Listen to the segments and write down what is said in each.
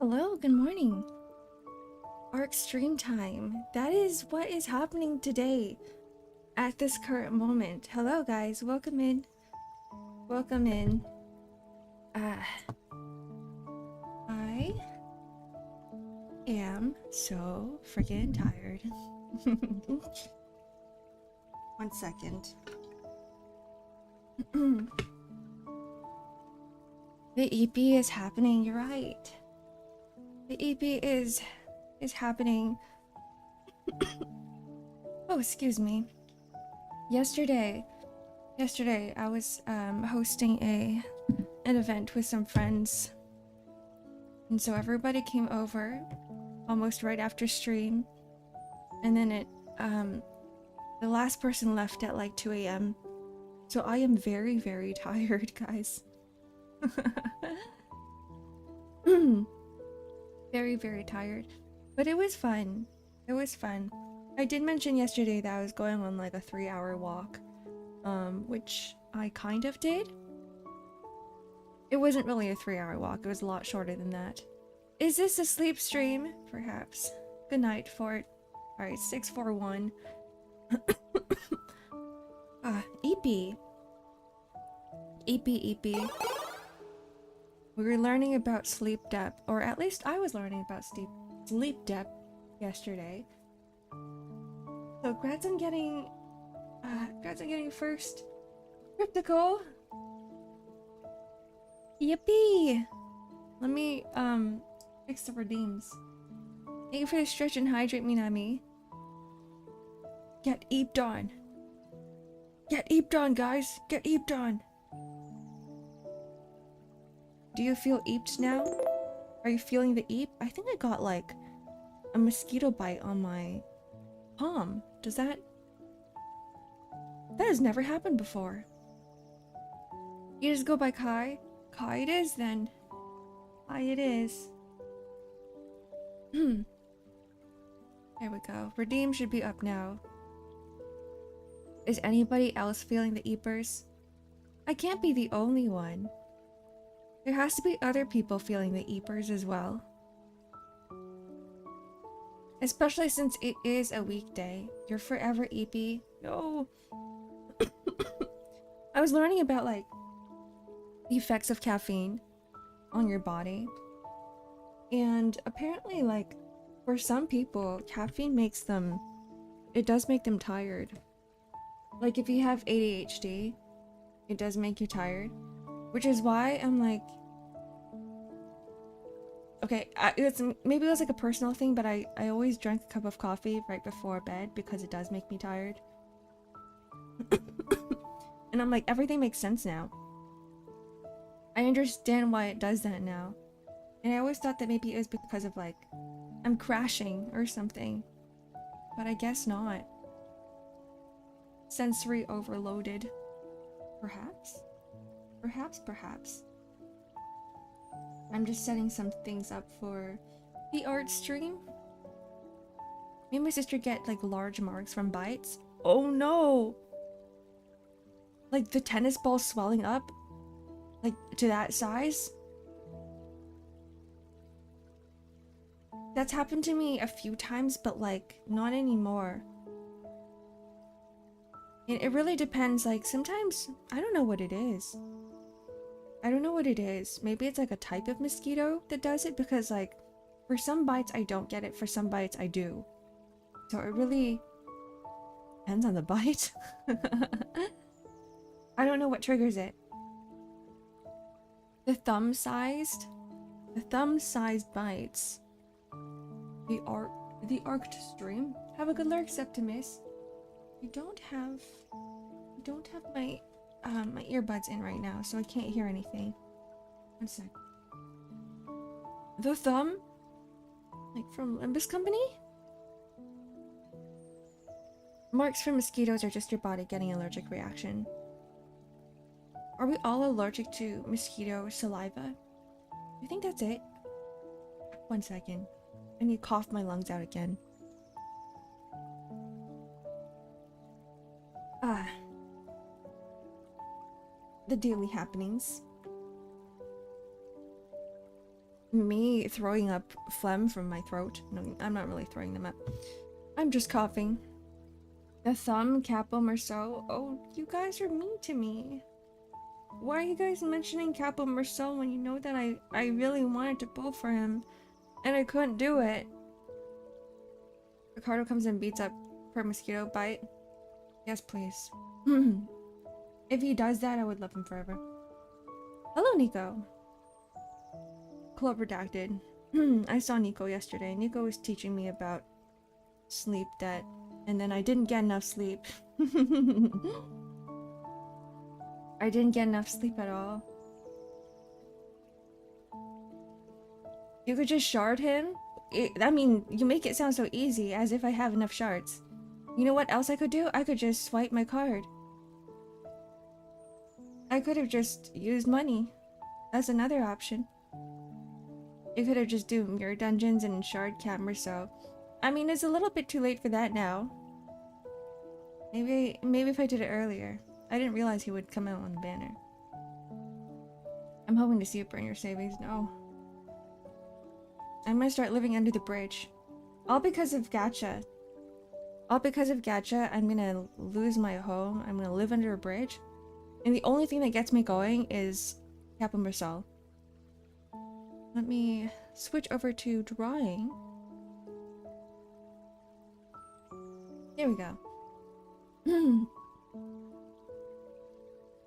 Hello, good morning. Ark stream time. That is what is happening today at this current moment. Hello guys, welcome in. Welcome in. I am so freaking tired. 1 second. The EP is happening, you're right. The EP is happening. Oh, excuse me. Yesterday I was hosting an event with some friends, and so everybody came over almost right after stream, and then the last person left at like 2 a.m. So I am very, very tired, guys. Very, very tired, but it was fun. It was fun. I did mention yesterday that I was going on like a 3-hour walk, which I kind of did. It wasn't really a 3-hour walk, it was a lot shorter than that. Is this a sleep stream? Perhaps. Good night, Fort. Alright, 641. EP. EP. We were learning about sleep depth, or at least I was learning about sleep depth yesterday. So congrats on getting first cryptical. Yippee! Let me fix the redeems. Thank you for the stretch and hydrate, Minami. Get eeped on. Get eeped on, guys. Get eeped on. Do you feel eeped now? Are you feeling the eep? I think I got like a mosquito bite on my palm. Does that has never happened before. You just go by Kai? Kai it is then. Kai it is. There we go. Redeem should be up now. Is anybody else feeling the eepers? I can't be the only one. There has to be other people feeling the eepers as well. Especially since it is a weekday. You're forever eepy. No. I was learning about like the effects of caffeine on your body. And apparently like for some people, caffeine makes them, it does make them tired. Like if you have ADHD, it does make you tired. Which is why I'm like, okay, maybe it was like a personal thing, but I always drank a cup of coffee right before bed because it does make me tired. And I'm like, everything makes sense now. I understand why it does that now. And I always thought that maybe it was because of like, I'm crashing or something. But I guess not. Sensory overloaded. Perhaps? Perhaps. I'm just setting some things up for the art stream. Me and my sister get like large marks from bites. Oh no! Like the tennis ball swelling up? Like to that size? That's happened to me a few times, but like not anymore. It really depends, like sometimes, I don't know what it is. Maybe it's like a type of mosquito that does it, because like for some bites I don't get it, for some bites I do. So it really depends on the bite. I don't know what triggers it. The thumb-sized bites. The Ark stream. Have a good lurk, Septimus. I don't have my my earbuds in right now, so I can't hear anything. 1 sec. The thumb? Like from Limbus Company? Marks from mosquitoes are just your body getting an allergic reaction. Are we all allergic to mosquito saliva? I think that's it. 1 second. I need to cough my lungs out again. The daily happenings. me throwing up phlegm from my throat. No, I'm not really throwing them up. I'm just coughing. The thumb, Capo Marceau. Oh, you guys are mean to me. Why are you guys mentioning Capo Marceau when you know that I really wanted to pull for him and I couldn't do it? Ricardo comes and beats up per mosquito bite. Yes, please. If he does that, I would love him forever. Hello, Nico. Club redacted. I saw Nico yesterday. Nico was teaching me about sleep debt, and then I didn't get enough sleep. I didn't get enough sleep at all. You could just shard him? I mean, you make it sound so easy, as if I have enough shards. You know what else I could do? I could just swipe my card. I could have just used money. That's another option. You could have just do mirror dungeons and shard camera, so... I mean, it's a little bit too late for that now. Maybe if I did it earlier. I didn't realize he would come out on the banner. I'm hoping to see you burn your savings. No. I'm gonna start living under the bridge. All because of gacha. All because of gacha, I'm gonna lose my home. I'm gonna live under a bridge. And the only thing that gets me going is Capo Marceau. Let me switch over to drawing. There we go.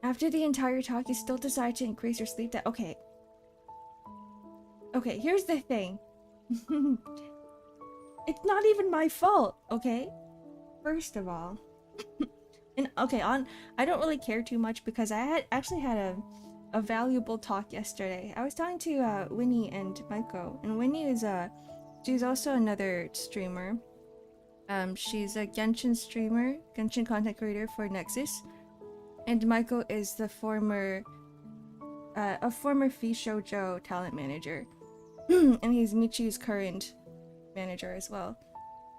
After the entire talk, you still decide to increase your sleep debt. Okay. Okay, here's the thing. It's not even my fault, okay? First of all. And okay, I don't really care too much because I actually had a valuable talk yesterday. I was talking to Winnie and Maiko, and Winnie is she's also another streamer. She's a Genshin streamer, Genshin content creator for Nexus, and Maiko is the former Fee Shoujo talent manager, and he's Michi's current manager as well.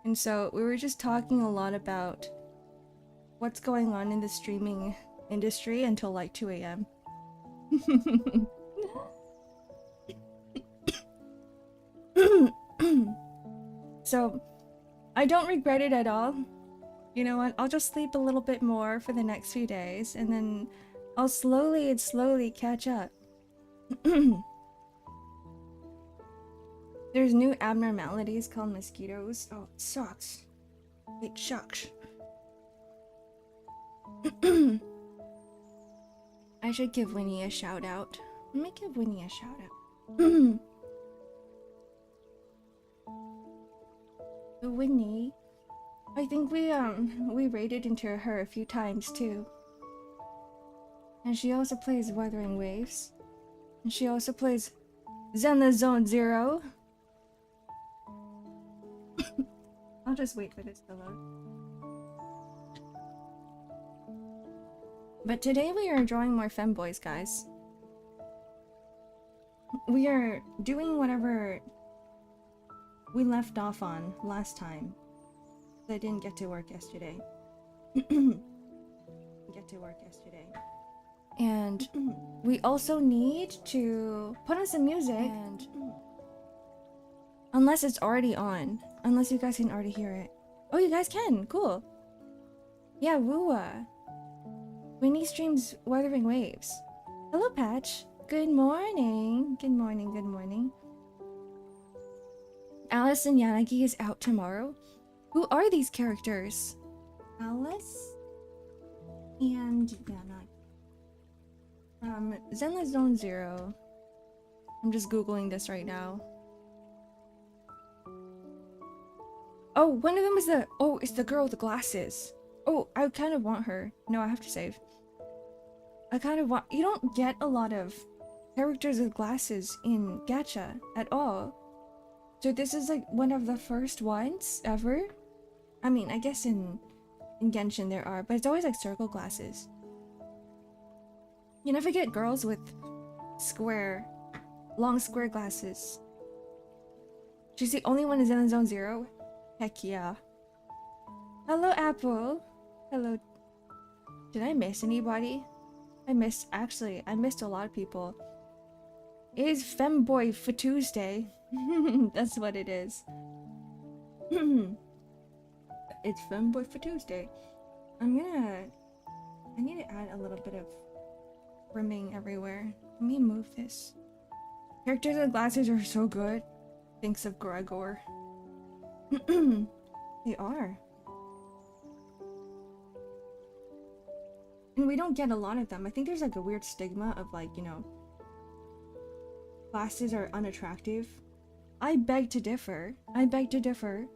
And so we were just talking a lot about what's going on in the streaming industry until like 2 a.m. So I don't regret it at all. You know what? I'll just sleep a little bit more for the next few days, and then I'll slowly catch up. There's new abnormalities called mosquitoes. Oh, it sucks. It sucks. I should give Winnie a shout out. Let me give Winnie a shout out. Winnie, I think we raided into her a few times too. And she also plays Wuthering Waves. And she also plays Zenless Zone Zero. I'll just wait for this to load. But today we are drawing more femboys, guys. We are doing whatever we left off on last time. I didn't get to work yesterday. And we also need to put on some music. And unless it's already on. Unless you guys can already hear it. Oh, you guys can. Cool. Yeah, Wooa. Winnie streams Wuthering Waves. Hello, Patch. Good morning. Good morning, good morning. Alice and Yanagi is out tomorrow. Who are these characters? Alice and Yanagi. Zenless Zone Zero. I'm just googling this right now. Oh, one of them is it's the girl with the glasses. Oh, I kind of want her. No, I have to save. I kind of want... You don't get a lot of characters with glasses in gacha at all. So this is like one of the first ones ever. I mean, I guess in Genshin there are, but it's always like circle glasses. You never get girls with long square glasses. She's the only one in Zenless Zone Zero? Heck yeah. Hello, Apple. Hello. Did I miss anybody? I missed a lot of people. It is Femboy for Tuesday. That's what it is. It's Femboy for Tuesday. I need to add a little bit of rimming everywhere. Let me move this. Characters with glasses are so good. Thinks of Gregor. They are. And we don't get a lot of them. I think there's like a weird stigma of like, you know, glasses are unattractive. I beg to differ. I beg to differ.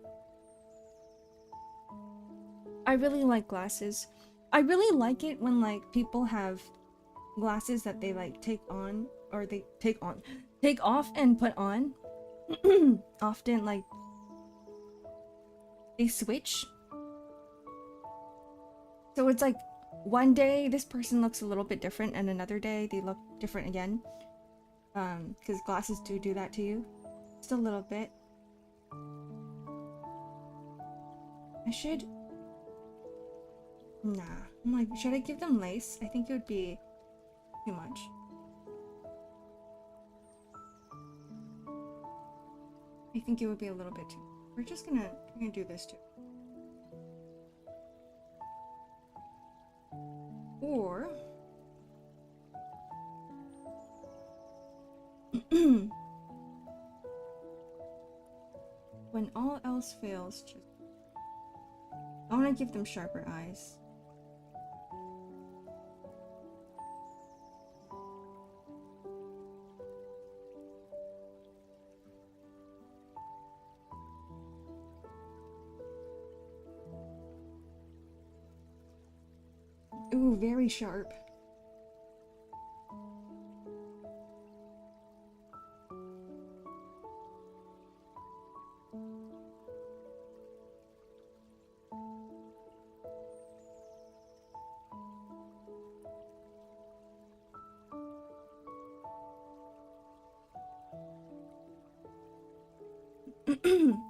I really like glasses. I really like it when like people have glasses that they like take on, or they take off and put on. Often like they switch. So it's like one day this person looks a little bit different and another day they look different again. Because glasses do that to you. Just a little bit. I should... Nah. I'm like, should I give them lace? I think it would be too much. I think it would be a little bit too... We're gonna do this too. Or... when all else fails, just... I want to give them sharper eyes. Ooh, very sharp.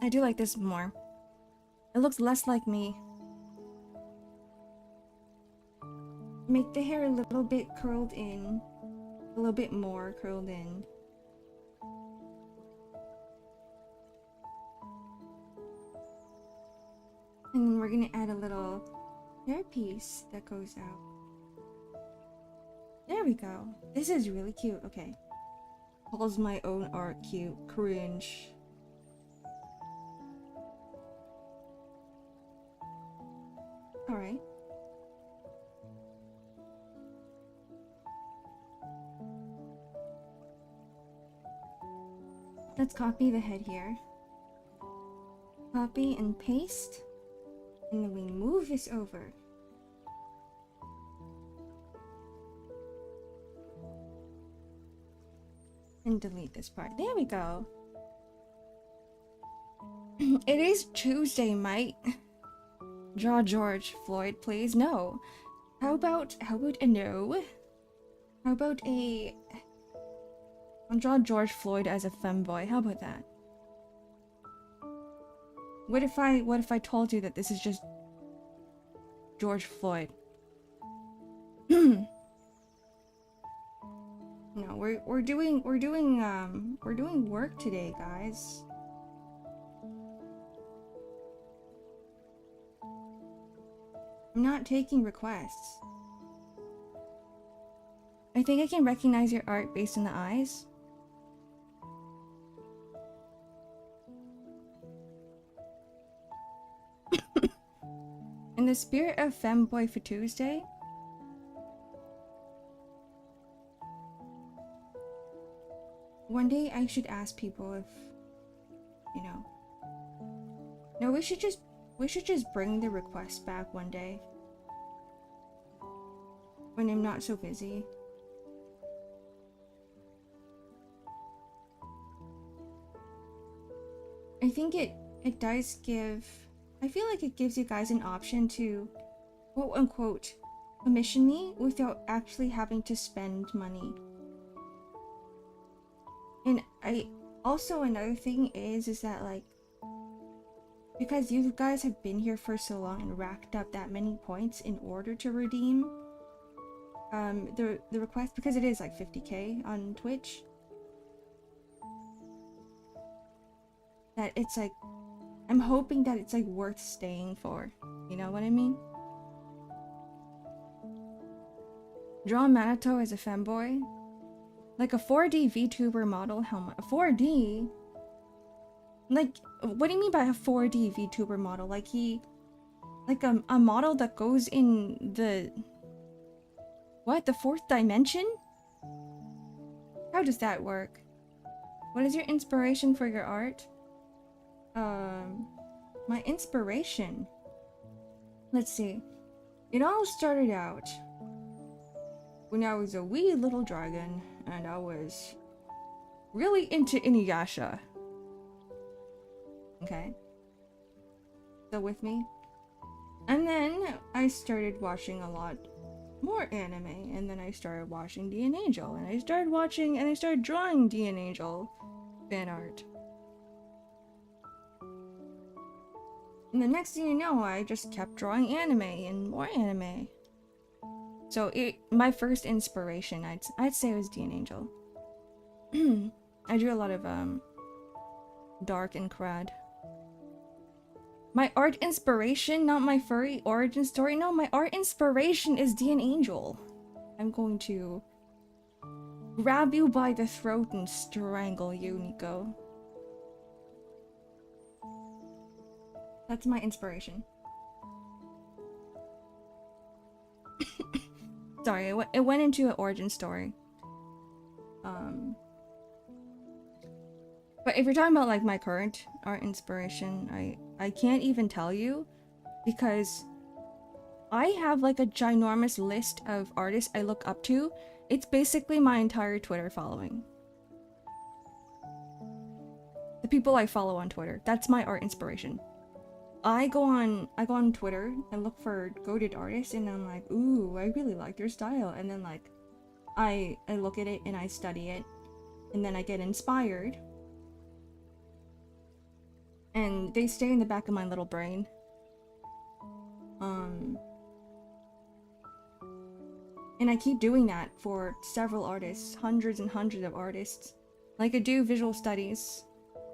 I do like this more. It looks less like me. Make the hair a little bit curled in. A little bit more curled in. And then we're gonna add a little hairpiece that goes out. There we go. This is really cute. Okay. Calls my own art cute. Cringe. Alright. Let's copy the head here. Copy and paste. And then we move this over. And delete this part. There we go. It is Tuesday, mate. Draw George Floyd, please. No. How about a no? How about a... I'll draw George Floyd as a femboy. How about that? What if I told you that this is just George Floyd? No, we're doing work today, guys. I'm not taking requests. I think I can recognize your art based on the eyes. In the spirit of Femboy for Tuesday, one day I should ask people if, you know. No, we should just bring the request back one day. When I'm not so busy. I think it does give... I feel like it gives you guys an option to, quote-unquote, commission me without actually having to spend money. And also another thing is that, like, because you guys have been here for so long and racked up that many points in order to redeem the request, because it is like 50k on Twitch, that it's like, I'm hoping that it's like worth staying for. You know what I mean? Draw Minato as a femboy. Like a 4D VTuber model helmet. 4D? Like, what do you mean by a 4D VTuber model? Like like a model that goes in the... What? The 4th dimension? How does that work? What is your inspiration for your art? My inspiration? Let's see. It all started out when I was a wee little dragon and I was really into Inuyasha. Okay. Still with me? And then I started watching a lot more anime, and then I started watching D&A Angel, and I started drawing D&A Angel fan art. And the next thing you know, I just kept drawing anime and more anime. So my first inspiration, I'd say, was D&A Angel. I drew a lot of dark and crud. My art inspiration, not my furry origin story. No, my art inspiration is D&A Angel. I'm going to grab you by the throat and strangle you, Nico. That's my inspiration. Sorry, it went into an origin story. But if you're talking about like my current art inspiration, I can't even tell you, because I have like a ginormous list of artists I look up to. It's basically my entire Twitter following. The people I follow on Twitter. That's my art inspiration. I go on Twitter and look for goated artists, and I'm like, ooh, I really like their style. And then like I look at it and I study it, and then I get inspired. And they stay in the back of my little brain. And I keep doing that for several artists, hundreds and hundreds of artists. Like I do visual studies,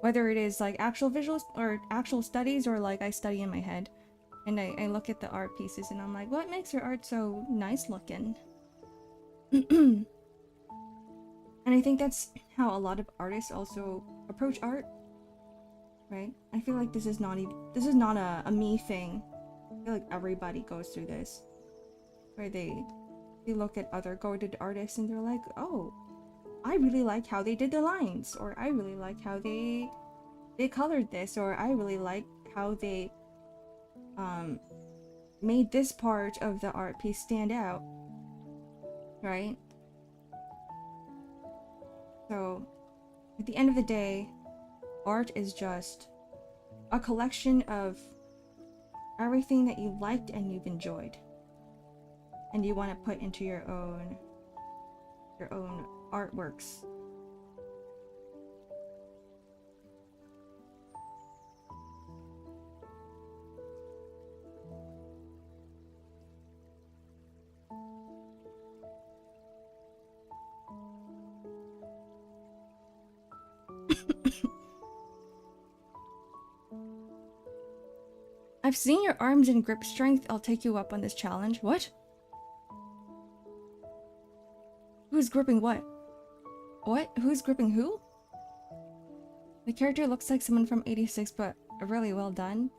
whether it is like actual visuals or actual studies, or like I study in my head. And I look at the art pieces and I'm like, what makes your art so nice looking? And I think that's how a lot of artists also approach art. Right? I feel like this is not a me thing. I feel like everybody goes through this, where they look at other goated artists and they're like, oh, I really like how they did the lines, or I really like how they colored this, or I really like how they made this part of the art piece stand out. Right? So at the end of the day, art is just a collection of everything that you liked and you've enjoyed, and you want to put into your own artworks. I've seen your arms and grip strength. I'll take you up on this challenge. What? Who's gripping what? What? Who's gripping who? The character looks like someone from 86, but really well done.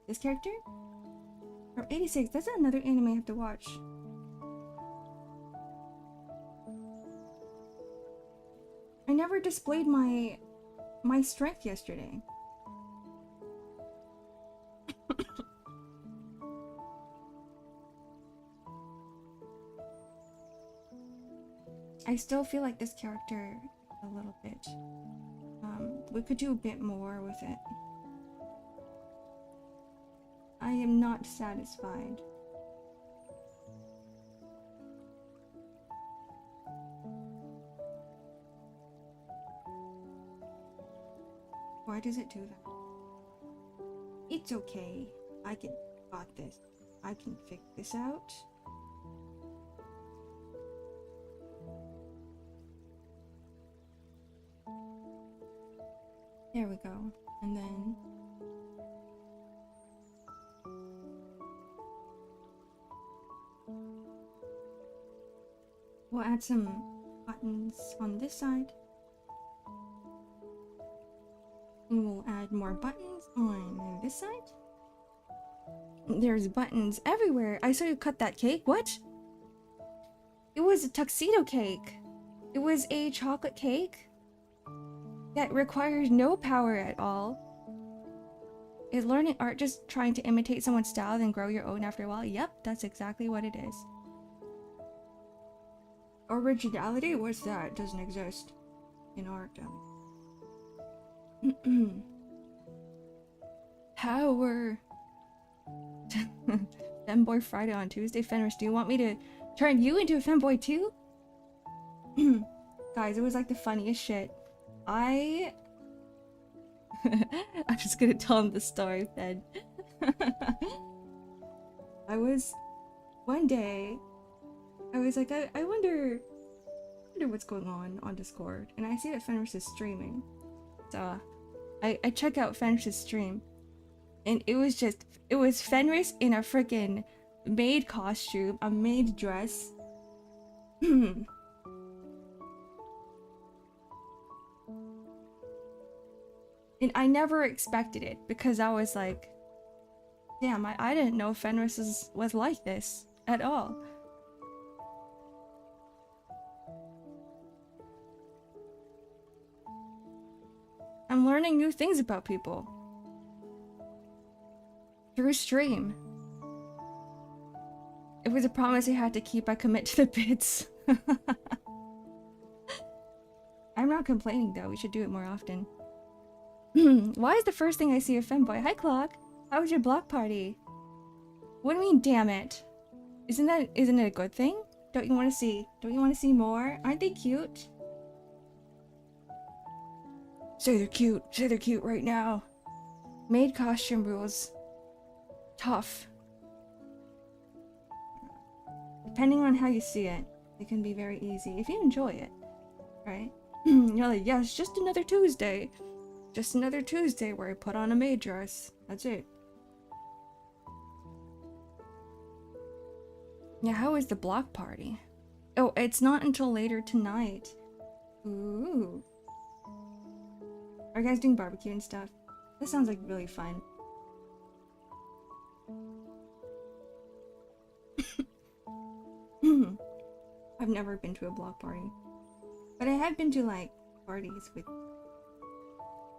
This character? From 86, that's another anime I have to watch. I never displayed my strength yesterday. I still feel like this character a little bit. We could do a bit more with it. I am not satisfied. Why does it do that? It's okay. I got this. I can figure this out. There we go. And then we'll add some buttons on this side. And we'll add more buttons on this side. There's buttons everywhere. I saw you cut that cake. What? It was a tuxedo cake. It was a chocolate cake that requires no power at all. Is learning art just trying to imitate someone's style and grow your own after a while? Yep, that's exactly what it is. Originality? What's that? Doesn't exist in art. Power. Femboy Friday on Tuesday. Fenris, do you want me to turn you into a femboy too? Guys, it was like the funniest shit. I'm just gonna tell him the story, Fen. One day, I was like, I wonder what's going on Discord. And I see that Fenris is streaming. So, I check out Fenris's stream. And it was Fenris in a freaking maid costume, a maid dress. And I never expected it because I was like, damn, I didn't know Fenris was like this at all. I'm learning new things about people. Through stream. It was a promise I had to keep. I commit to the bits. I'm not complaining though. We should do it more often. Why is the first thing I see a femboy? Hi Clock. How was your block party? What do you mean, damn it? Isn't it a good thing? Don't you want to see more? Aren't they cute? Say they're cute. Say they're cute right now. Maid costume rules. Tough. Depending on how you see it, it can be very easy if you enjoy it, right? You're like, yeah, it's just another Tuesday. Just another Tuesday where I put on a maid dress. That's it. Yeah, how is the block party? Oh, it's not until later tonight. Ooh. Are you guys doing barbecue and stuff? That sounds like really fun. I've never been to a block party. But I have been to like parties with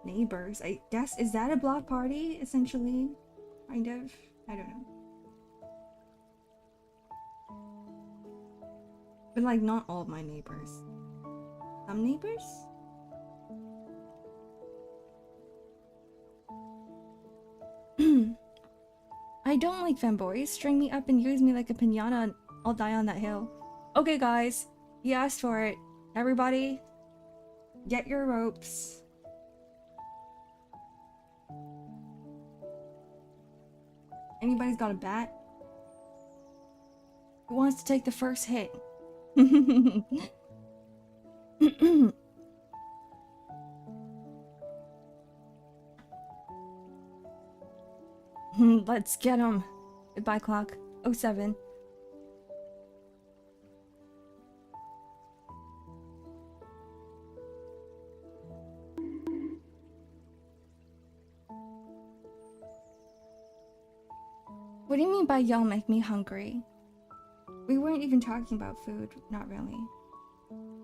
neighbors. I guess, is that a block party essentially? Kind of? I don't know. But like not all of my neighbors. Some neighbors? I don't like femboys. String me up and use me like a piñata and I'll die on that hill. Okay guys, he asked for it. Everybody, get your ropes. Anybody's got a bat? Who wants to take the first hit? Let's get him. Goodbye, clock. 07. What do you mean by y'all make me hungry? We weren't even talking about food. Not really.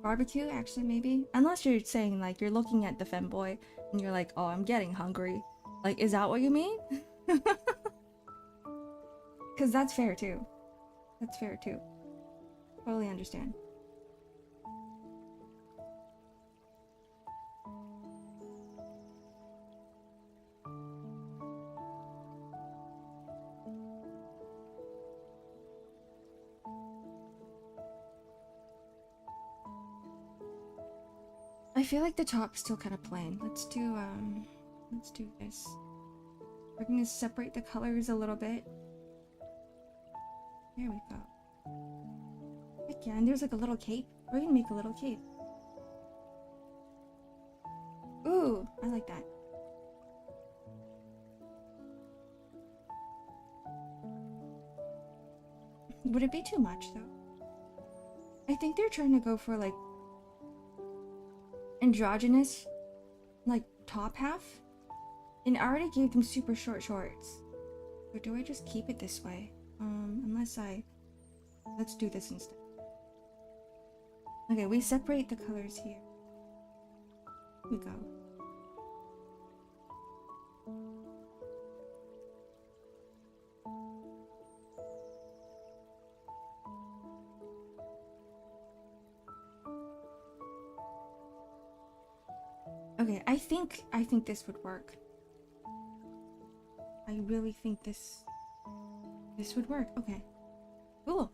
Barbecue, actually, maybe? Unless you're saying, like, you're looking at the femboy and you're like, oh, I'm getting hungry. Like, is that what you mean? Because that's fair, too. That's fair, too. Totally understand. I feel like the top's still kind of plain. Let's do this. We're gonna separate the colors a little bit. There we go. Heck yeah, and there's like a little cape. We're gonna make a little cape. Ooh, I like that. Would it be too much though? I think they're trying to go for like androgynous, like top half, and I already gave them super short shorts. Or do I just keep it this way? Let's do this instead. Okay, we separate the colors here. Here we go. Okay, I think this would work. I really think this would work. Okay. Cool.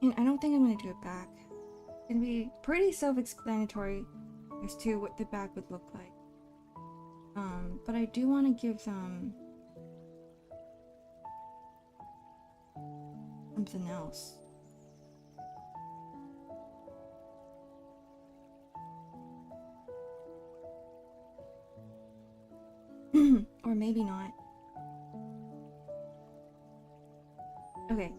And I don't think I'm gonna do it back. It's gonna be pretty self-explanatory as to what the back would look like. But I do want to give them something else. Or maybe not. Okay.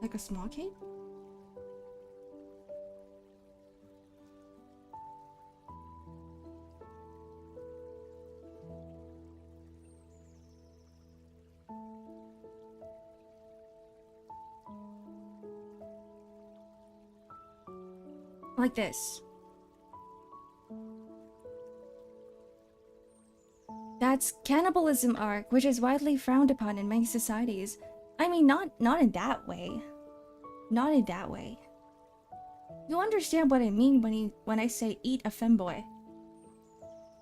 Like a small cape? Like this. That's cannibalism, Ark, which is widely frowned upon in many societies. I mean, not in that way. Not in that way. You understand what I mean when I say eat a femboy,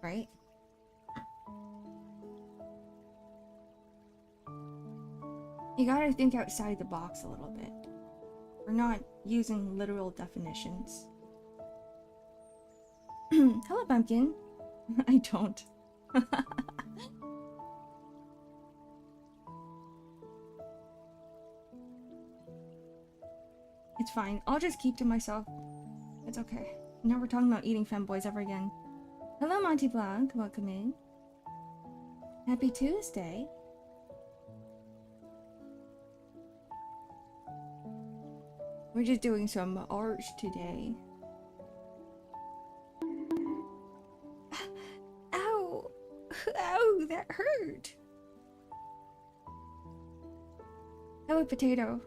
right? You gotta think outside the box a little bit. We're not using literal definitions. Hello, pumpkin. I don't. It's fine. I'll just keep to myself. It's okay. Never talking about eating femboys ever again. Hello, Monty Blanc. Welcome in. Happy Tuesday. We're just doing some art today. Ow! Ow, that hurt! Hello, potato.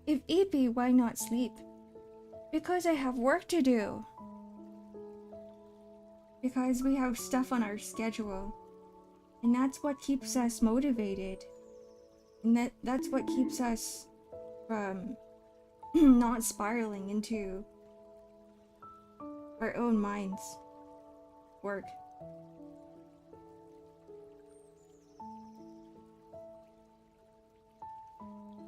If eat be, why not sleep? Because I have work to do. Because we have stuff on our schedule. And that's what keeps us motivated. And that's what keeps us from not spiraling into our own minds. Work.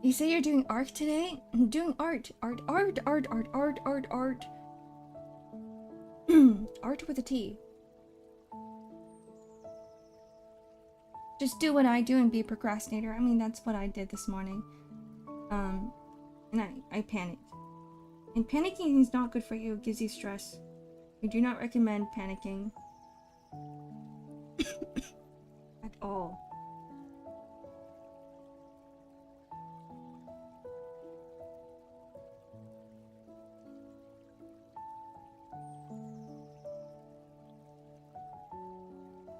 You say you're doing art today? I'm doing art. Art with a T. Just do what I do and be a procrastinator. I mean, that's what I did this morning. And I panicked. And panicking is not good for you. It gives you stress. We do not recommend panicking. At all.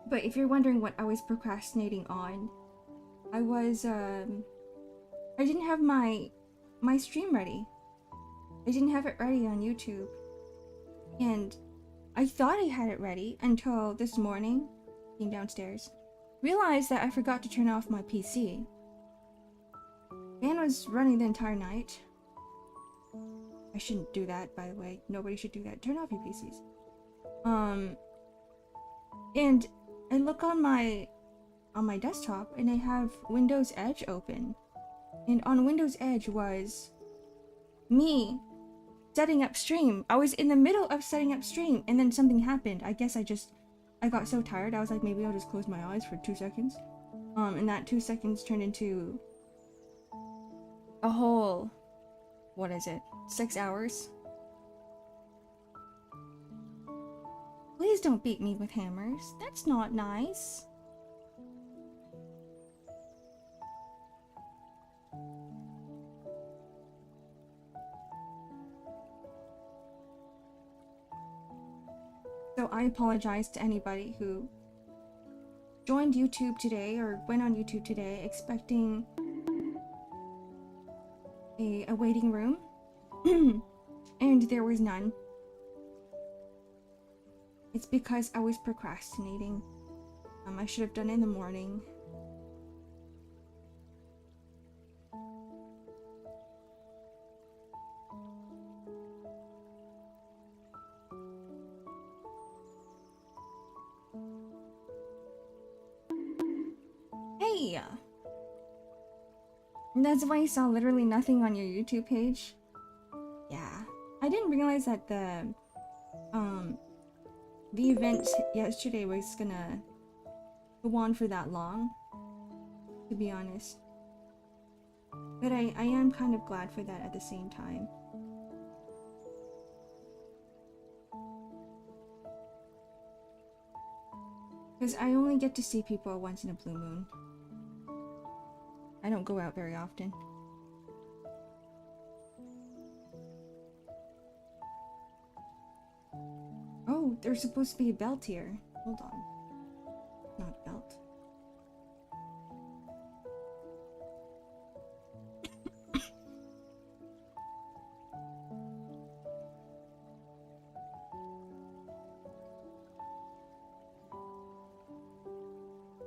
But if you're wondering what I was procrastinating on, I was, I didn't have my stream ready. I didn't have it ready on YouTube. And I thought I had it ready until this morning, came downstairs, realized that I forgot to turn off my PC. Fan was running the entire night. I shouldn't do that, by the way. Nobody should do that. Turn off your PCs. And I look on my desktop and I have Windows Edge open. And on Windows Edge was me setting up stream. I was in the middle of setting up stream and then something happened. I guess I got so tired. I was like, maybe I'll just close my eyes for 2 seconds. And that 2 seconds turned into a whole, what is it? 6 hours? Please don't beat me with hammers. That's not nice. So I apologize to anybody who joined YouTube today or went on YouTube today expecting a waiting room and there was none. It's because I was procrastinating. I should have done it in the morning. Hey! That's why you saw literally nothing on your YouTube page? Yeah. I didn't realize that the event yesterday was gonna go on for that long, to be honest. But I am kind of glad for that at the same time. Because I only get to see people once in a blue moon. I don't go out very often. Oh, there's supposed to be a belt here. Hold on. Not a belt.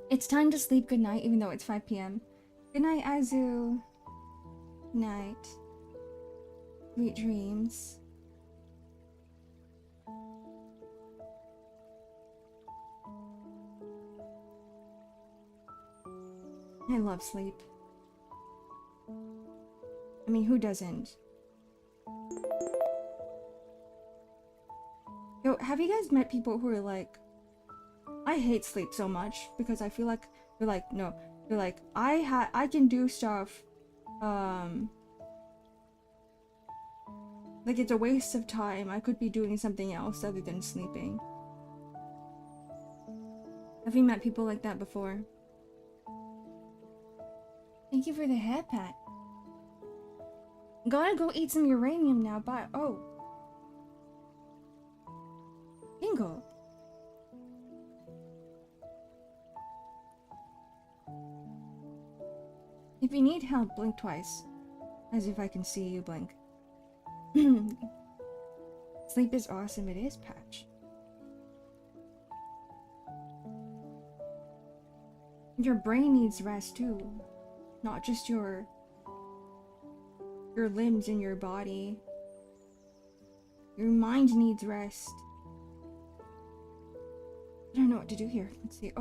It's time to sleep. Good night, even though it's 5 p.m. Good night, Azu. Night. Sweet dreams. I love sleep. I mean, who doesn't? Yo, have you guys met people who are like, I hate sleep so much because I feel like they're like, no, they're like, I can do stuff, like it's a waste of time. I could be doing something else other than sleeping. Have you met people like that before? Thank you for the hair pat. Gotta go eat some uranium now, bye. Oh. Bingo. If you need help, blink twice. As if I can see you blink. Sleep is awesome, it is, Patch. Your brain needs rest too. Not just your limbs and your body. Your mind needs rest. I don't know what to do here. Let's see.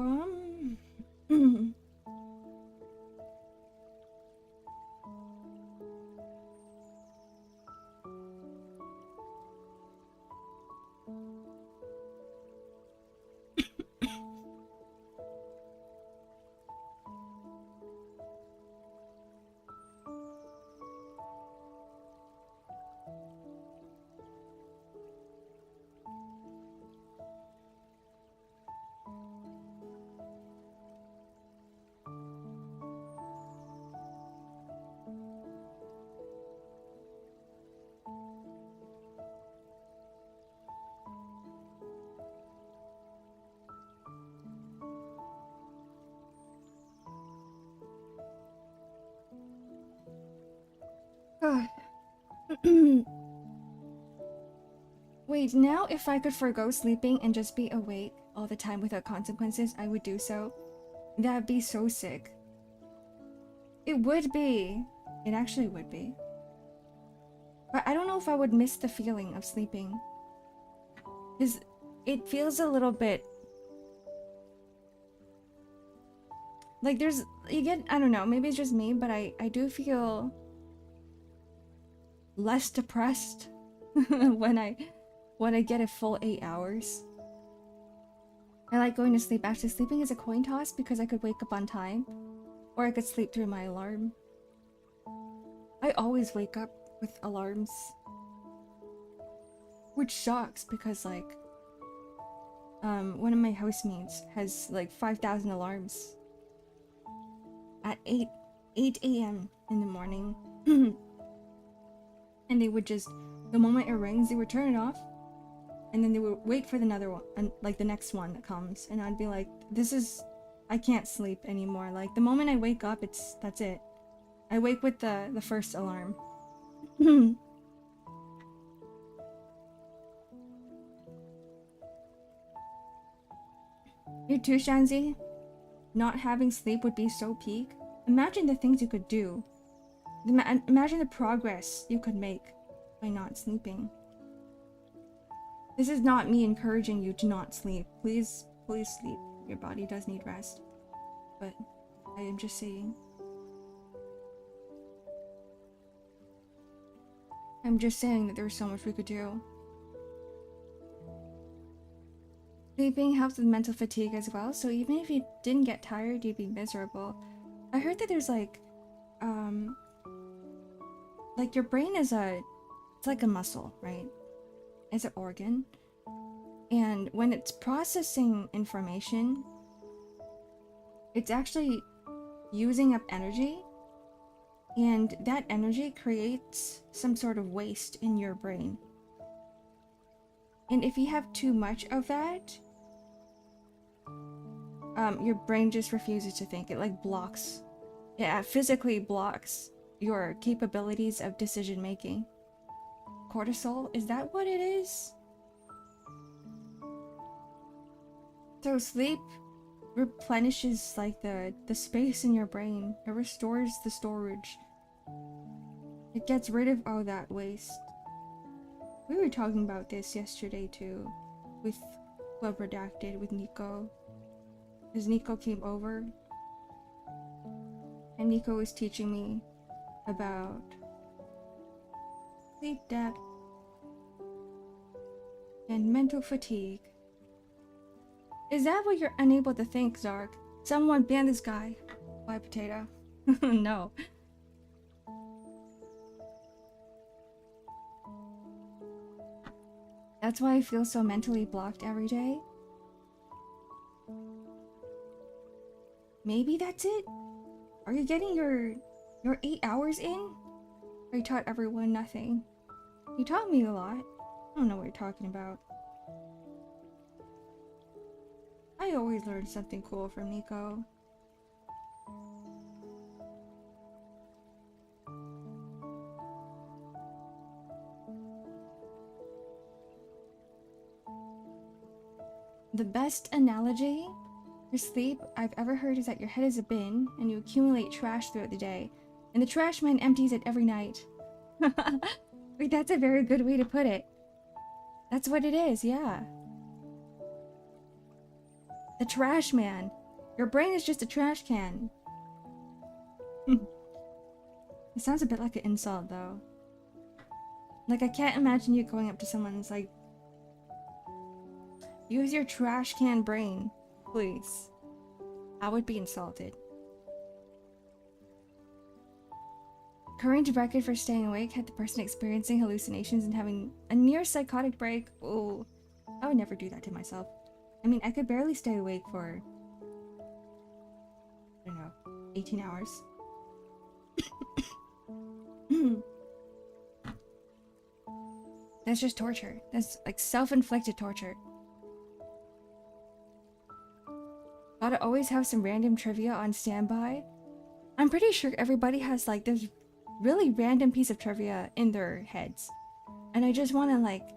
Wait, now if I could forgo sleeping and just be awake all the time without consequences, I would do so. That'd be so sick. It would be. It actually would be. But I don't know if I would miss the feeling of sleeping. Because it feels a little bit... like there's... you get... I don't know, maybe it's just me, but I do feel... less depressed when I get a full 8 hours. I like going to sleep. Actually, sleeping is a coin toss because I could wake up on time, or I could sleep through my alarm. I always wake up with alarms, which sucks because like one of my housemates has like 5,000 alarms at 8 a.m. in the morning. And they would just, the moment it rings, they would turn it off, and then they would wait for another one, and like the next one that comes, and I'd be like, I can't sleep anymore. Like the moment I wake up, that's it. I wake with the first alarm. You too, Shanzi? Not having sleep would be so peak. Imagine the things you could do. Imagine the progress you could make by not sleeping. This is not me encouraging you to not sleep. Please sleep. Your body does need rest. But I am just saying. I'm just saying that there's so much we could do. Sleeping helps with mental fatigue as well, so even if you didn't get tired, you'd be miserable. I heard that there's like your brain is it's like a muscle, right? It's an organ. And when it's processing information, it's actually using up energy. And that energy creates some sort of waste in your brain. And if you have too much of that, your brain just refuses to think. It like blocks. It physically blocks your capabilities of decision making. Cortisol, is that what it is? So sleep replenishes like the space in your brain. It restores the storage. It gets rid of all that waste. We were talking about this yesterday too, with Club Redacted, with Nico. Because Nico came over, and Nico was teaching me about sleep debt and mental fatigue. Is that what you're unable to think, Xark? Someone ban this guy. Why, potato? No. That's why I feel so mentally blocked every day. Maybe that's it? Are you getting your 8 hours in? I taught everyone nothing. You taught me a lot. I don't know what you're talking about. I always learn something cool from Nico. The best analogy for sleep I've ever heard is that your head is a bin and you accumulate trash throughout the day, and the trash man empties it every night. Wait, that's a very good way to put it. That's what it is, yeah. The trash man. Your brain is just a trash can. It sounds a bit like an insult, though. Like, I can't imagine you going up to someone and it's like, use your trash can brain, please. I would be insulted. Current record for staying awake had the person experiencing hallucinations and having a near psychotic break. Oh, I would never do that to myself. I mean, I could barely stay awake for, I don't know, 18 hours. That's just torture. That's like self-inflicted torture. Gotta always have some random trivia on standby. I'm pretty sure everybody has like this really random piece of trivia in their heads. And I just want to like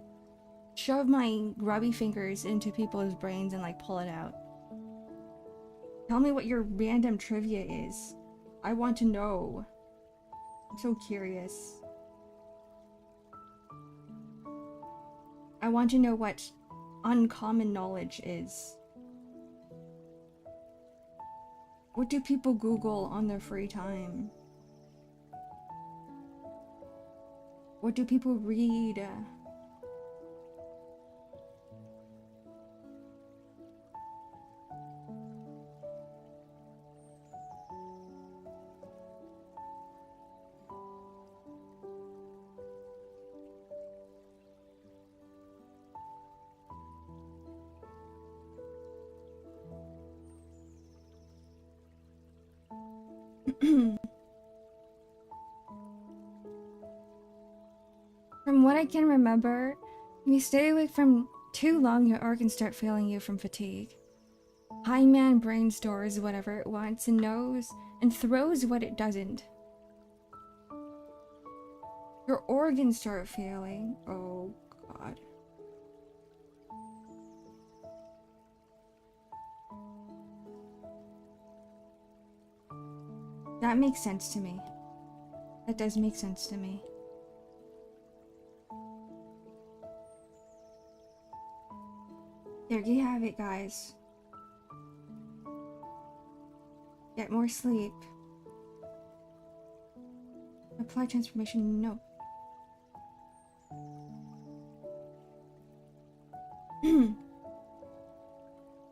shove my grubby fingers into people's brains and like pull it out. Tell me what your random trivia is. I want to know. I'm so curious. I want to know what uncommon knowledge is. What do people Google on their free time? What do people read? From what I can remember, if you stay awake from too long, your organs start failing you from fatigue. High man brain stores whatever it wants and knows and throws what it doesn't. Your organs start failing. Oh god. That makes sense to me. That does make sense to me. There you have it, guys. Get more sleep. Apply transformation, no.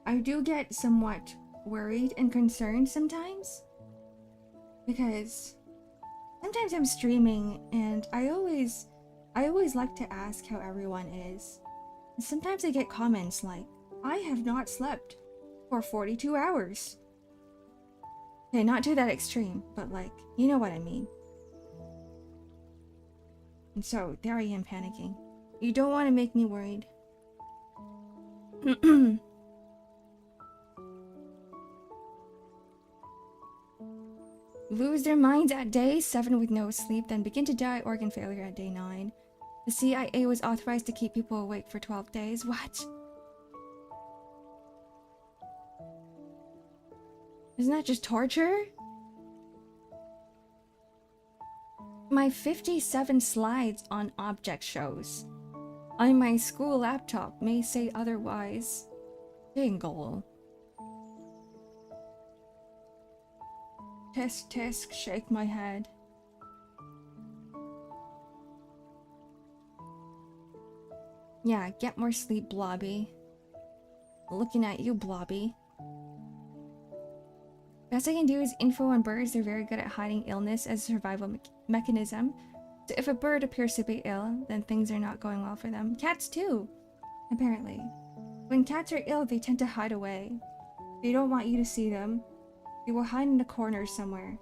I do get somewhat worried and concerned sometimes. Because sometimes I'm streaming and I always like to ask how everyone is. And sometimes I get comments like, I have not slept for 42 hours. Okay, not to that extreme, but like, you know what I mean. And so, there I am panicking. You don't want to make me worried. Lose their minds at day 7 with no sleep, then begin to die organ failure at day 9. The CIA was authorized to keep people awake for 12 days. What? Isn't that just torture? My 57 slides on object shows on my school laptop may say otherwise. Dingle. Tisk tisk, shake my head. Yeah, get more sleep, Blobby. Looking at you, Blobby. Best I can do is info on birds. They're very good at hiding illness as a survival mechanism. So if a bird appears to be ill, then things are not going well for them. Cats too, apparently. When cats are ill, they tend to hide away. They don't want you to see them. They will hide in the corner somewhere.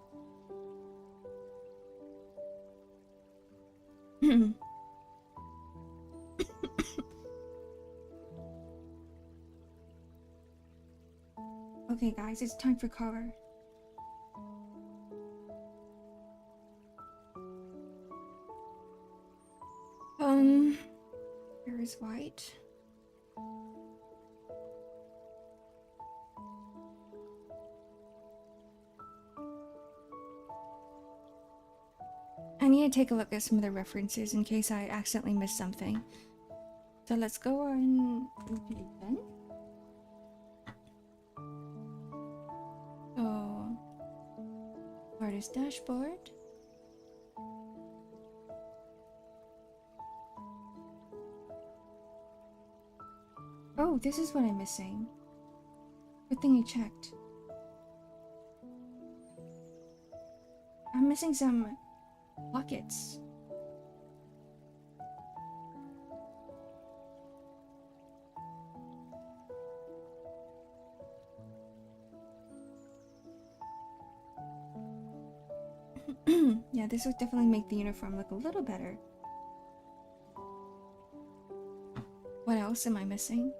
Okay guys, it's time for cover. Here is white. I need to take a look at some of the references in case I accidentally missed something. So let's go on then. So, artist dashboard. Oh, this is what I'm missing. Good thing I checked. I'm missing some pockets. Yeah, this would definitely make the uniform look a little better. What else am I missing?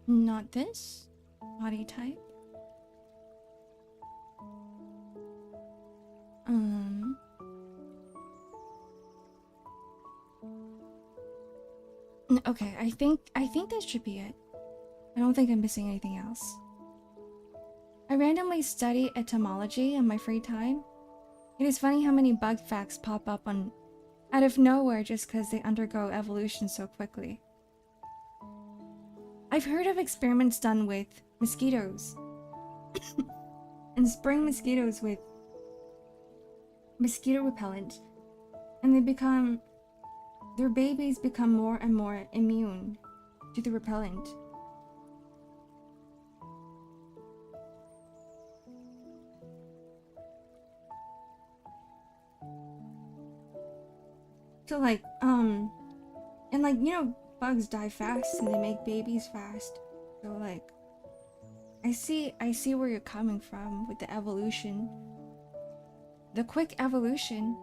Not this. Body type. Okay, I think that should be it. I don't think I'm missing anything else. I randomly study etymology in my free time. It is funny how many bug facts pop up out of nowhere just because they undergo evolution so quickly. I've heard of experiments done with mosquitoes and spraying mosquitoes with mosquito repellent, and their babies become more and more immune to the repellent. So like, and like, you know, bugs die fast and they make babies fast. So like, I see where you're coming from with the evolution. The quick evolution.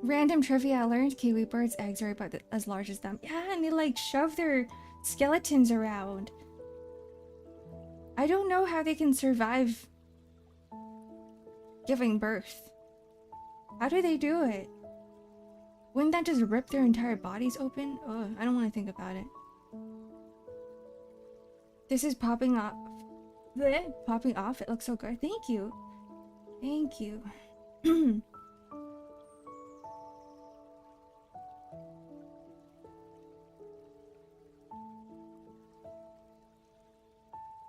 Random trivia, I learned kiwi birds' eggs are about as large as them. Yeah, and they like shove their skeletons around. I don't know how they can survive giving birth. How do they do it? Wouldn't that just rip their entire bodies open? Ugh, I don't want to think about it. This is popping off. Bleh, popping off, it looks so good. Thank you. Thank you.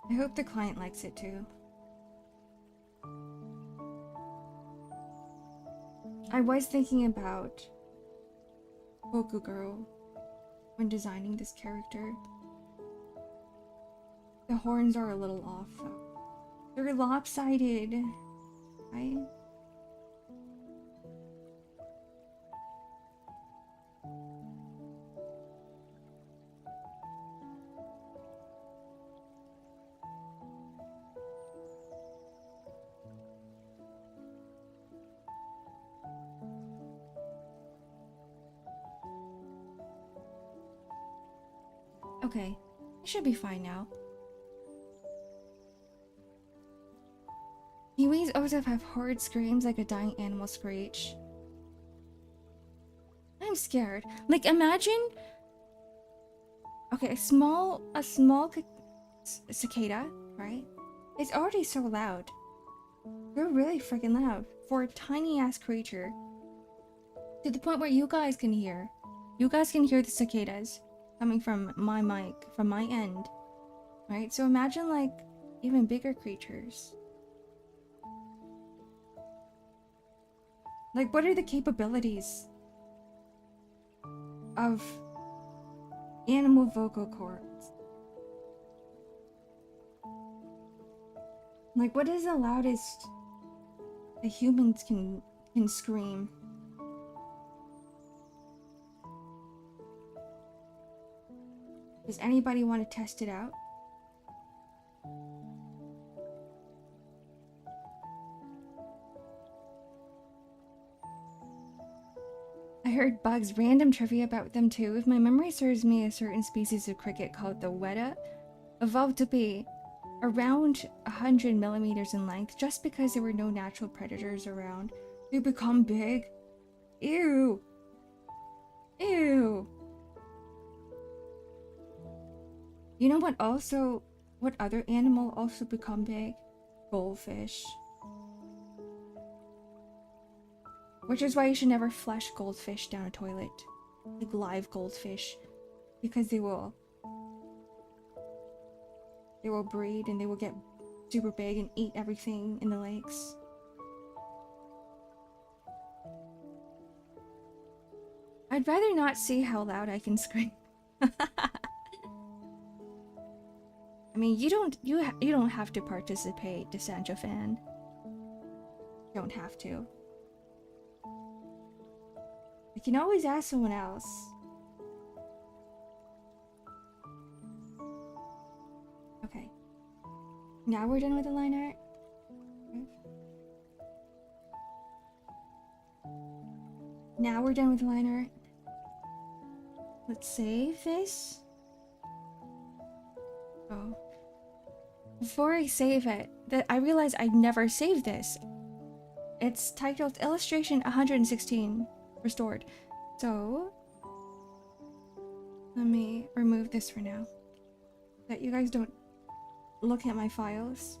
I hope the client likes it too. I was thinking about Boku Girl when designing this character. The horns are a little off though. They're lopsided, right? Okay, it should be fine now. Kiwis also have horrid screams like a dying animal screech. I'm scared. Like imagine, okay, a small cicada, right? It's already so loud. They're really freaking loud for a tiny ass creature. To the point where you guys can hear. You guys can hear the cicadas coming from my mic, from my end, right? So imagine like even bigger creatures. Like what are the capabilities of animal vocal cords? Like what is the loudest the humans can scream? Does anybody want to test it out? I heard bugs, random trivia about them too. If my memory serves me, a certain species of cricket called the weta evolved to be around 100 millimeters in length just because there were no natural predators around. They become big. Ew. Ew. You know what other animal also become big? Goldfish. Which is why you should never flush goldfish down a toilet. Like live goldfish. Because they will breed and they will get super big and eat everything in the lakes. I'd rather not see how loud I can scream. I mean, you don't have to participate, DeSancho fan. You don't have to. You can always ask someone else. Okay. Now we're done with the line art. Now we're done with the line art. Let's save this. Oh. Before I save it, I realized I never saved this. It's titled Illustration 116 Restored. So let me remove this for now. That you guys don't look at my files.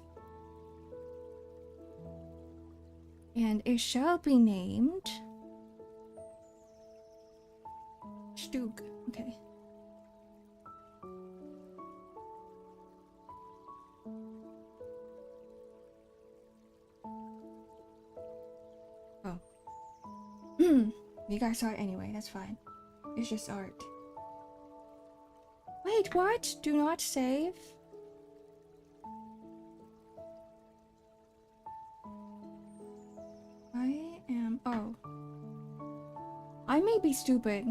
And it shall be named Stug. Okay. Oh. You guys saw it anyway, that's fine. It's just art. Wait, what? Do not save? I am... Oh. I may be stupid.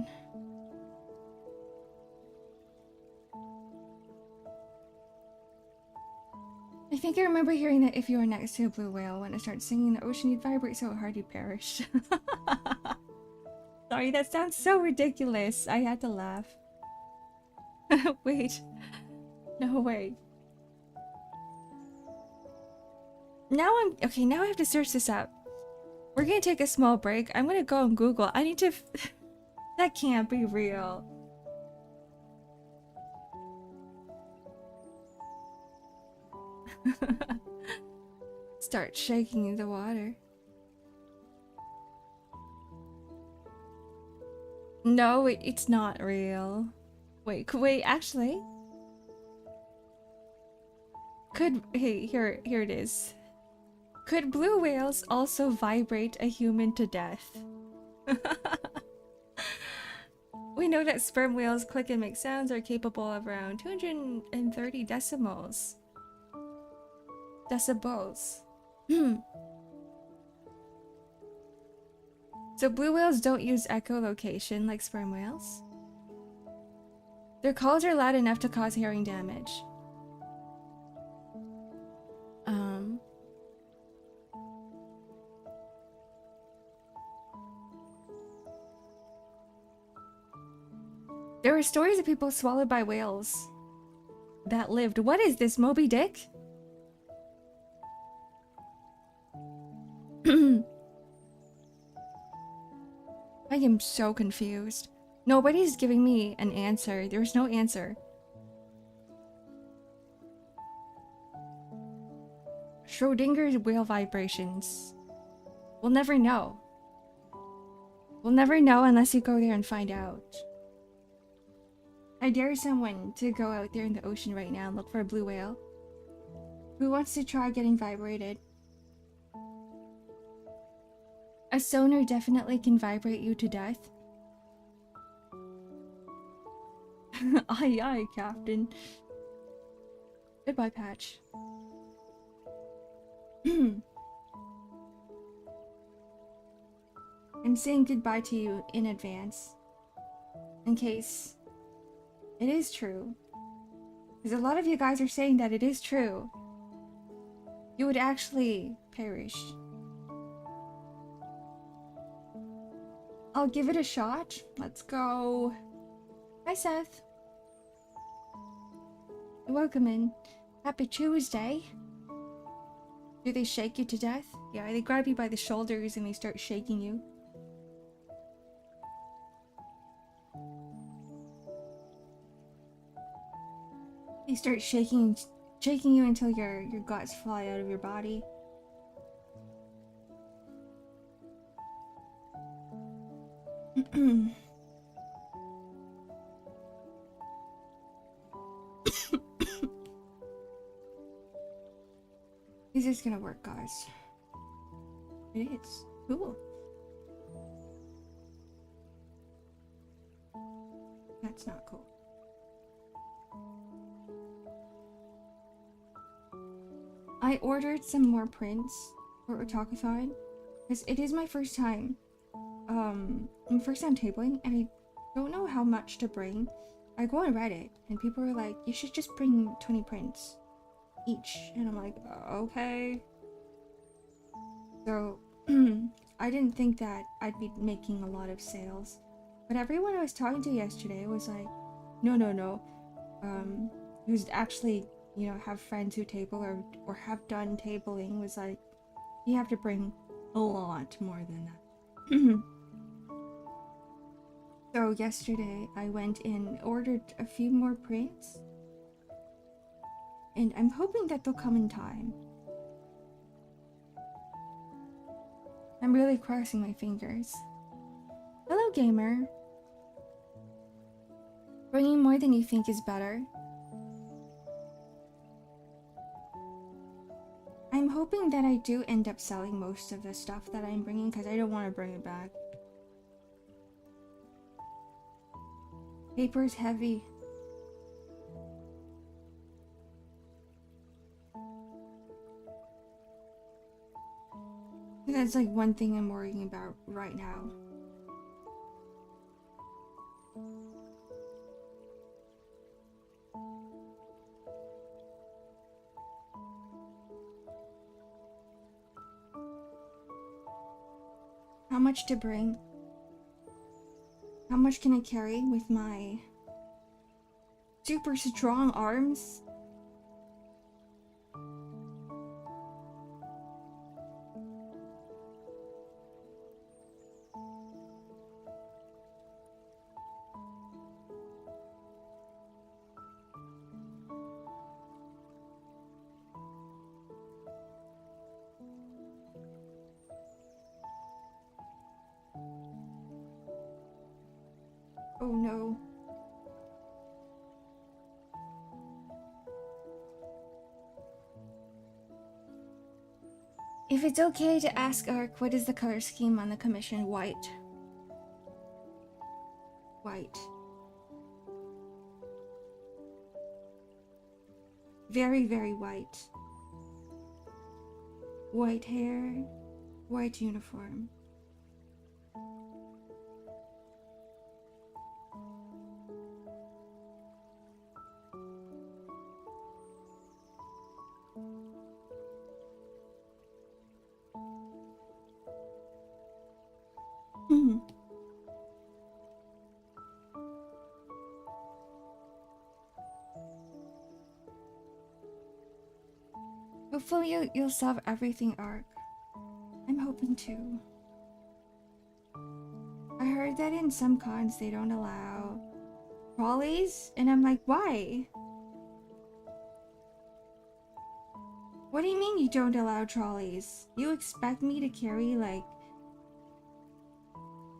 I think I remember hearing that if you were next to a blue whale, when it starts singing the ocean, you'd vibrate so hard you'd perish. Sorry, that sounds so ridiculous. I had to laugh. Wait. No way. Now okay, now I have to search this up. We're gonna take a small break. I'm gonna go on Google. I need to... That can't be real. Start shaking in the water. No, it's not real. Wait, actually. Hey, here it is. Could blue whales also vibrate a human to death? We know that sperm whales click and make sounds are capable of around 230 decibels. So blue whales don't use echolocation like sperm whales. Their calls are loud enough to cause hearing damage. There were stories of people swallowed by whales that lived. What is this, Moby Dick? I am so confused. Nobody's giving me an answer. There's no answer. Schrodinger's whale vibrations. We'll never know. We'll never know unless you go there and find out. I dare someone to go out there in the ocean right now and look for a blue whale. Who wants to try getting vibrated? A sonar definitely can vibrate you to death. Aye aye, Captain. Goodbye, Patch. I'm saying goodbye to you in advance. In case it is true. Because a lot of you guys are saying that it is true. You would actually perish. I'll give it a shot. Let's go. Hi, Seth. Welcome in. Happy Tuesday. Do they shake you to death? Yeah, they grab you by the shoulders and they start shaking you. They start shaking you until your guts fly out of your body. Is this gonna work, guys? It is. Cool. That's not cool. I ordered some more prints for Otakuthon because it is my first time. My first time tabling, and I don't know how much to bring. I go on Reddit, and people are like, "You should just bring 20 prints each," and I'm like, "Okay." So I didn't think that I'd be making a lot of sales, but everyone I was talking to yesterday was like, "No. Who's actually, you know, have friends who table or have done tabling was like, you have to bring a lot more than that." So yesterday I went and ordered a few more prints, and I'm hoping that they'll come in time. I'm really crossing my fingers. Hello, gamer. Bringing more than you think is better. I'm hoping that I do end up selling most of the stuff that I'm bringing because I don't want to bring it back. Paper is heavy. That's like one thing I'm worrying about right now. How much to bring? How much can I carry with my super strong arms? Oh no. If it's okay to ask Ark, what is the color scheme on the commission? White. White. Very, very white. White hair, white uniform. Hopefully you'll solve everything, Ark. I'm hoping to. I heard that in some cons they don't allow trolleys, and I'm like, why? What do you mean you don't allow trolleys? You expect me to carry, like,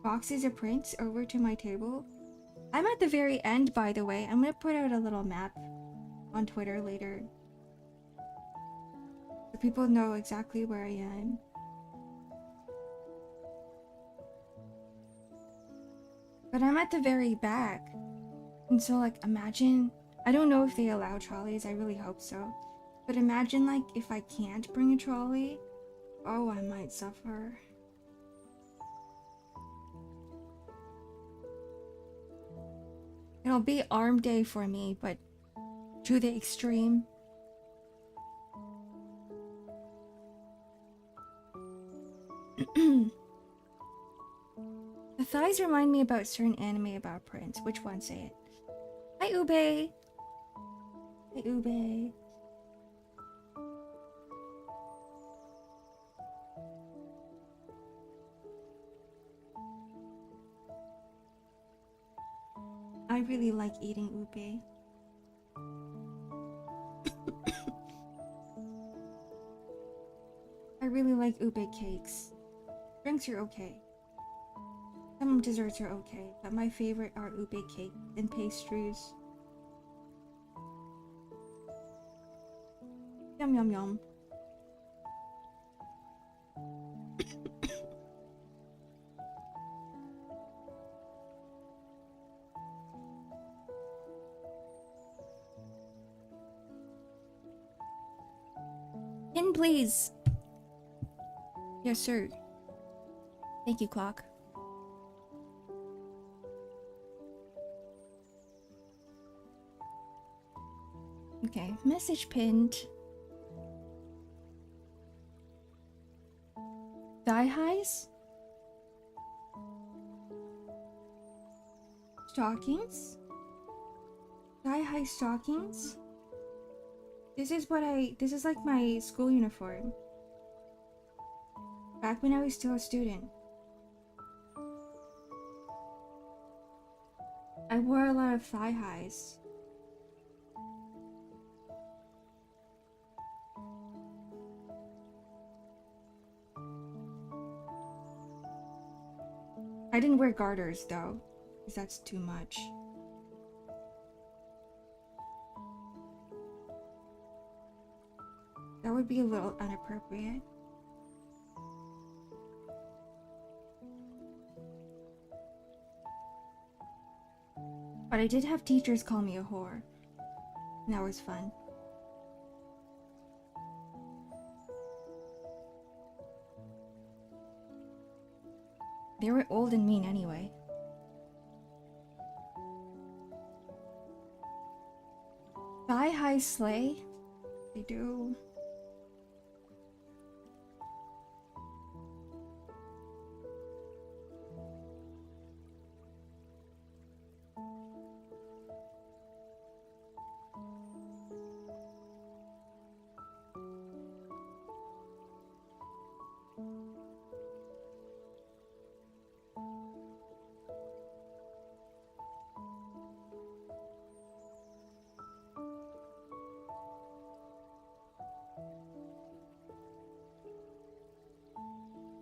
boxes of prints over to my table? I'm at the very end, by the way. I'm gonna put out a little map on Twitter later, so people know exactly where I am. But I'm at the very back. And so, like, imagine... I don't know if they allow trolleys. I really hope so. But imagine, like, if I can't bring a trolley. Oh, I might suffer. It'll be arm day for me, but to the extreme. The thighs remind me about certain anime about prince. Which one? Say it. Hi, Ube. Hi, Ube. I really like eating ube. I really like ube cakes. Drinks are okay. Some desserts are okay, but my favorite are ube cake and pastries. Yum yum yum. In, please. Yes, sir. Thank you, clock. Okay, message pinned. Thigh highs? Stockings? Thigh high stockings? This is like my school uniform. Back when I was still a student. I wore a lot of thigh highs. I didn't wear garters though, because that's too much. That would be a little inappropriate. But I did have teachers call me a whore. And that was fun. They were old and mean anyway. Thigh high slay? They do.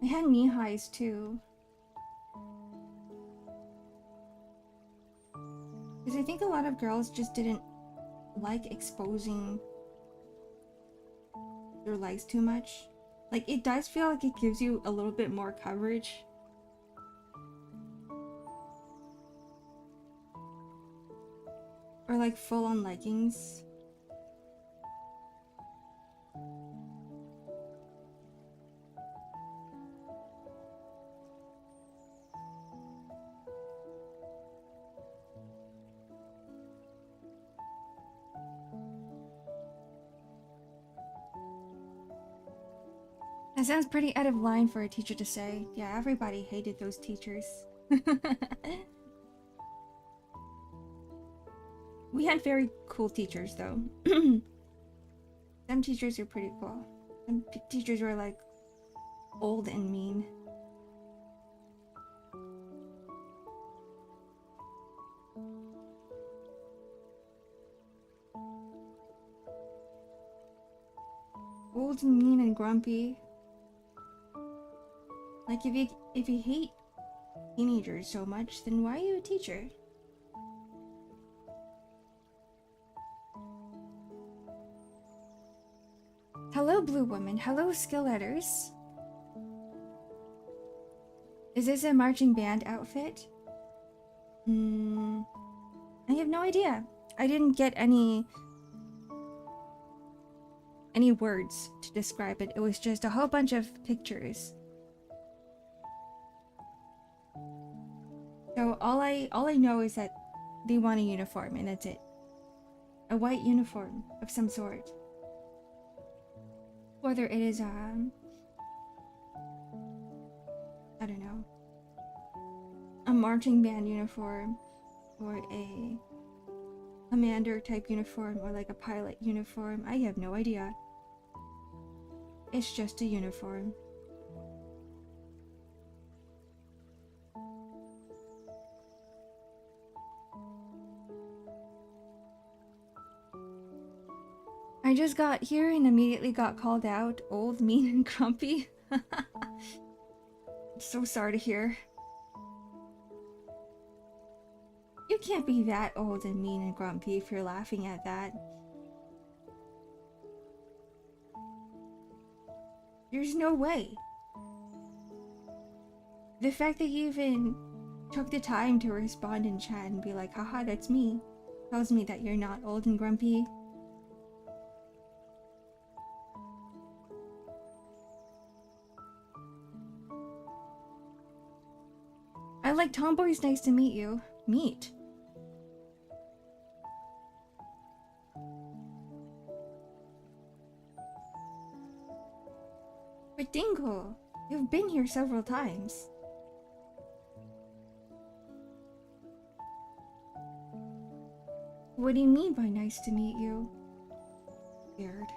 I had knee highs too. Because I think a lot of girls just didn't like exposing their legs too much. Like, it does feel like it gives you a little bit more coverage. Or like full-on leggings. That sounds pretty out of line for a teacher to say. Yeah, everybody hated those teachers. We had very cool teachers, though. Some teachers are pretty cool. Some teachers were like old and mean. Old and mean and grumpy. Like, if you hate teenagers so much, then why are you a teacher? Hello, Blue Woman. Hello, Skill Letters. Is this a marching band outfit? I have no idea. I didn't get any words to describe it. It was just a whole bunch of pictures. So all I know is that they want a uniform, and that's it. A white uniform of some sort. Whether it is I don't know, a marching band uniform, or a commander type uniform, or like a pilot uniform, I have no idea. It's just a uniform. I just got here and immediately got called out old, mean, and grumpy. I'm so sorry to hear. You can't be that old and mean and grumpy if you're laughing at that. There's no way. The fact that you even took the time to respond in chat and be like, haha, that's me, tells me that you're not old and grumpy. I like tomboys. Nice to meet you. Meet. But Dingle, you've been here several times. What do you mean by nice to meet you? Weird.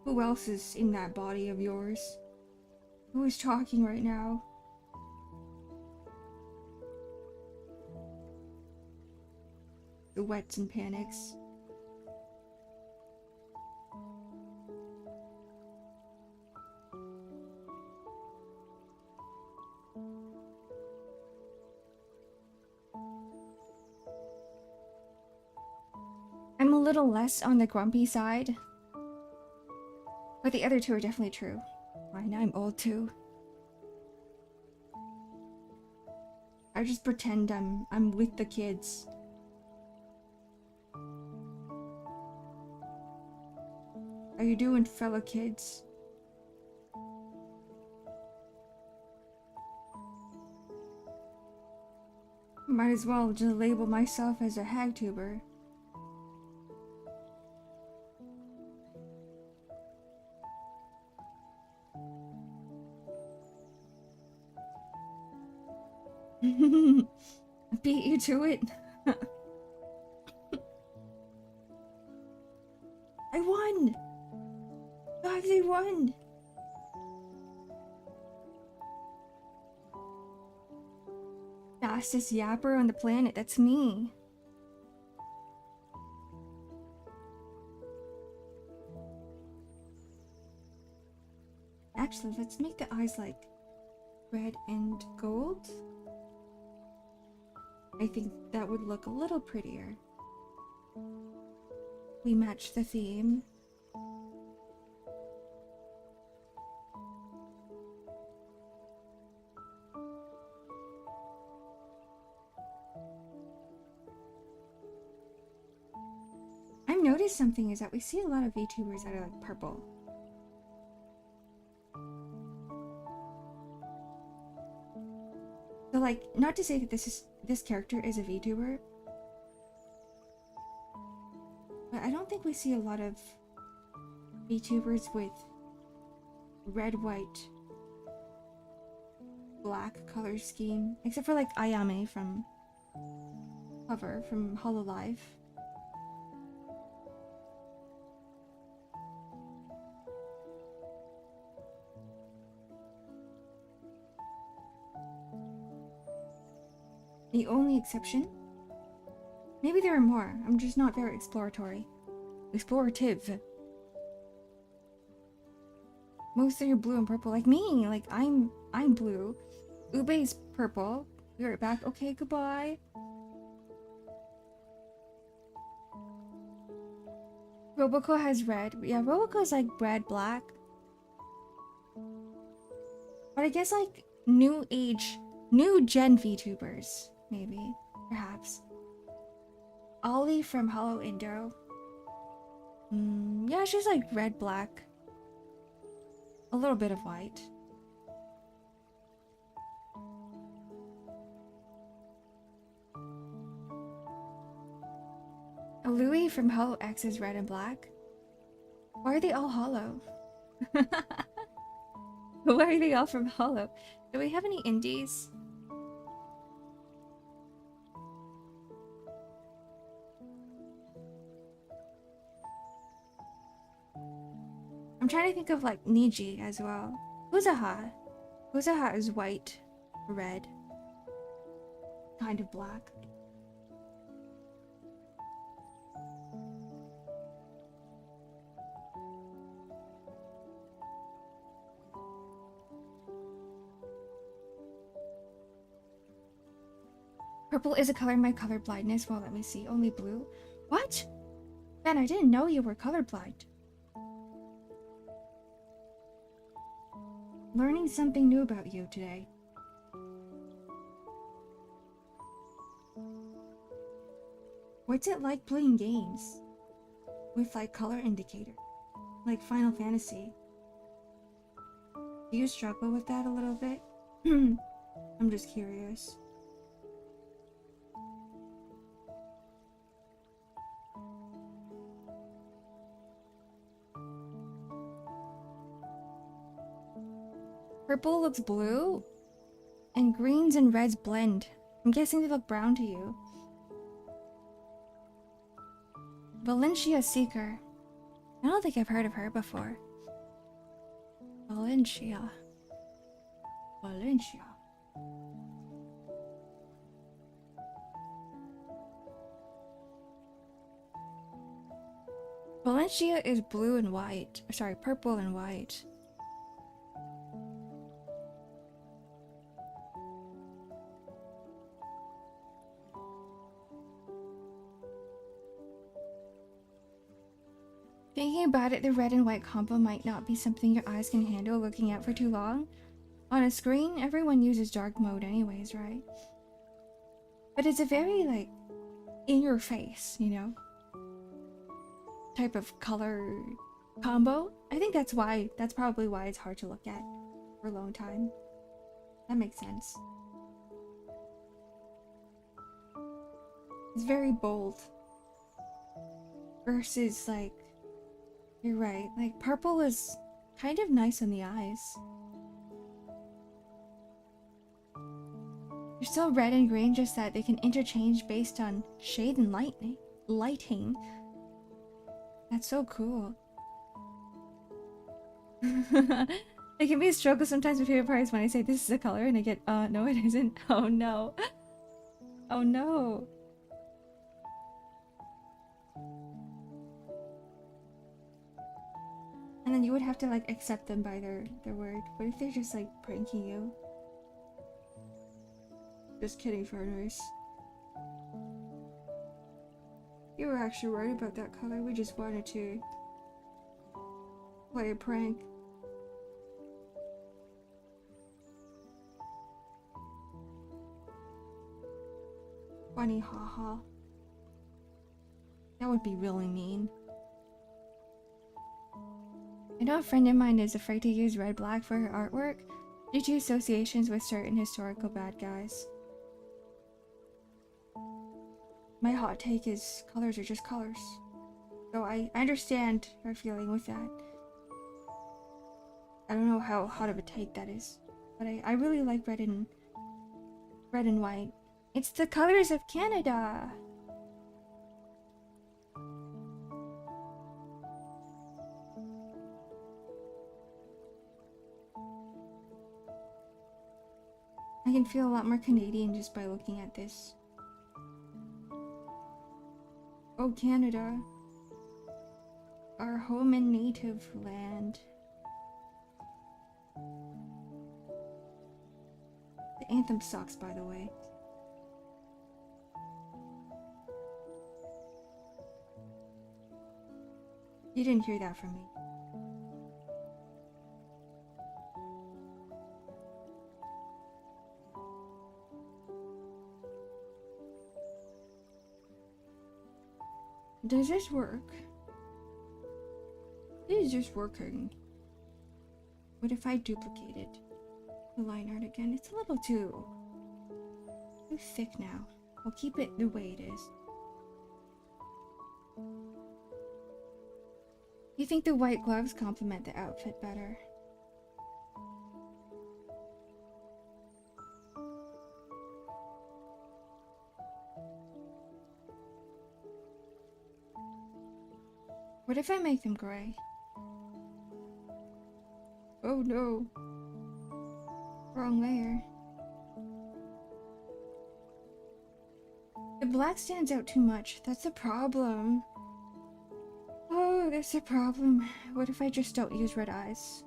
Who else is in that body of yours? Who is talking right now? The wets and panics. I'm a little less on the grumpy side, but the other two are definitely true. Fine, I'm old too. I just pretend I'm with the kids. How you doing, fellow kids? Might as well just label myself as a hag tuber. Beat you to it. I won! Guys, I won! Fastest yapper on the planet, that's me. match them. Let's make the eyes like red and gold. I think that would look a little prettier. We match the theme. I've noticed something is that we see a lot of VTubers that are like purple. So like, not to say that this character is a VTuber, but I don't think we see a lot of VTubers with red, white, black color scheme, except for like Ayame from Hover from Hololive. The only exception? Maybe there are more. I'm just not very explorative. Most are blue and purple, like me. Like I'm blue. Ube's purple. Be right back. Okay, goodbye. Roboco has red. Yeah, Roboco's like red, black. But I guess like new gen VTubers. Maybe, perhaps. Ollie from Hollow Indo. Yeah, she's like red, black. A little bit of white. Louis from Hollow X is red and black. Why are they all hollow? Why are they all from Hollow? Do we have any indies? I'm trying to think of like Niji as well. Uzaha. Uzaha is white, red, kind of black. Purple is a color my color blindness. Well, let me see. Only blue. What? Ben, I didn't know you were colorblind. Learning something new about you today. What's it like playing games with like color indicator, like Final Fantasy? Do you struggle with that a little bit? I'm just curious. Purple looks blue, and greens and reds blend. I'm guessing they look brown to you. Valencia Seeker. I don't think I've heard of her before. Valencia. Valencia is blue and white. Sorry, purple and white. Thinking about it, the red and white combo might not be something your eyes can handle looking at for too long. On a screen, everyone uses dark mode anyways, right? But it's a very, like, in your face, you know? Type of color combo. I think that's probably why it's hard to look at for a long time. That makes sense. It's very bold. Versus, like, you're right. Like, purple is kind of nice on the eyes. They're still red and green, just that they can interchange based on shade and lighting. That's so cool. It can be a struggle sometimes with favorite parts when I say this is a color and I get, no it isn't. Oh no. Oh no. And then you would have to like accept them by their word. What if they're just like pranking you? Just kidding, foreigners. You were actually right about that color. We just wanted to play a prank. Funny, haha. That would be really mean. I know a friend of mine is afraid to use red-black for her artwork due to associations with certain historical bad guys. My hot take is colors are just colors. So I understand her feeling with that. I don't know how hot of a take that is, but I really like red and white. It's the colors of Canada. I can feel a lot more Canadian just by looking at this. Oh, Canada. Our home and native land. The anthem sucks, by the way. You didn't hear that from me. Does this work? Is this working? What if I duplicated the line art again? It's a little too thick now. I'll keep it the way it is. You think the white gloves complement the outfit better? What if I make them gray? Oh no. Wrong layer. The black stands out too much. That's a problem. Oh, that's a problem. What if I just don't use red eyes?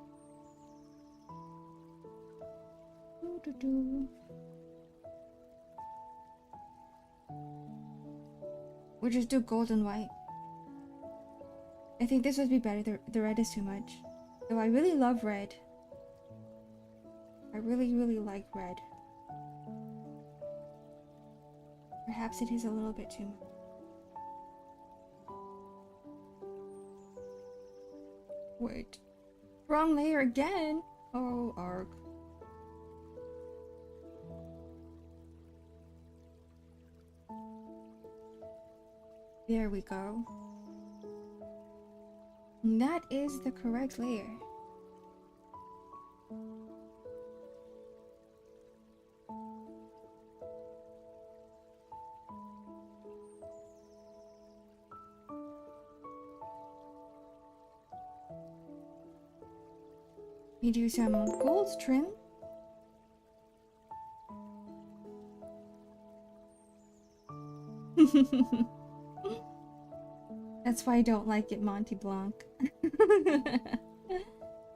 We'll just do gold and white. I think this would be better. The red is too much. Though I really love red. I really like red. Perhaps it is a little bit too much. Wait. Wrong layer again? Oh, Ark. There we go. And that is the correct layer. We do some gold trim. That's why I don't like it, Monty Blanc.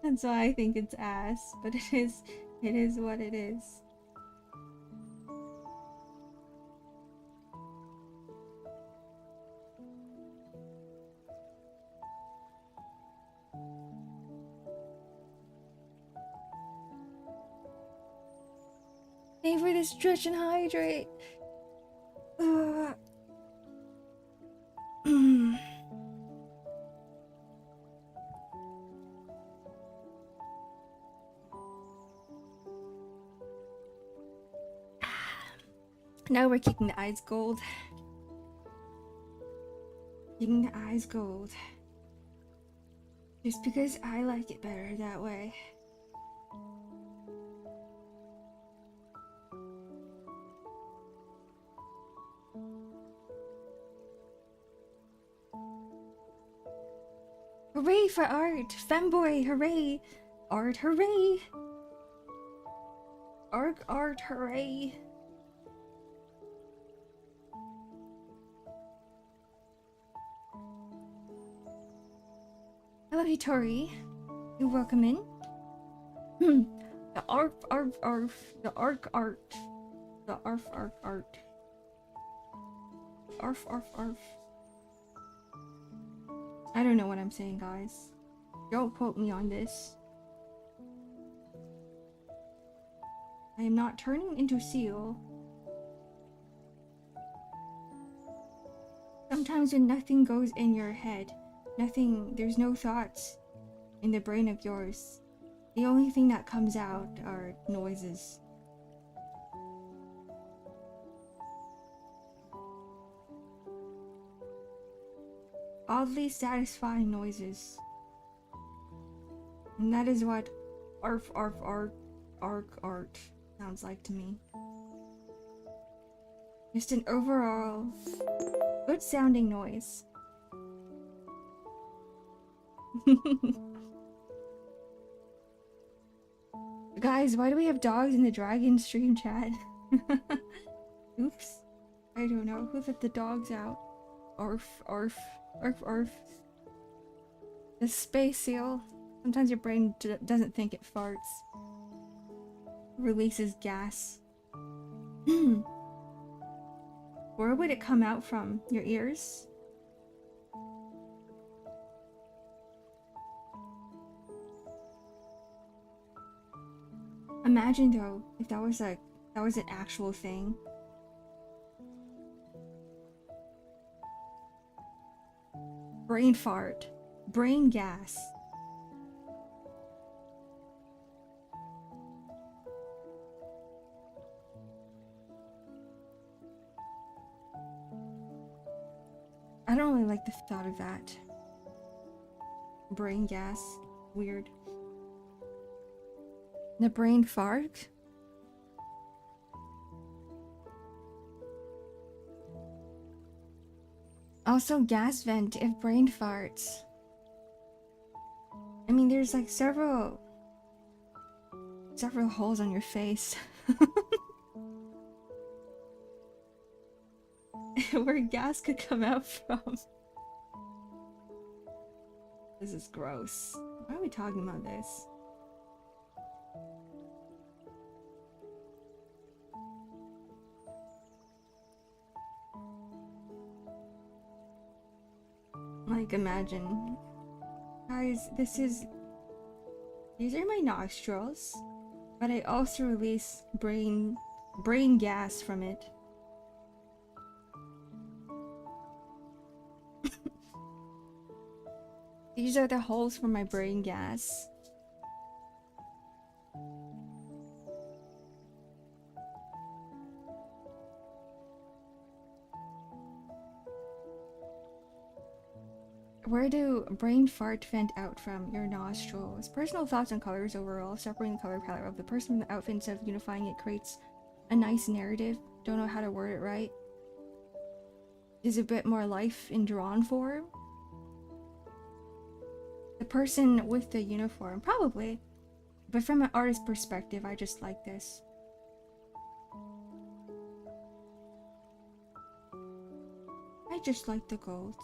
That's why I think it's ass, but it is what it is. Pay for this stretch and hydrate. Now we're kicking the eyes gold. Kicking the eyes gold. Just because I like it better that way. Hooray for art! Femboy, hooray! Art, hooray! Art, hooray! Hello, Hitori. You're welcome in. The arf arf arf. The ark art. The arf arf art. Arf arf arf. I don't know what I'm saying, guys. Don't quote me on this. I am not turning into seal. Sometimes when nothing goes in your head, there's no thoughts in the brain of yours. The only thing that comes out are noises. Oddly satisfying noises. And that is what arf arf arf ark art sounds like to me. Just an overall good sounding noise. Guys, why do we have dogs in the dragon stream chat? Oops. I don't know. Who let the dogs out? Arf, arf, arf, arf. The space seal. Sometimes your brain doesn't think it farts. Releases gas. Where would it come out from? Your ears? Imagine though, if that was an actual thing. Brain fart. Brain gas. I don't really like the thought of that. Brain gas. Weird. The brain fart? Also gas vent if brain farts. I mean, there's like several holes on your face. Where gas could come out from. This is gross. Why are we talking about this? Like, imagine. Guys, these are my nostrils, but I also release brain gas from it. These are the holes for my brain gas. Where do brain fart vent out from? Your nostrils. Personal thoughts on colors overall. Separating the color palette of the person from the outfit instead of unifying it creates a nice narrative. Don't know how to word it right. Is a bit more life in drawn form. The person with the uniform, probably. But from an artist perspective, I just like this. I just like the gold.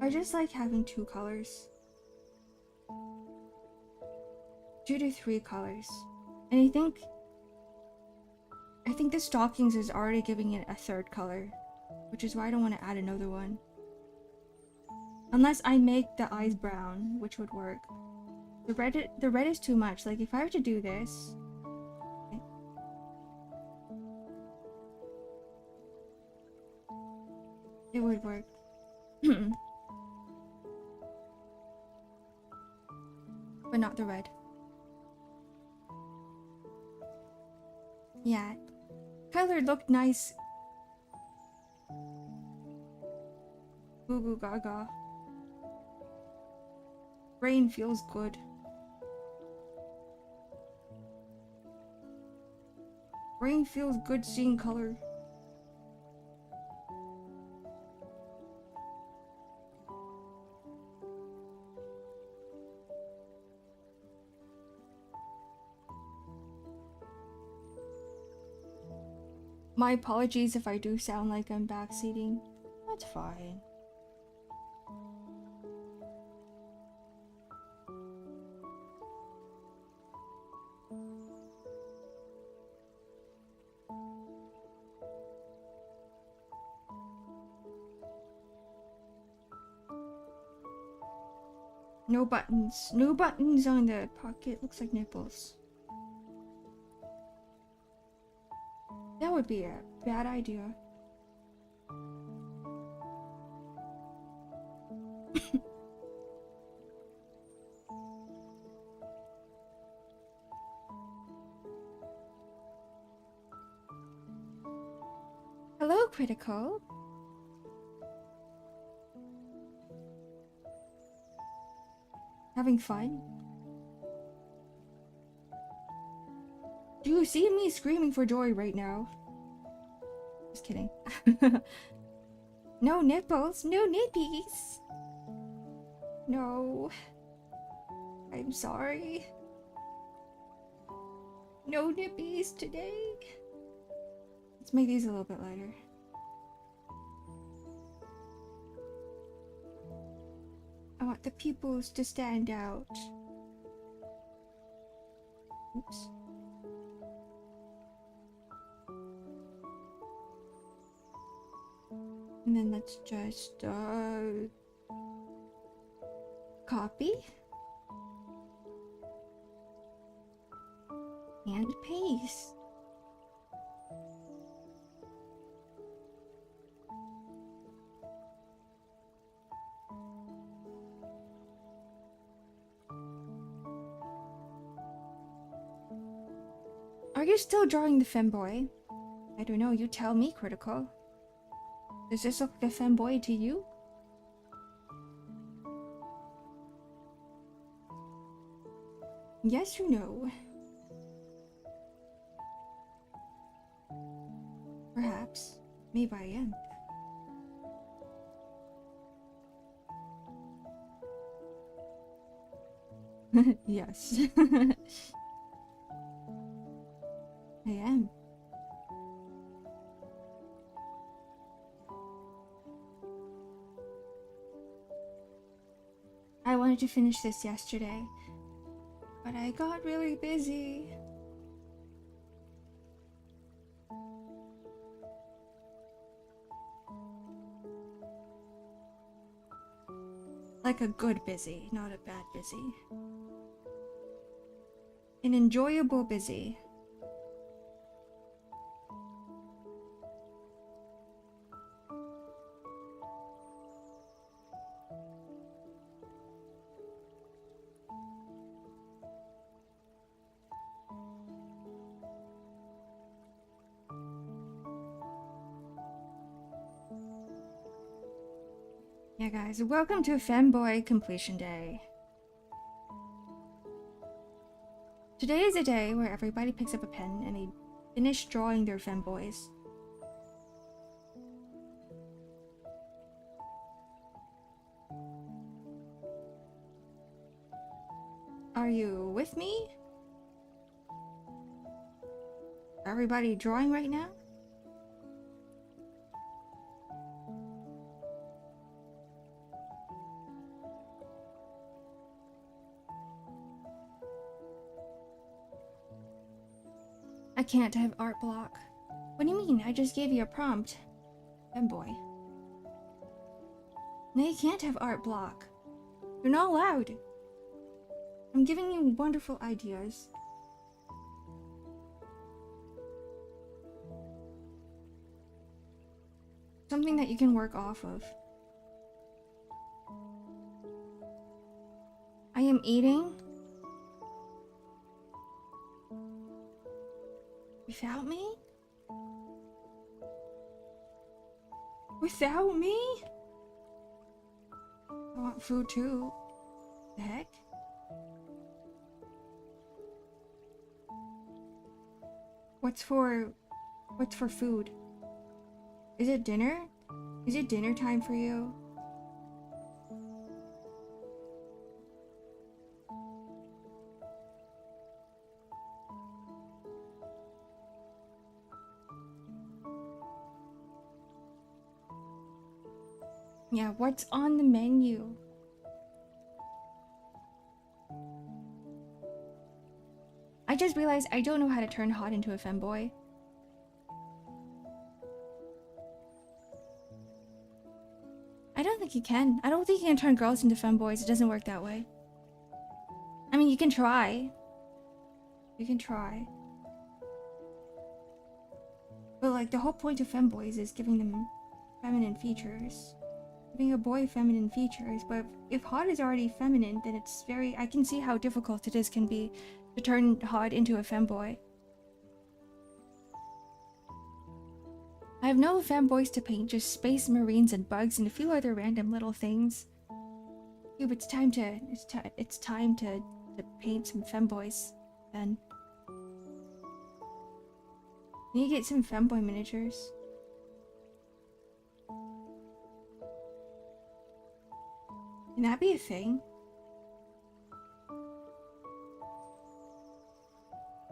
I just like having 2 colors. 2 to 3 colors. And I think the stockings is already giving it a 3rd color, which is why I don't want to add another one. Unless I make the eyes brown, which would work. The red is too much. Like if I were to do this, okay. It would work. But not the red. Yeah. Color looked nice. Goo goo gaga. Brain feels good. Brain feels good seeing color. My apologies if I do sound like I'm backseating. That's fine. No buttons. No buttons on the pocket. Looks like nipples. That would be a bad idea. Hello, Critical. Having fun? Do you see me screaming for joy right now? Just kidding. No nipples, no nippies. No. I'm sorry. No nippies today. Let's make these a little bit lighter. I want the pupils to stand out. Oops. And then let's just copy and paste. Are you still drawing the femboy? I don't know, you tell me, Critical. Does this look like a femboy to you? Yes or no? Perhaps. Maybe I am. Yes. I am. I wanted to finish this yesterday, but I got really busy. Like a good busy, not a bad busy. An enjoyable busy. Yeah, guys, welcome to Femboy Completion Day. Today is a day where everybody picks up a pen and they finish drawing their femboys. Are you with me? Everybody drawing right now? I can't have art block. What do you mean? I just gave you a prompt. Femboy. No, you can't have art block. You're not allowed. I'm giving you wonderful ideas. Something that you can work off of. I am eating. Without me? Without me? I want food too. The heck? What's for food? Is it dinner? Is it dinner time for you? Yeah, what's on the menu? I just realized I don't know how to turn hot into a femboy. I don't think you can. I don't think you can turn girls into femboys. It doesn't work that way. I mean, you can try. You can try. But like the whole point of femboys is giving them feminine features. Giving a boy feminine features, but if hot is already feminine, then it's very... I can see how difficult it can be to turn hot into a femboy. I have no femboys to paint, just space marines and bugs and a few other random little things. Dude, it's time to paint some femboys then. Need to get some femboy miniatures. Can that be a thing?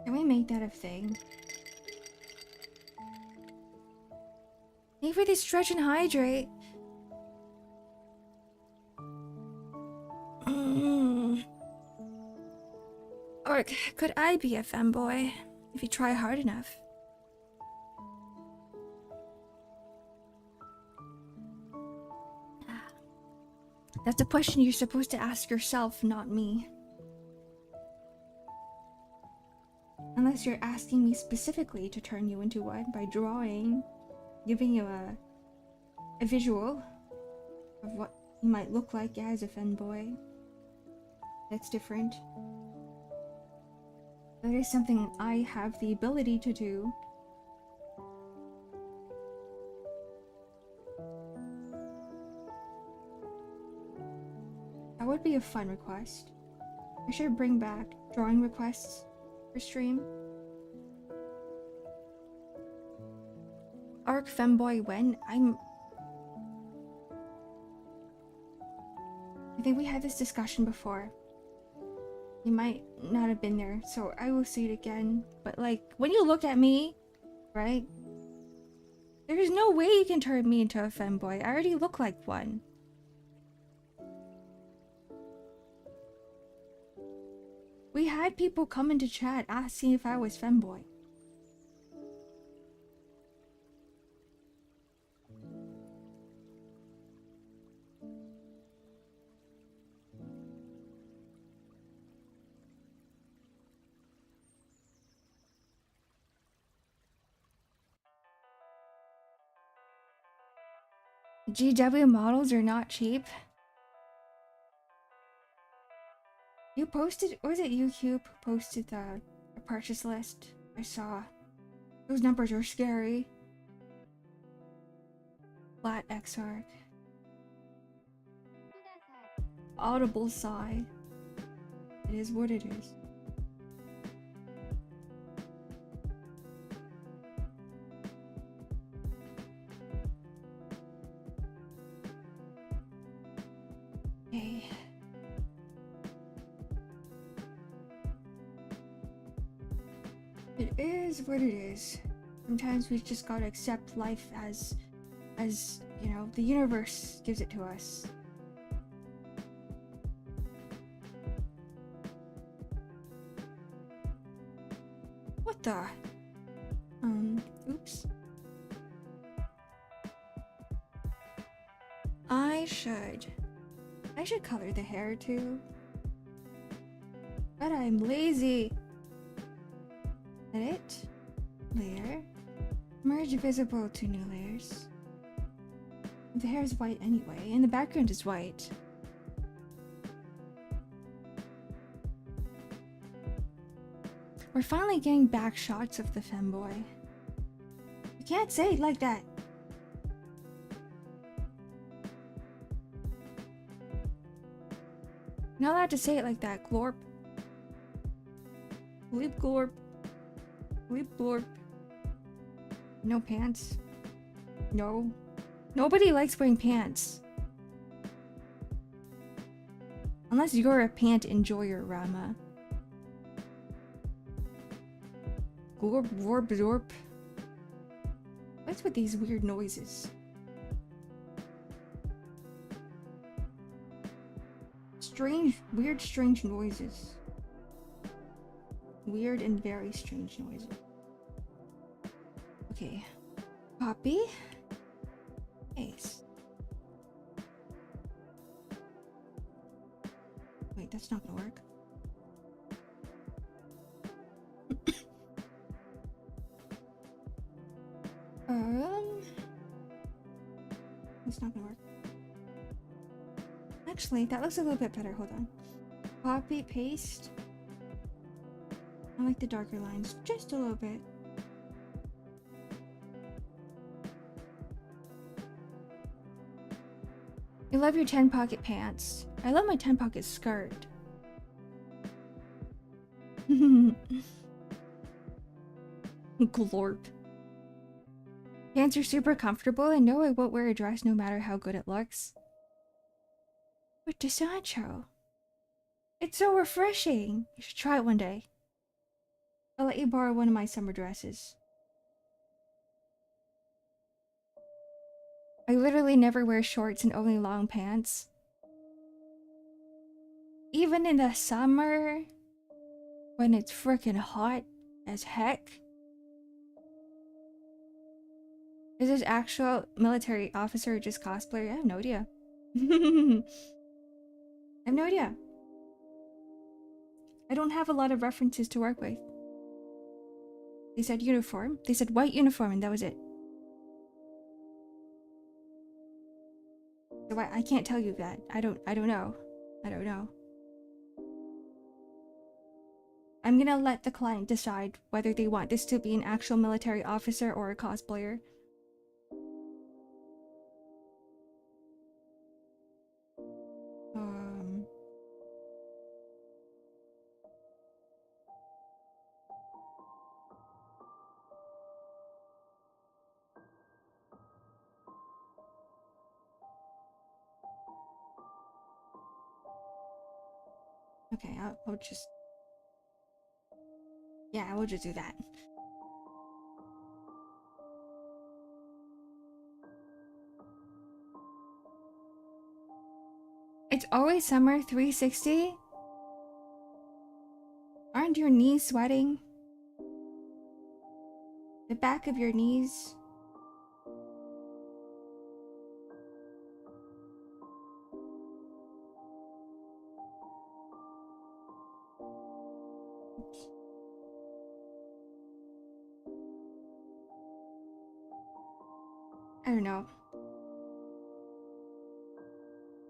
Can we make that a thing? Maybe for this stretch and hydrate. Or could I be a femboy if you try hard enough? That's a question you're supposed to ask yourself, not me. Unless you're asking me specifically to turn you into one by drawing, giving you a visual of what you might look like as a femboy. That's different. That is something I have the ability to do. That would be a fun request. I should bring back drawing requests for stream. Ark femboy when? I think we had this discussion before. You might not have been there, so I will say it again. But like, when you look at me, right? There's no way you can turn me into a femboy. I already look like one. We had people come into chat asking if I was femboy. GW models are not cheap. You posted, or was it you, Cube, who posted the purchase list? I saw. Those numbers are scary. Flat X-Ark. Audible sigh. It is what it is. Okay. It is what it is. Sometimes we just gotta accept life as you know, the universe gives it to us. What the? Oops. I should color the hair too. But I'm lazy. Edit. Layer. Merge visible to new layers. The hair is white anyway, and the background is white. We're finally getting back shots of the femboy. You can't say it like that. You're not allowed to say it like that, glorp. Bleep glorp. Bleep glorp. No pants. No. Nobody likes wearing pants. Unless you're a pant enjoyer, Rama. Glorp, glorp, glorp. What's with these weird noises? Strange, weird, strange noises. Weird and very strange noises. Okay. Copy. Paste. Wait, that's not gonna work. actually, that looks a little bit better. Hold on. Copy, paste. I like the darker lines just a little bit. I love your 10 pocket pants. I love my 10 pocket skirt. Glorp. Pants are super comfortable and no, I won't wear a dress no matter how good it looks. But DeSancho, it's so refreshing. You should try it one day. I'll let you borrow one of my summer dresses. I literally never wear shorts and only long pants. Even in the summer, when it's freaking hot as heck. Is this actual military officer or just cosplayer? I have no idea. I have no idea. I don't have a lot of references to work with. They said uniform. They said white uniform and that was it. So I can't tell you that. I don't know. I don't know. I'm gonna let the client decide whether they want this to be an actual military officer or a cosplayer. Okay, I'll just... Yeah, I will just do that. It's always summer 360? Aren't your knees sweating? The back of your knees? I don't know.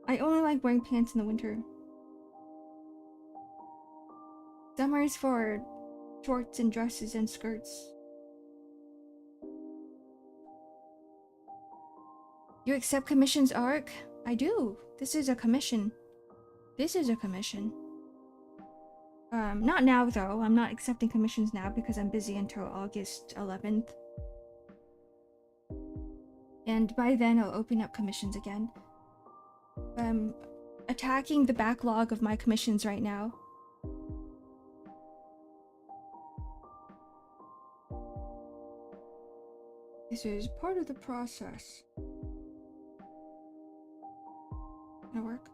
I only like wearing pants in the winter. Summer is for shorts and dresses and skirts. You accept commissions, Ark? I do. This is a commission. This is a commission. Not now though. I'm not accepting commissions now because I'm busy until August 11th. And by then I'll open up commissions again. Attacking the backlog of my commissions right now. This is part of the process. Gonna work?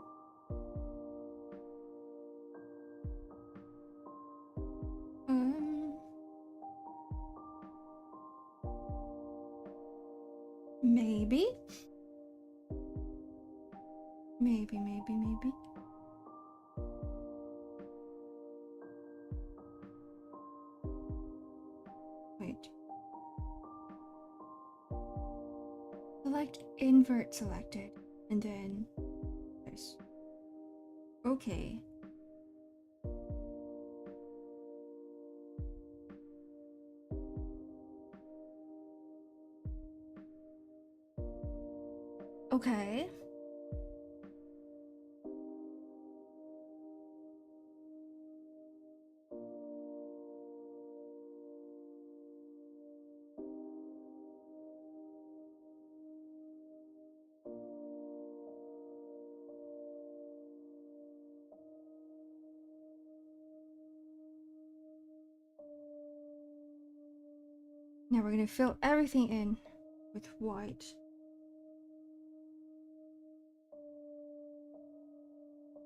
Maybe? Maybe. Wait. Select invert selected, and then this. Okay. Okay. Now we're gonna fill everything in with white.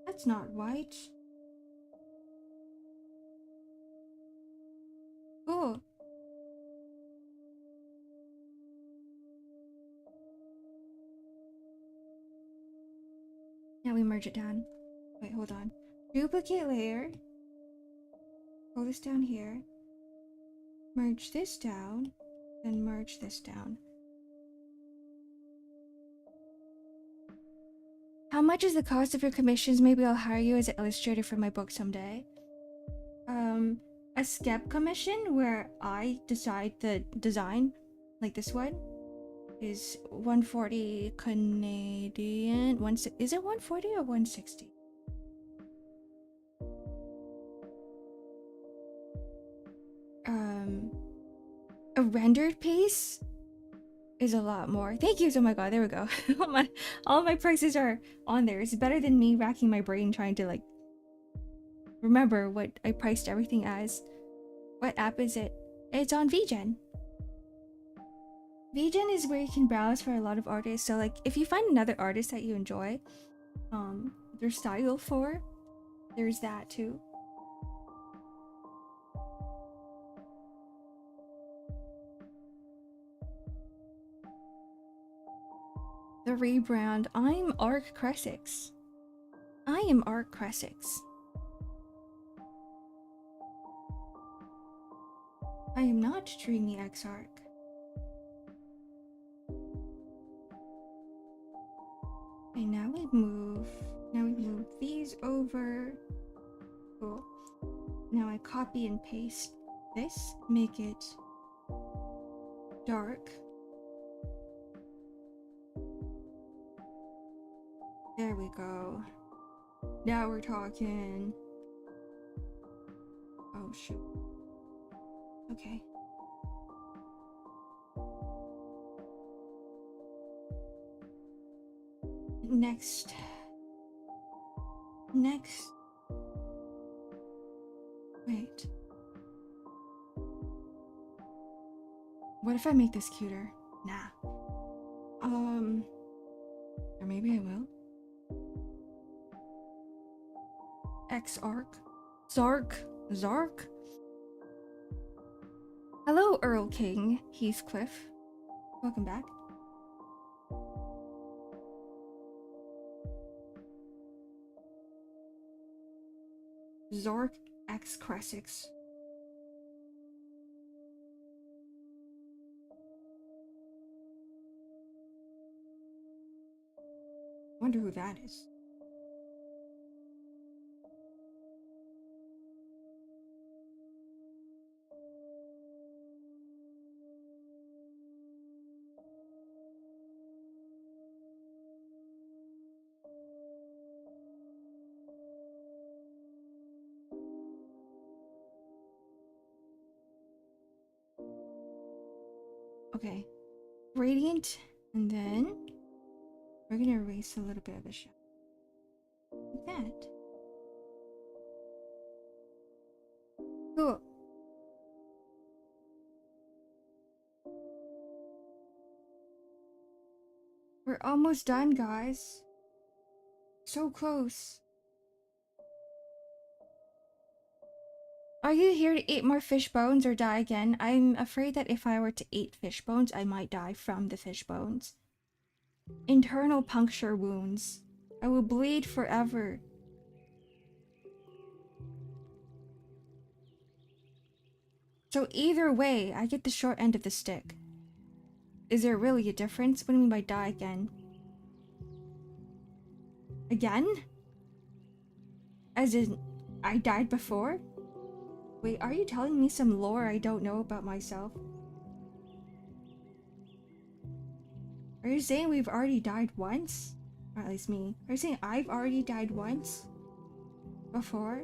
That's not white. Oh. Now we merge it down. Wait, hold on. Duplicate layer. Pull this down here. Merge this down. Then merge this down. How much is the cost of your commissions? Maybe I'll hire you as an illustrator for my book someday. A skep commission where I decide the design, like this one, is 140 Canadian. Is it 140 or 160? A rendered piece is a lot more. Thank you. Oh my god, there we go. all my prices are on there. It's better than me racking my brain trying to like remember what I priced everything as. What app is it? It's on VGen. VGen is where you can browse for a lot of artists. So like if you find another artist that you enjoy, their style for, there's that too. The rebrand. I'm xarkkresyx. I am xarkkresyx. I am not Dreamy X-Ark. Okay, now we move these over. Cool. Now I copy and paste this, make it dark. There we go. Now we're talking. Oh shoot. Okay. Next. Wait. What if I make this cuter? Nah. Or maybe I will. X-Ark. Xark. Hello, Earl King Heathcliff. Welcome back. xarkkresyx. Wonder who that is. Okay, radiant, and then we're gonna erase a little bit of the shadow. Like that. Cool. We're almost done, guys. So close. Are you here to eat more fish bones or die again? I'm afraid that if I were to eat fish bones, I might die from the fish bones. Internal puncture wounds. I will bleed forever. So either way, I get the short end of the stick. Is there really a difference? What do you mean by die again? Again? As in, I died before? Wait, are you telling me some lore I don't know about myself? Are you saying we've already died once? Or at least me. Are you saying I've already died once? Before?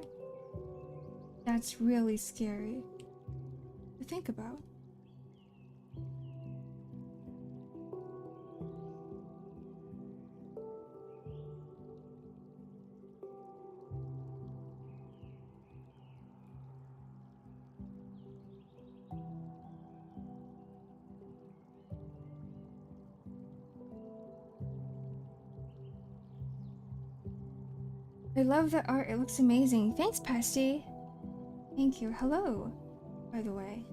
That's really scary to think about. I love the art, it looks amazing. Thanks, Pasty. Thank you. Hello, by the way.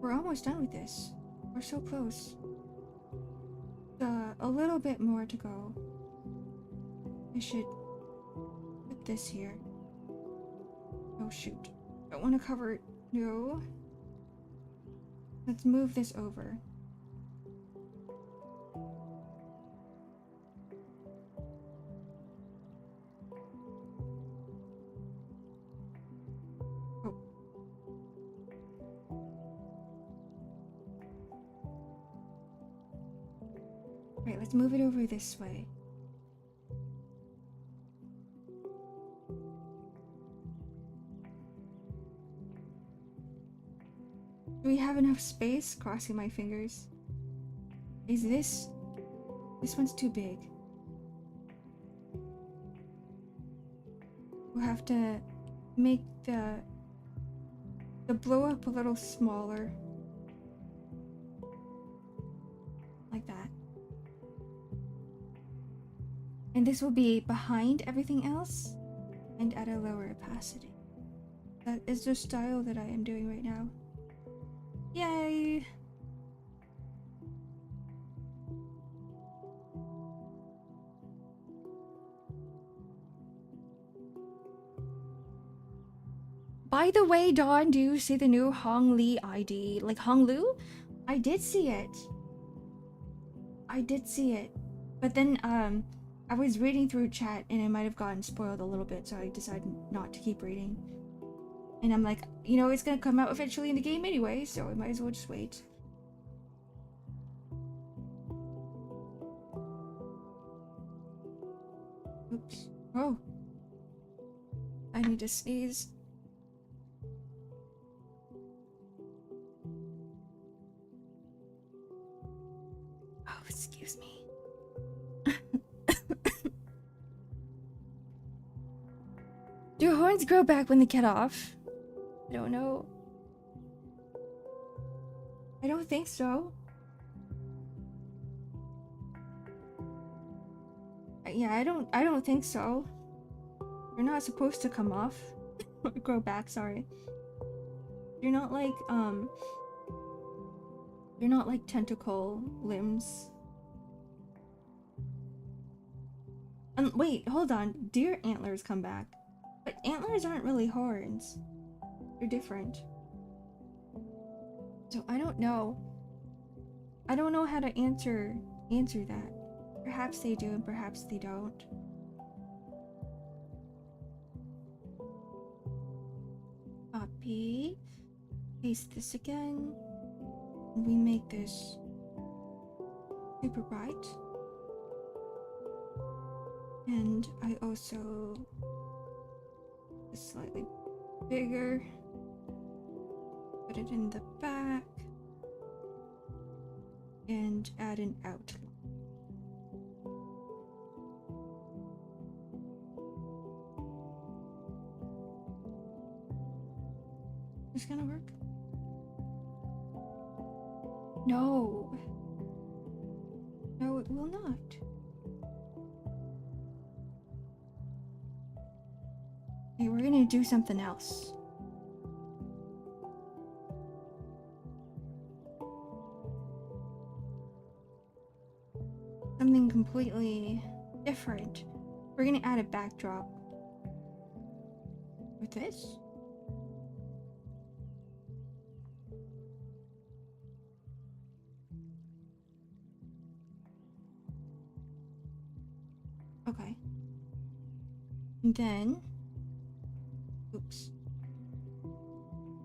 We're almost done with this. We're so close. A little bit more to go. I should put this here. Oh shoot. I want to cover it. No. Let's move this over. Oh. Right, let's move it over this way. Do we have enough space? Crossing my fingers. Is this... This one's too big. We'll have to make the blow up a little smaller. Like that. And this will be behind everything else and at a lower opacity. That is the style that I am doing right now. Yay! By the way, Dawn, do you see the new Hong Li ID? Like Hong Lu? I did see it. I did see it. But then, I was reading through chat and it might have gotten spoiled a little bit, so I decided not to keep reading. And I'm like, you know, it's gonna come out eventually in the game anyway, so I might as well just wait. Oops. Oh. I need to sneeze. Oh, excuse me. Do horns grow back when they get off? I don't know. I don't think so. Yeah, I don't think so. You're not supposed to come off. Grow back, sorry. You're not like tentacle limbs. Wait, hold on. Deer antlers come back. But antlers aren't really horns. They're different. So I don't know. I don't know how to answer that. Perhaps they do and perhaps they don't. Copy. Paste this again. We make this super bright. And I also slightly bigger. Put it in the back. And add an outline. Is this gonna work? No. No, it will not. Okay, we're gonna do something else. Something completely different. We're gonna add a backdrop. With this? Okay. And then... Oops.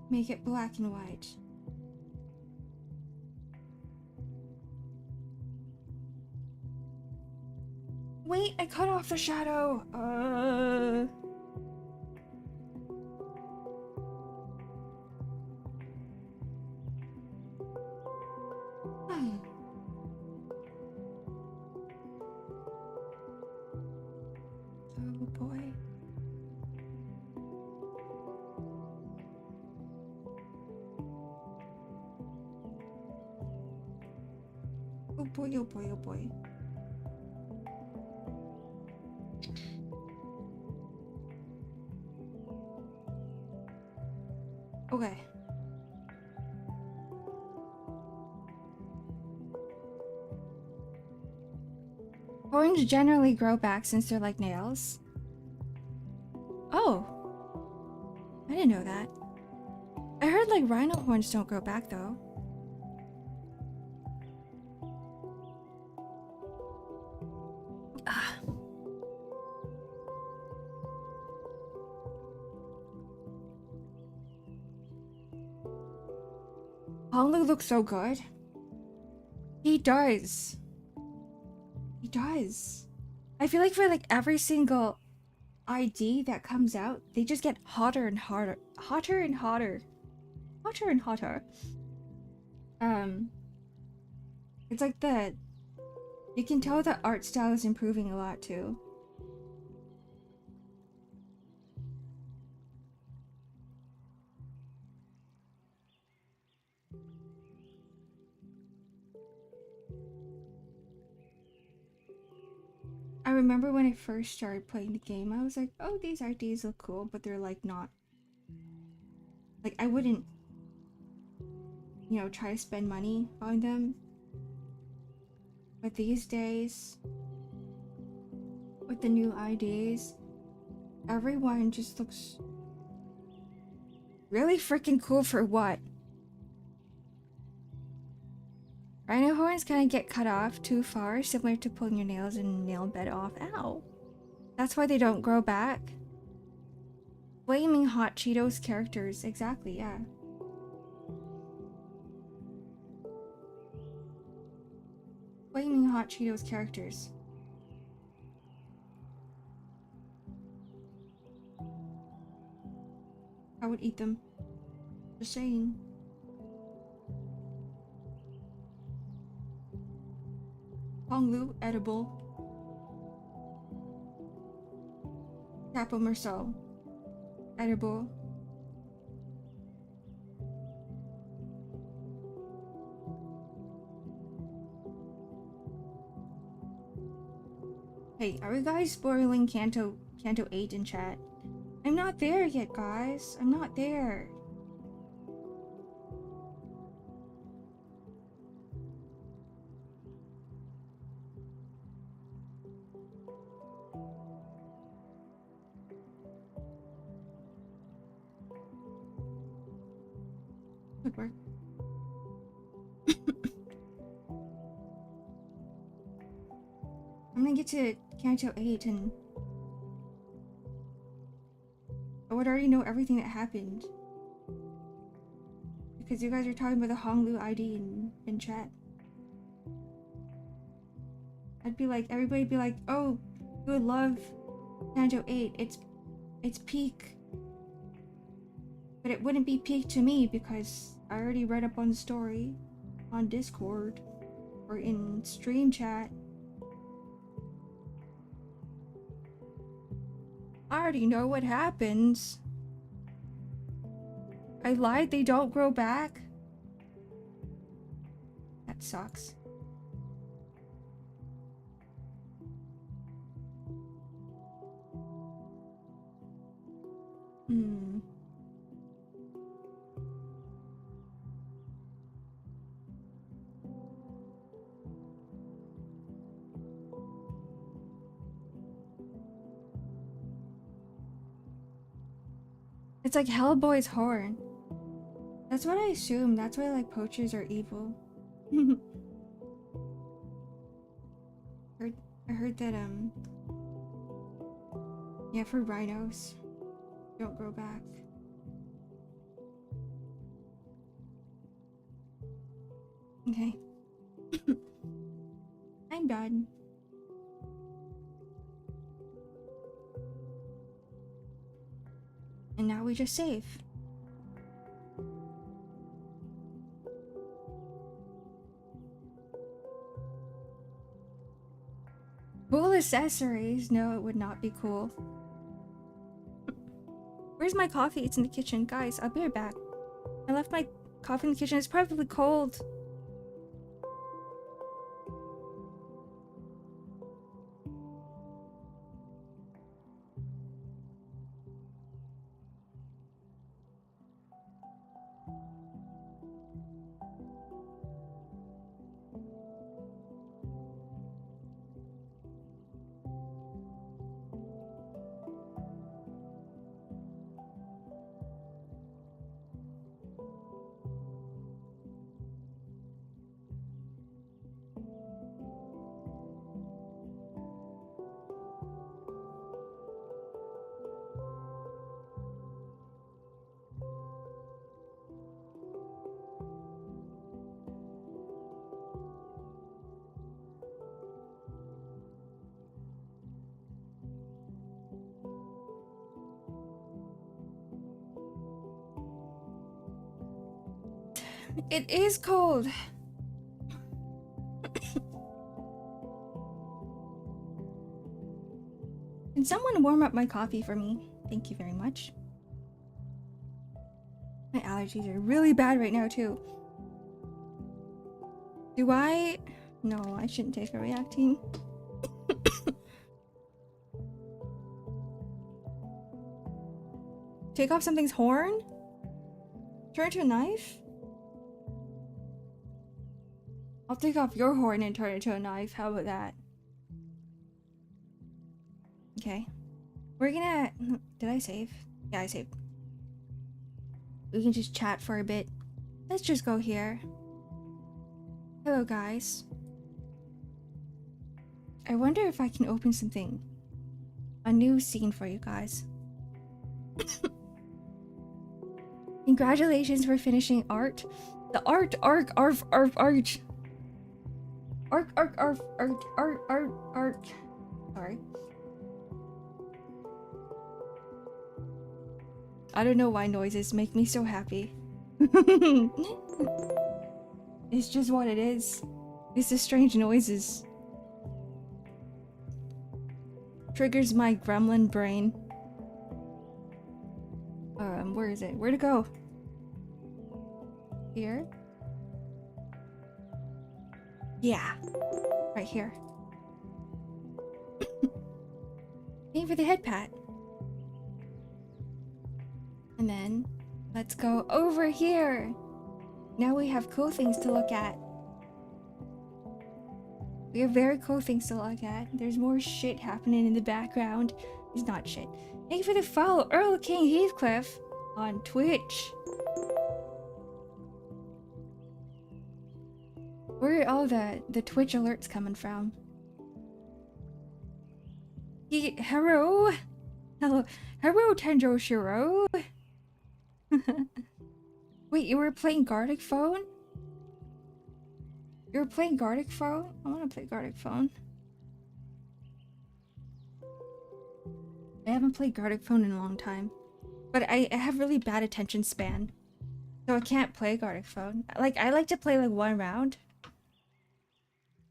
Make it black and white. Wait, I cut off the shadow! Oh boy. Oh boy, oh boy, oh boy. Okay. Horns generally grow back since they're like nails. Oh. I didn't know that. I heard like rhino horns don't grow back though. Honglu looks so good. He does. He does. I feel like for like every single ID that comes out, they just get hotter and hotter. Hotter and hotter. Hotter and hotter. It's like you can tell the art style is improving a lot too. I remember when I first started playing the game, I was like, oh, these IDs look cool, but they're like not. Like, I wouldn't, you know, try to spend money on them. But these days, with the new IDs, everyone just looks really freaking cool for what? Rhino horns kind of get cut off too far, similar to pulling your nails in a nail bed off. Ow. That's why they don't grow back. Flaming Hot Cheetos characters. Exactly, yeah. Flaming Hot Cheetos characters. I would eat them. Just saying. Honglu, edible. Capo Merceau, edible. Hey, are you guys spoiling Canto 8 in chat? I'm not there yet, guys. I'm not there. Good work. I'm gonna get to Canto 8 and I would already know everything that happened. Because you guys are talking about the Honglu ID in chat. I'd be like, everybody'd be like, oh, you would love Canto 8. It's peak. But it wouldn't be peak to me because I already read up on the story on Discord or in stream chat. I already know what happens. I lied, they don't grow back. That sucks. It's like Hellboy's horn. That's what I assume. That's why like poachers are evil. I heard that yeah, for rhinos don't grow back. Okay. I'm done. And now we just save. Cool accessories? No, it would not be cool. Where's my coffee? It's in the kitchen. Guys, I'll be right back. I left my coffee in the kitchen. It's probably cold. It is cold. Can someone warm up my coffee for me? Thank you very much. My allergies are really bad right now too. Do I? No, I shouldn't take a reacting. Take off something's horn? Turn it to a knife? I'll take off your horn and turn it to a knife. How about that? Okay. We're gonna... Did I save? Yeah, I saved. We can just chat for a bit. Let's just go here. Hello, guys. I wonder if I can open something. A new scene for you guys. Congratulations for finishing art. The art, arc, arf, arf, arch. Arc, arc, arf, arc, arc, arc, arc. Sorry. I don't know why noises make me so happy. It's just what it is. It's the strange noises. Triggers my gremlin brain. Where is it? Where to go? Here? Yeah. Right here. Aim for the head pat. And then, let's go over here. Now we have cool things to look at. We have very cool things to look at. There's more shit happening in the background. It's not shit. Thank you for the follow, Earl King Heathcliff on Twitch. Where are all the Twitch alerts coming from? Hello? Hello, Tenjo Shiro. Wait, you were playing Gartic Phone? You were playing Gartic Phone? I want to play Gartic Phone. I haven't played Gartic Phone in a long time. But I have really bad attention span. So I can't play Gartic Phone. Like, I like to play like one round.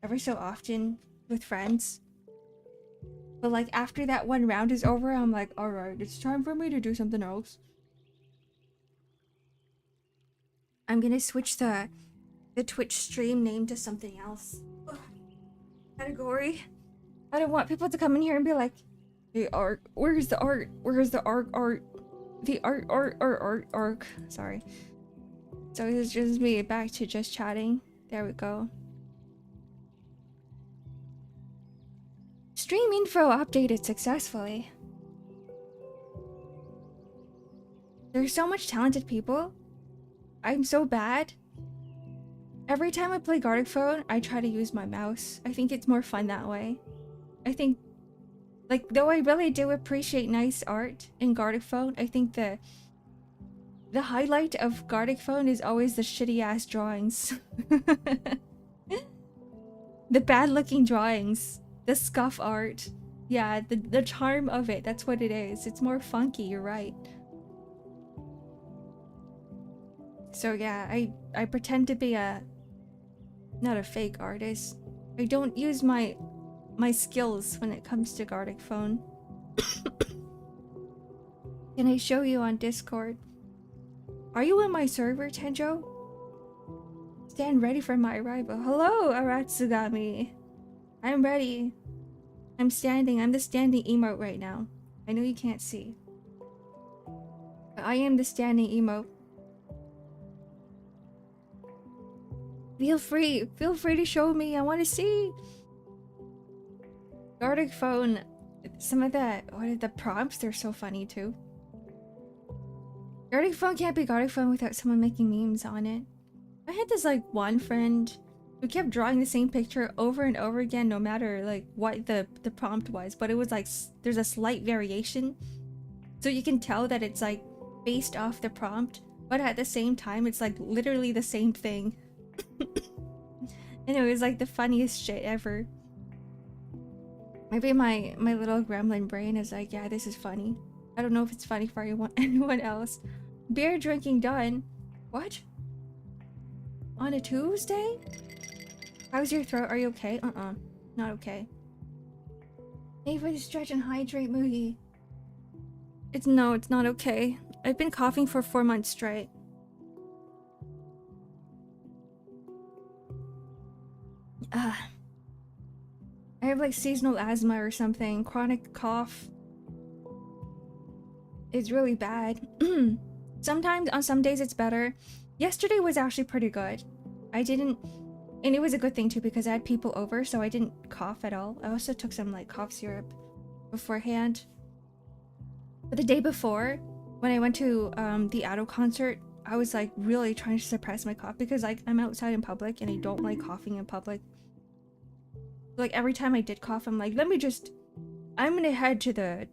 Every so often with friends. But like after that one round is over, I'm like, alright, it's time for me to do something else. I'm gonna switch the Twitch stream name to something else. Ugh. Category. I don't want people to come in here and be like, the art, where's the art? Where's the art? The art. Sorry. So it's just me back to just chatting. There we go. Stream info updated successfully. There's so much talented people. I'm so bad. Every time I play Gartic Phone, I try to use my mouse. I think it's more fun that way. I think, like, though I really do appreciate nice art in Gartic Phone, I think the highlight of Gartic Phone is always the shitty ass drawings. The bad looking drawings. The scuff art. Yeah, the charm of it, that's what it is. It's more funky, you're right. So yeah, I pretend to be not a fake artist. I don't use my skills when it comes to Gartic Phone. Can I show you on Discord? Are you in my server, Tenjo? Stand ready for my arrival. Hello, Aratsugami. I'm ready. I'm standing. I'm the standing emote right now. I know you can't see. But I am the standing emote. Feel free to show me. I want to see. Gartic Phone. Some of the prompts, they're so funny too. Gartic Phone can't be Gartic Phone without someone making memes on it. I had this like one friend who kept drawing the same picture over and over again, no matter like what the prompt was, but it was like there's a slight variation, so you can tell that it's like based off the prompt, but at the same time it's like literally the same thing. And it was like the funniest shit ever. Maybe my little gremlin brain is like, yeah, this is funny. I don't know if it's funny for anyone else. Beer drinking done. What? On a Tuesday? How's your throat? Are you okay? Not okay. Hey for the stretch and hydrate, Moody. It's not okay. I've been coughing for 4 months straight. I have like seasonal asthma or something. Chronic cough. It's really bad. Sometimes, on some days it's better. Yesterday was actually pretty good. And it was a good thing too because I had people over, so I didn't cough at all. I also took some like cough syrup beforehand. But the day before, when I went to the Addo concert, I was like really trying to suppress my cough because like I'm outside in public and I don't like coughing in public. Like every time I did cough, I'm like, I'm gonna head to the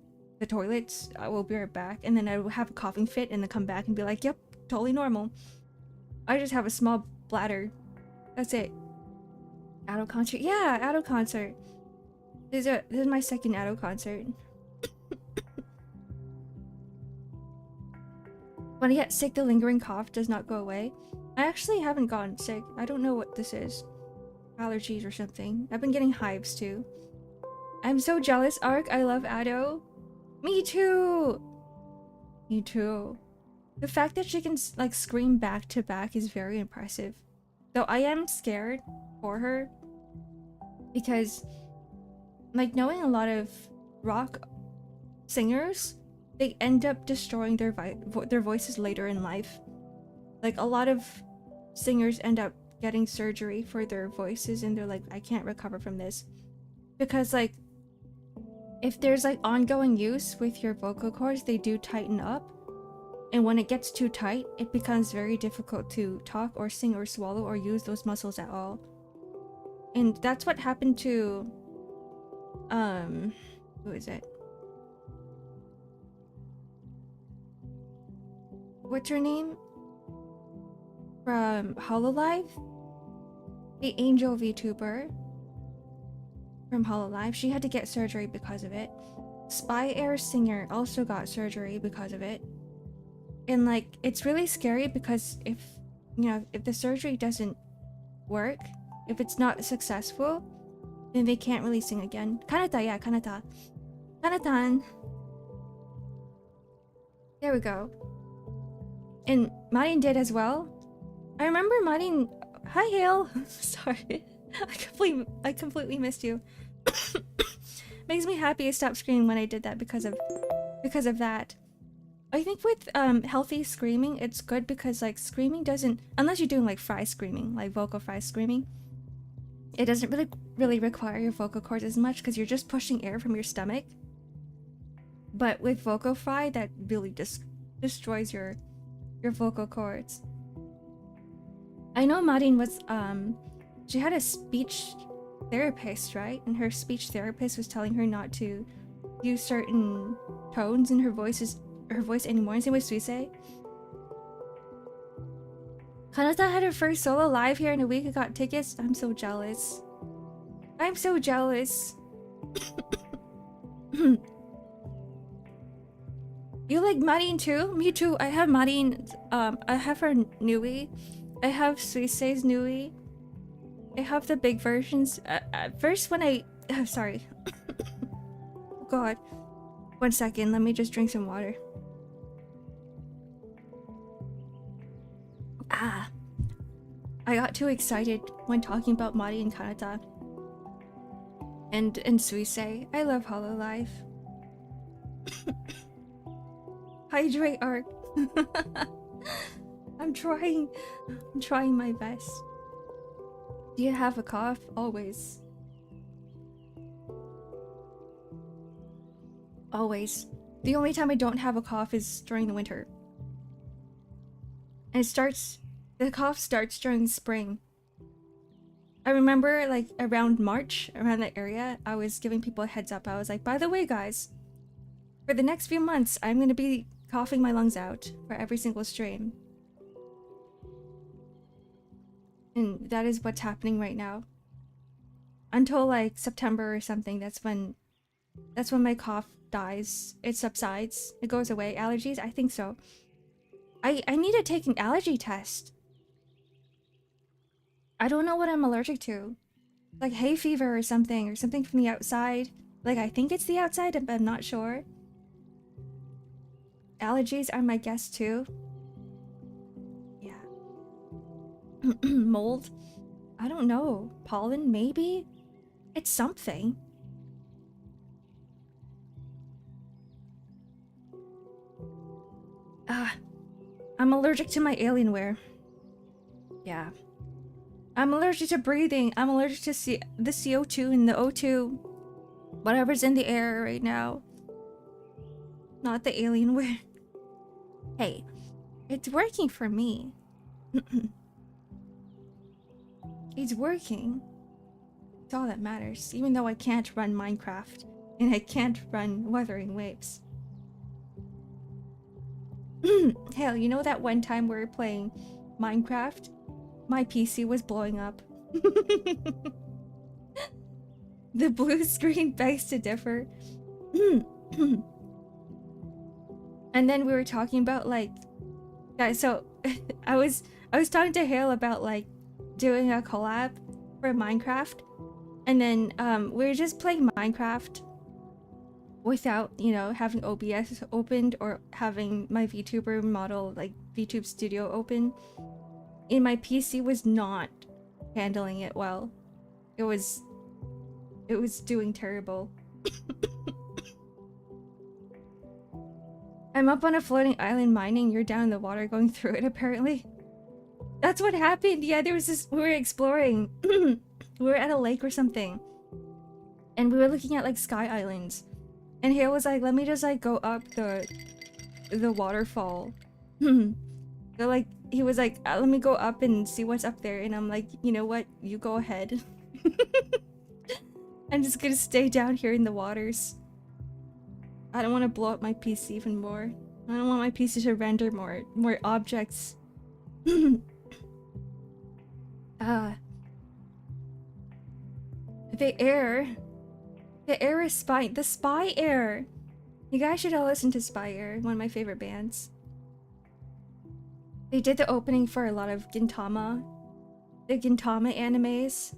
toilets. I will be right back, and then I will have a coughing fit and then come back and be like, yep, totally normal. I just have a small bladder. That's it. Addo concert. Yeah, Addo concert. This is my second Addo concert. When I get sick, the lingering cough does not go away. I actually haven't gotten sick. I don't know what this is. Allergies or something. I've been getting hives too. I'm so jealous, Ark. I love Addo. Me too. Me too. The fact that she can like scream back to back is very impressive. Though I am scared for her because like knowing a lot of rock singers, they end up destroying their voices later in life. Like a lot of singers end up getting surgery for their voices and they're like, I can't recover from this. Because like if there's like ongoing use with your vocal cords, they do tighten up. And when it gets too tight, it becomes very difficult to talk or sing or swallow or use those muscles at all. And that's what happened to who is it? What's her name? From Hololive? The Angel VTuber from Hololive. She had to get surgery because of it. Spy Air Singer also got surgery because of it. And like, it's really scary because if the surgery doesn't work, if it's not successful, then they can't really sing again. Kanata, yeah, Kanata. Kanatan. There we go. And Marin did as well. I remember Marin. Hi, Hale. Sorry, I completely missed you. Makes me happy I stopped screaming when I did that because of that. I think with healthy screaming, it's good because like screaming doesn't, unless you're doing like fry screaming, like vocal fry screaming, it doesn't really require your vocal cords as much because you're just pushing air from your stomach. But with vocal fry, that really just destroys your vocal cords. I know Marin was she had a speech therapist, right? And her speech therapist was telling her not to use certain tones in her voice anymore. Same with Suisei. Kanata had her first solo live here in a week and got tickets. I'm so jealous. I'm so jealous. You like Marin too? Me too. I have Marin. I have her Nui. I have Suisei's Nui. I have the big versions. First, when I sorry. Oh God. 1 second. Let me just drink some water. I got too excited when talking about Mari and Kanata. And Suisei. I love Hololive. Hydrate Ark. I'm trying my best. Do you have a cough? Always. Always. The only time I don't have a cough is during the winter. And the cough starts during spring. I remember like around March, around that area, I was giving people a heads up. I was like, by the way guys, for the next few months, I'm gonna be coughing my lungs out for every single stream. And that is what's happening right now. Until like September or something, that's when my cough dies. It subsides. It goes away. Allergies? I think so. I need to take an allergy test. I don't know what I'm allergic to. Like hay fever or something from the outside. Like I think it's the outside, but I'm not sure. Allergies are my guess too. Yeah. Mold? I don't know. Pollen, maybe? It's something. I'm allergic to my Alienware. Yeah. I'm allergic to breathing. I'm allergic to the CO2 and the O2. Whatever's in the air right now. Not the Alienware. Hey, it's working for me. It's working. It's all that matters. Even though I can't run Minecraft. And I can't run Wuthering Waves. Hell, you know that one time we were playing Minecraft? My PC was blowing up. The blue screen begs to differ. And then we were talking about like, guys. So I was talking to Hale about like doing a collab for Minecraft, and then we were just playing Minecraft without, you know, having OBS opened or having my VTuber model, like VTube Studio open. And my PC was not handling it well. It was doing terrible. I'm up on a floating island mining, you're down in the water going through it apparently. That's what happened. Yeah, there was this, we were exploring. We were at a lake or something. And we were looking at like sky islands. And Hale was like, let me just like go up the waterfall. So like he was like, let me go up and see what's up there. And I'm like, you know what? You go ahead. I'm just gonna stay down here in the waters. I don't want to blow up my PC even more. I don't want my PC to render more objects. The air is the Spy Air. You guys should all listen to Spy Air, one of my favorite bands. They did the opening for a lot of Gintama, the Gintama animes.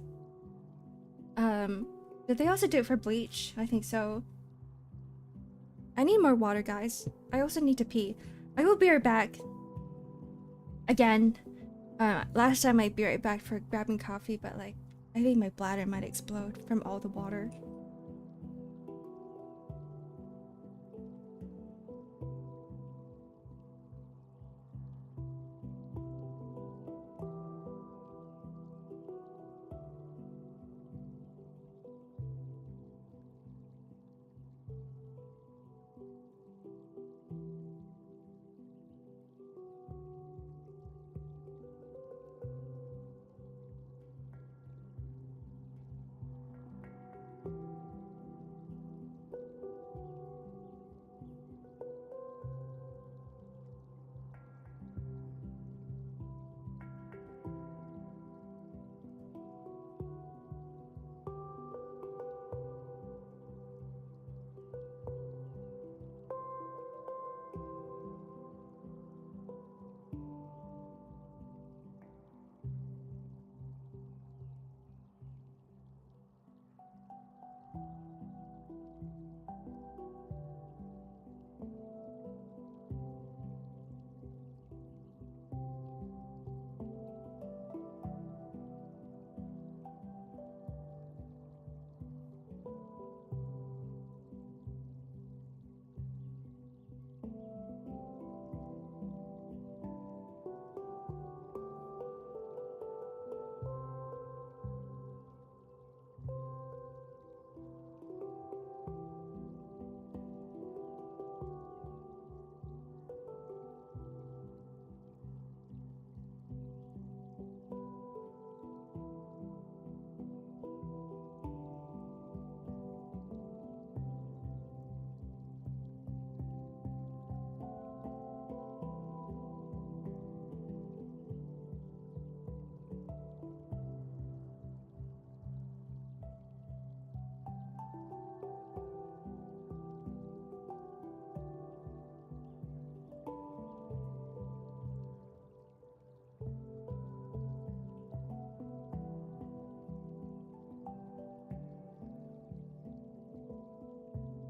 Did they also do it for Bleach? I think so. I need more water, guys. I also need to pee. I will be right back. Again. Last time I'd be right back for grabbing coffee, but like, I think my bladder might explode from all the water.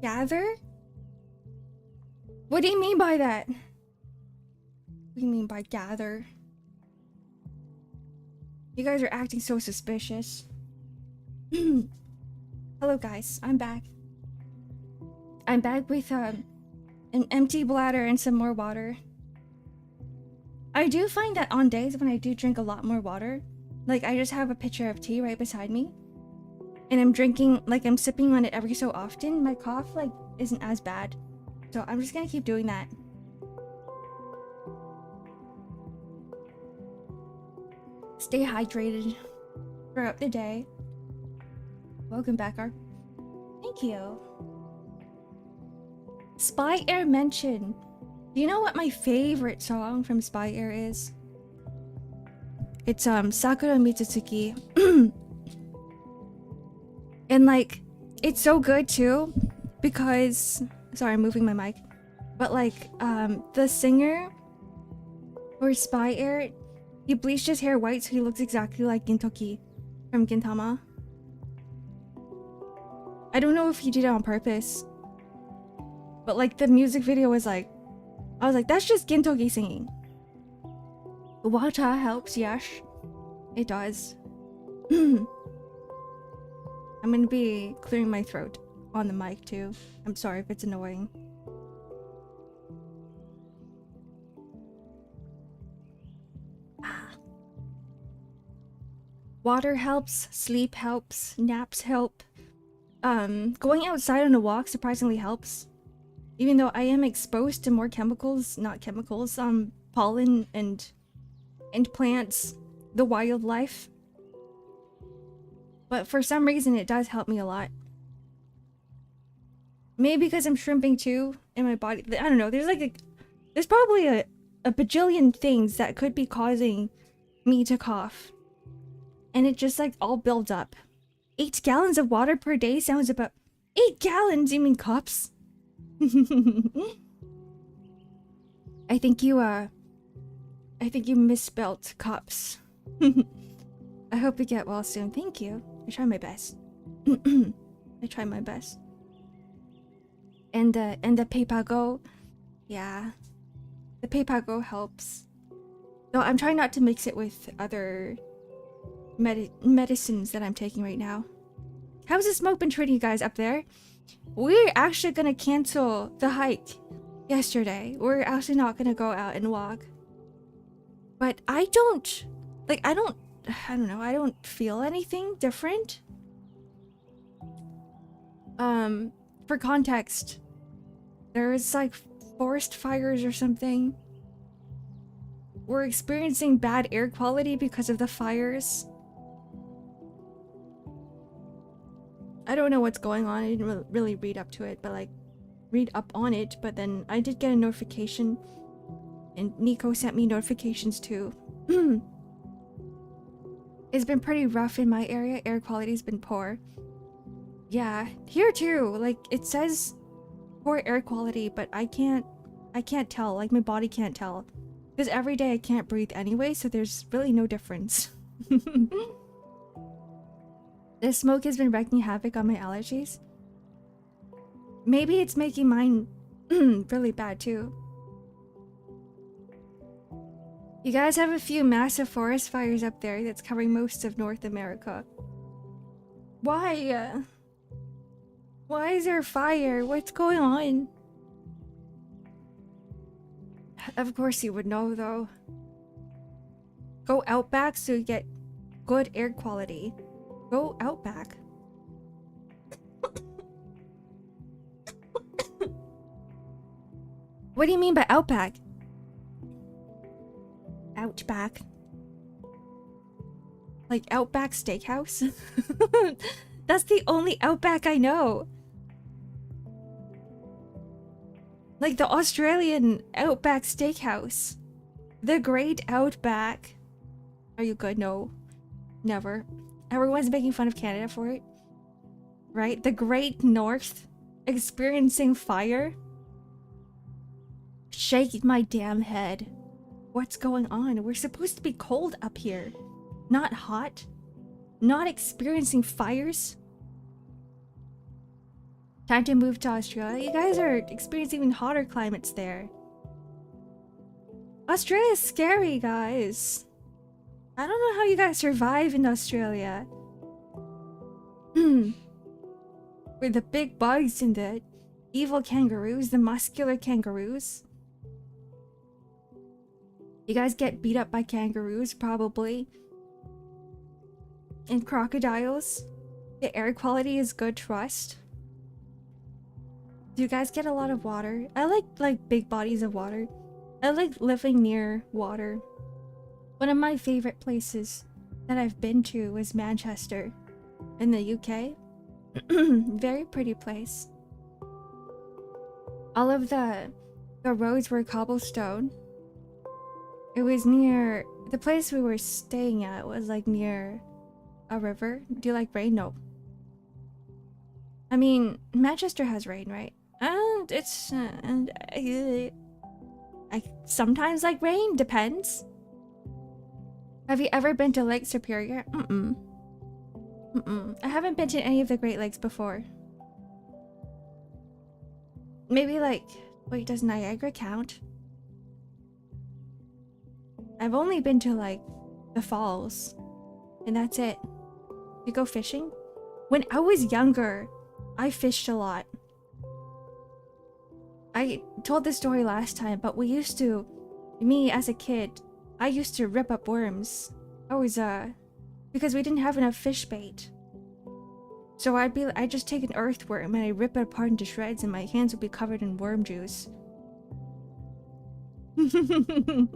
Gather? What do you mean by that? What do you mean by gather? You guys are acting so suspicious. Hello guys, I'm back. I'm back with an empty bladder and some more water. I do find that on days when I do drink a lot more water, like I just have a pitcher of tea right beside me, and I'm drinking, like I'm sipping on it every so often, my cough like isn't as bad. So I'm just gonna keep doing that. Stay hydrated throughout the day. Welcome back, Ark. Thank you. Spy Air mention. Do you know what my favorite song from Spy Air is? It's Sakura Mitsutsuki. And like, it's so good too because, sorry, I'm moving my mic. But like, the singer for Spy Air, he bleached his hair white so he looks exactly like Gintoki from Gintama. I don't know if he did it on purpose, but like the music video was like, I was like, that's just Gintoki singing. The water helps, yes. It does. I'm gonna be clearing my throat on the mic too. I'm sorry if it's annoying. Water helps, sleep helps, naps help. Going outside on a walk surprisingly helps. Even though I am exposed to more chemicals, not chemicals, pollen and plants, the wildlife. But for some reason it does help me a lot. Maybe because I'm shrimping too in my body. I don't know, there's probably a bajillion things that could be causing me to cough. And it just like all builds up. 8 gallons of water per day sounds about 8 gallons, you mean cups? I think you misspelt cups. I hope you get well soon. Thank you. I try my best. I try my best. And the Paypago, yeah. The Paypago helps. Though I'm trying not to mix it with other medicines that I'm taking right now. How's the smoke been treating you guys up there? We're actually gonna cancel the hike yesterday. We're actually not gonna go out and walk. But I don't know, I don't feel anything different. For context, there's like forest fires or something. We're experiencing bad air quality because of the fires. I don't know what's going on. I didn't really read up to it, but like read up on it, but then I did get a notification and Nico sent me notifications too. It's been pretty rough in my area. Air quality's been poor. Yeah, here too. Like it says poor air quality, but I can't tell. Like my body can't tell. Because every day I can't breathe anyway, so there's really no difference. The smoke has been wreaking havoc on my allergies. Maybe it's making mine really bad too. You guys have a few massive forest fires up there that's covering most of North America. Why? Why is there fire? What's going on? Of course you would know though. Go outback so you get good air quality. Go outback. What do you mean by outback? Outback. Like Outback Steakhouse? That's the only Outback I know. Like the Australian Outback Steakhouse. The Great Outback. Are you good? No. Never. Everyone's making fun of Canada for it. Right? The Great North. Experiencing fire. Shake my damn head. What's going on? We're supposed to be cold up here. Not hot. Not experiencing fires. Time to move to Australia. You guys are experiencing even hotter climates there. Australia's scary, guys. I don't know how you guys survive in Australia. With the big bugs and the evil kangaroos, the muscular kangaroos. You guys get beat up by kangaroos, probably. And crocodiles. The air quality is good, trust. Do you guys get a lot of water? I like big bodies of water. I like living near water. One of my favorite places that I've been to was Manchester in the UK. Very pretty place. All of the roads were cobblestone. It was near the place we were staying at was like near a river. Do you like rain? No. I mean, Manchester has rain, right? And it's I sometimes like rain, depends. Have you ever been to Lake Superior? I haven't been to any of the Great Lakes before. Maybe like, wait, does Niagara count? I've only been to like the falls, and that's it. You go fishing? When I was younger, I fished a lot. I told this story last time, but we used to, me as a kid, I used to rip up worms. I was, because we didn't have enough fish bait. So I'd just take an earthworm and I'd rip it apart into shreds and my hands would be covered in worm juice. And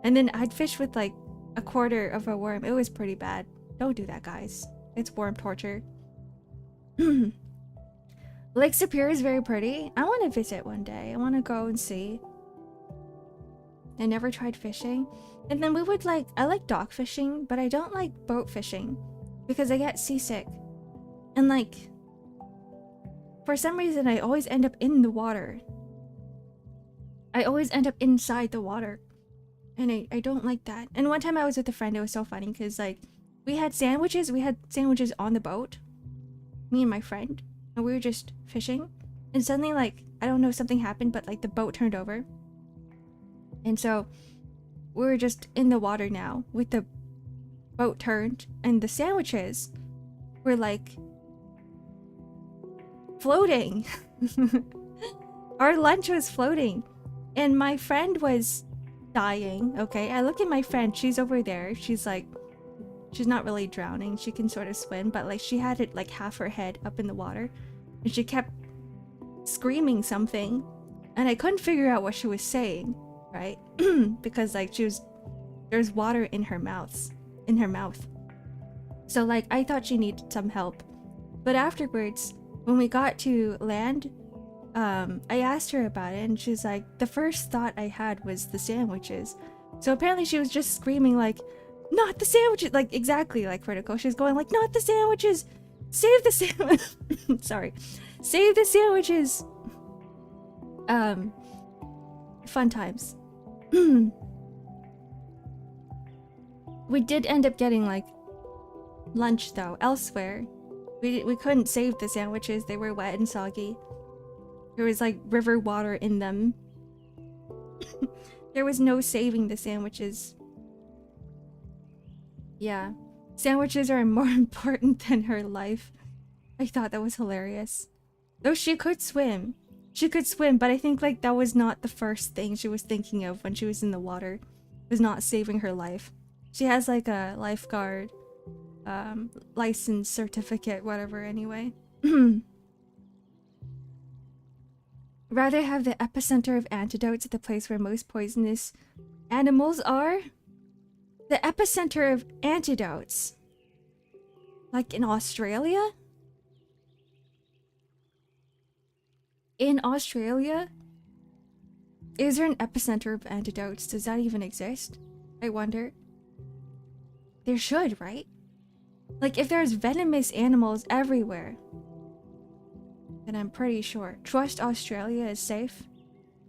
then I'd fish with like a quarter of a worm. It was pretty bad. Don't do that, guys. It's worm torture. Lake Superior is very pretty. I want to visit one day. I want to go and see. I never tried fishing. And then we would like, I like dock fishing, but I don't like boat fishing because I get seasick. And like, for some reason, I always end up in the water. I always end up inside the water. And I don't like that. And one time I was with a friend, it was so funny because like, we had sandwiches on the boat. Me and my friend. And we were just fishing. And suddenly like, I don't know, something happened, but like the boat turned over. And so we were just in the water now with the boat turned and the sandwiches were like floating. Our lunch was floating and my friend was dying. Okay, I look at my friend, she's over there, she's like, she's not really drowning, she can sort of swim, but like she had it like half her head up in the water and she kept screaming something and I couldn't figure out what she was saying, right? Because like there's water in her mouth. So like I thought she needed some help. But afterwards, when we got to land, I asked her about it and she's like, the first thought I had was the sandwiches. So apparently she was just screaming like, not the sandwiches, like exactly like Critical. She's going like, not the sandwiches, save the sandwich. Sorry, save the sandwiches. Fun times. We did end up getting like lunch though elsewhere. We couldn't save the sandwiches, they were wet and soggy. There was like river water in them. There was no saving the sandwiches. Yeah, sandwiches are more important than her life. I thought that was hilarious. Though she could swim. She could swim, but I think like that was not the first thing she was thinking of when she was in the water. It was not saving her life. She has like a lifeguard license certificate, whatever anyway. Rather have the epicenter of antidotes at the place where most poisonous animals are? The epicenter of antidotes? Like in Australia? In Australia? Is there an epicenter of antidotes? Does that even exist? I wonder. There should, right? Like if there's venomous animals everywhere, then I'm pretty sure. Trust Australia is safe.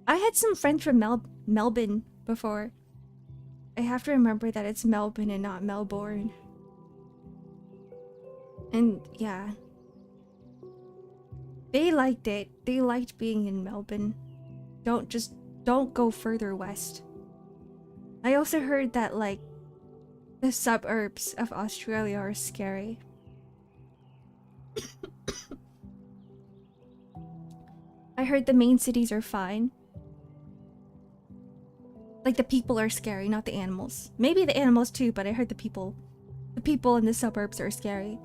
I had some friends from Melbourne before. I have to remember that it's Melbourne and not Melbourne. And yeah. They liked it. They liked being in Melbourne. Don't go further west. I also heard that, like, the suburbs of Australia are scary. I heard the main cities are fine. Like, the people are scary, not the animals. Maybe the animals too, but I heard the people in the suburbs are scary.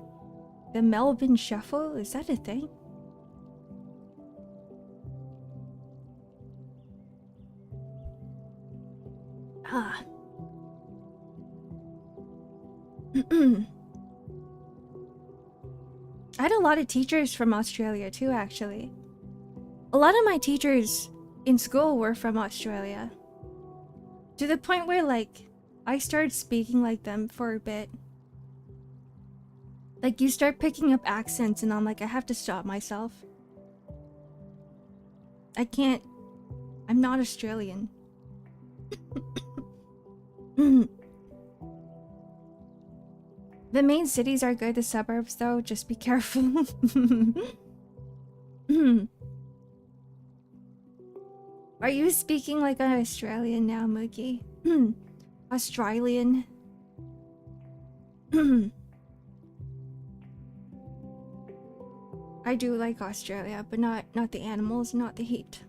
The Melbourne Shuffle? Is that a thing? Ah. I had a lot of teachers from Australia too, actually. A lot of my teachers in school were from Australia. To the point where, like, I started speaking like them for a bit. Like, you start picking up accents and I'm like, I have to stop myself. I can't. I'm not Australian. The main cities are good, the suburbs though, just be careful. Are you speaking like an Australian now, Mookie? Australian. I do like Australia, but not the animals, not the heat.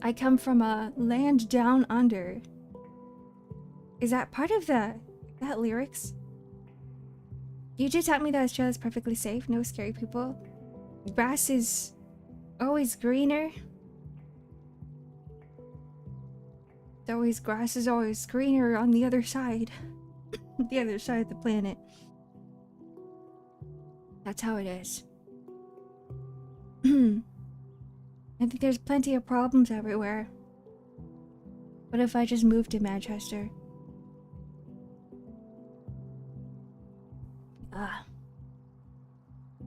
I come from a land down under. Is that part of that lyrics? You just taught me that Australia is perfectly safe, no scary people. Grass is always greener. Grass is always greener on the other side. The other side of the planet. That's how it is. I think there's plenty of problems everywhere. What if I just moved to Manchester?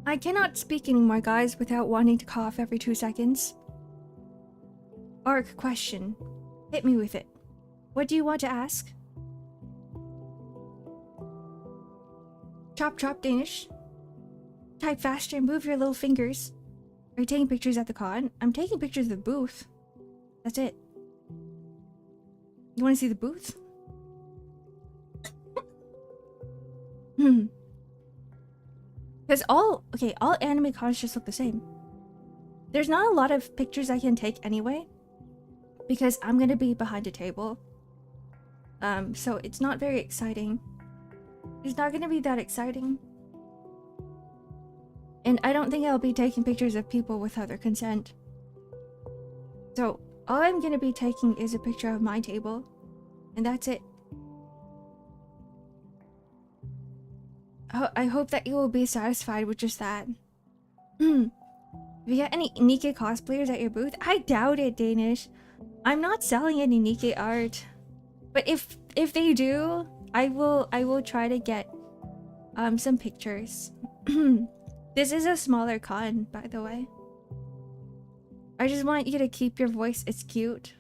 I cannot speak anymore, guys, without wanting to cough every 2 seconds. Ark, question. Hit me with it. What do you want to ask? Chop chop Danish. Type faster, move your little fingers. Are you taking pictures at the con? I'm taking pictures of the booth. That's it. You want to see the booth? Because all anime cons just look the same. There's not a lot of pictures I can take anyway, because I'm gonna be behind a table. So it's not very exciting. It's not gonna be that exciting. And I don't think I'll be taking pictures of people without their consent. So all I'm gonna be taking is a picture of my table, and that's it. I hope that you will be satisfied with just that. Have you got any Nikkei cosplayers at your booth? I doubt it, Danish. I'm not selling any Nikkei art. But if they do, I will try to get some pictures. This is a smaller con, by the way. I just want you to keep your voice. It's cute.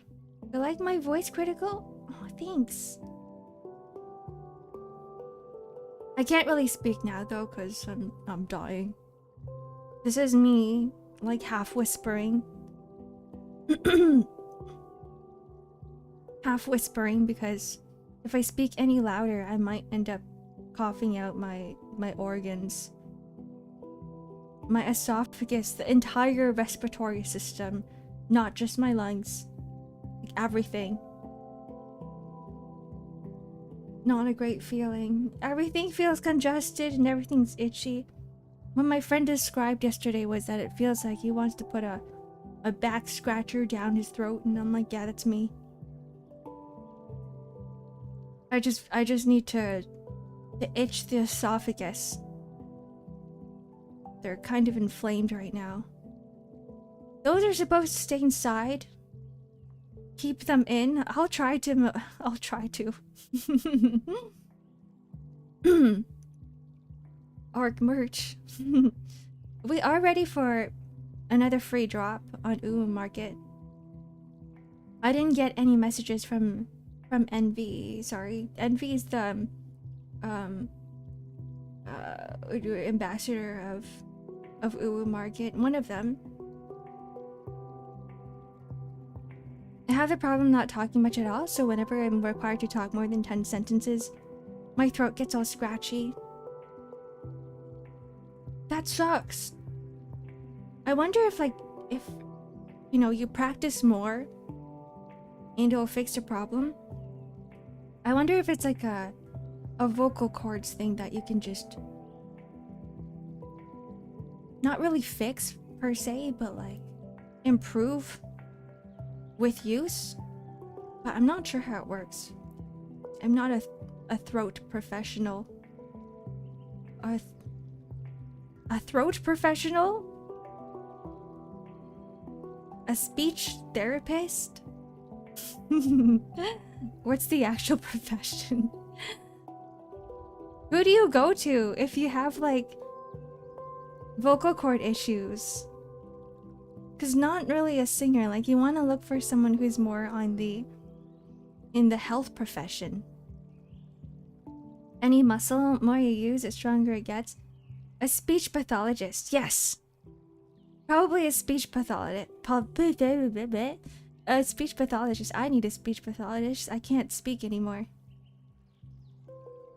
You like my voice, Critical? Oh, thanks. I can't really speak now though, cause I'm dying. This is me, like, half whispering. Half whispering because if I speak any louder, I might end up coughing out my organs. My esophagus, the entire respiratory system, not just my lungs. Like, everything. Not a great feeling. Everything feels congested and everything's itchy. What my friend described yesterday was that it feels like he wants to put a back scratcher down his throat, and I'm like, yeah, that's me. I just need to itch the esophagus. They're kind of inflamed right now. Those are supposed to stay inside. Keep them in. I'll try to. Ark merch. We are ready for another free drop on Market. I didn't get any messages from Envy. Sorry, Envy is the ambassador of Uwu Market, one of them. I have the problem not talking much at all, so whenever I'm required to talk more than 10 sentences, my throat gets all scratchy. That sucks. I wonder if you know, you practice more and it'll fix the problem. I wonder if it's like a vocal cords thing that you can just not really fix per se, but like improve with use. But I'm not sure how it works. I'm not a throat professional. A throat professional? A speech therapist? What's the actual profession? Who do you go to if you have like vocal cord issues? Because not really a singer. Like, you want to look for someone who's more on in the health profession. Any muscle more you use, the stronger it gets. A speech pathologist, yes. Probably a speech pathologist. A speech pathologist. I need a speech pathologist. I can't speak anymore.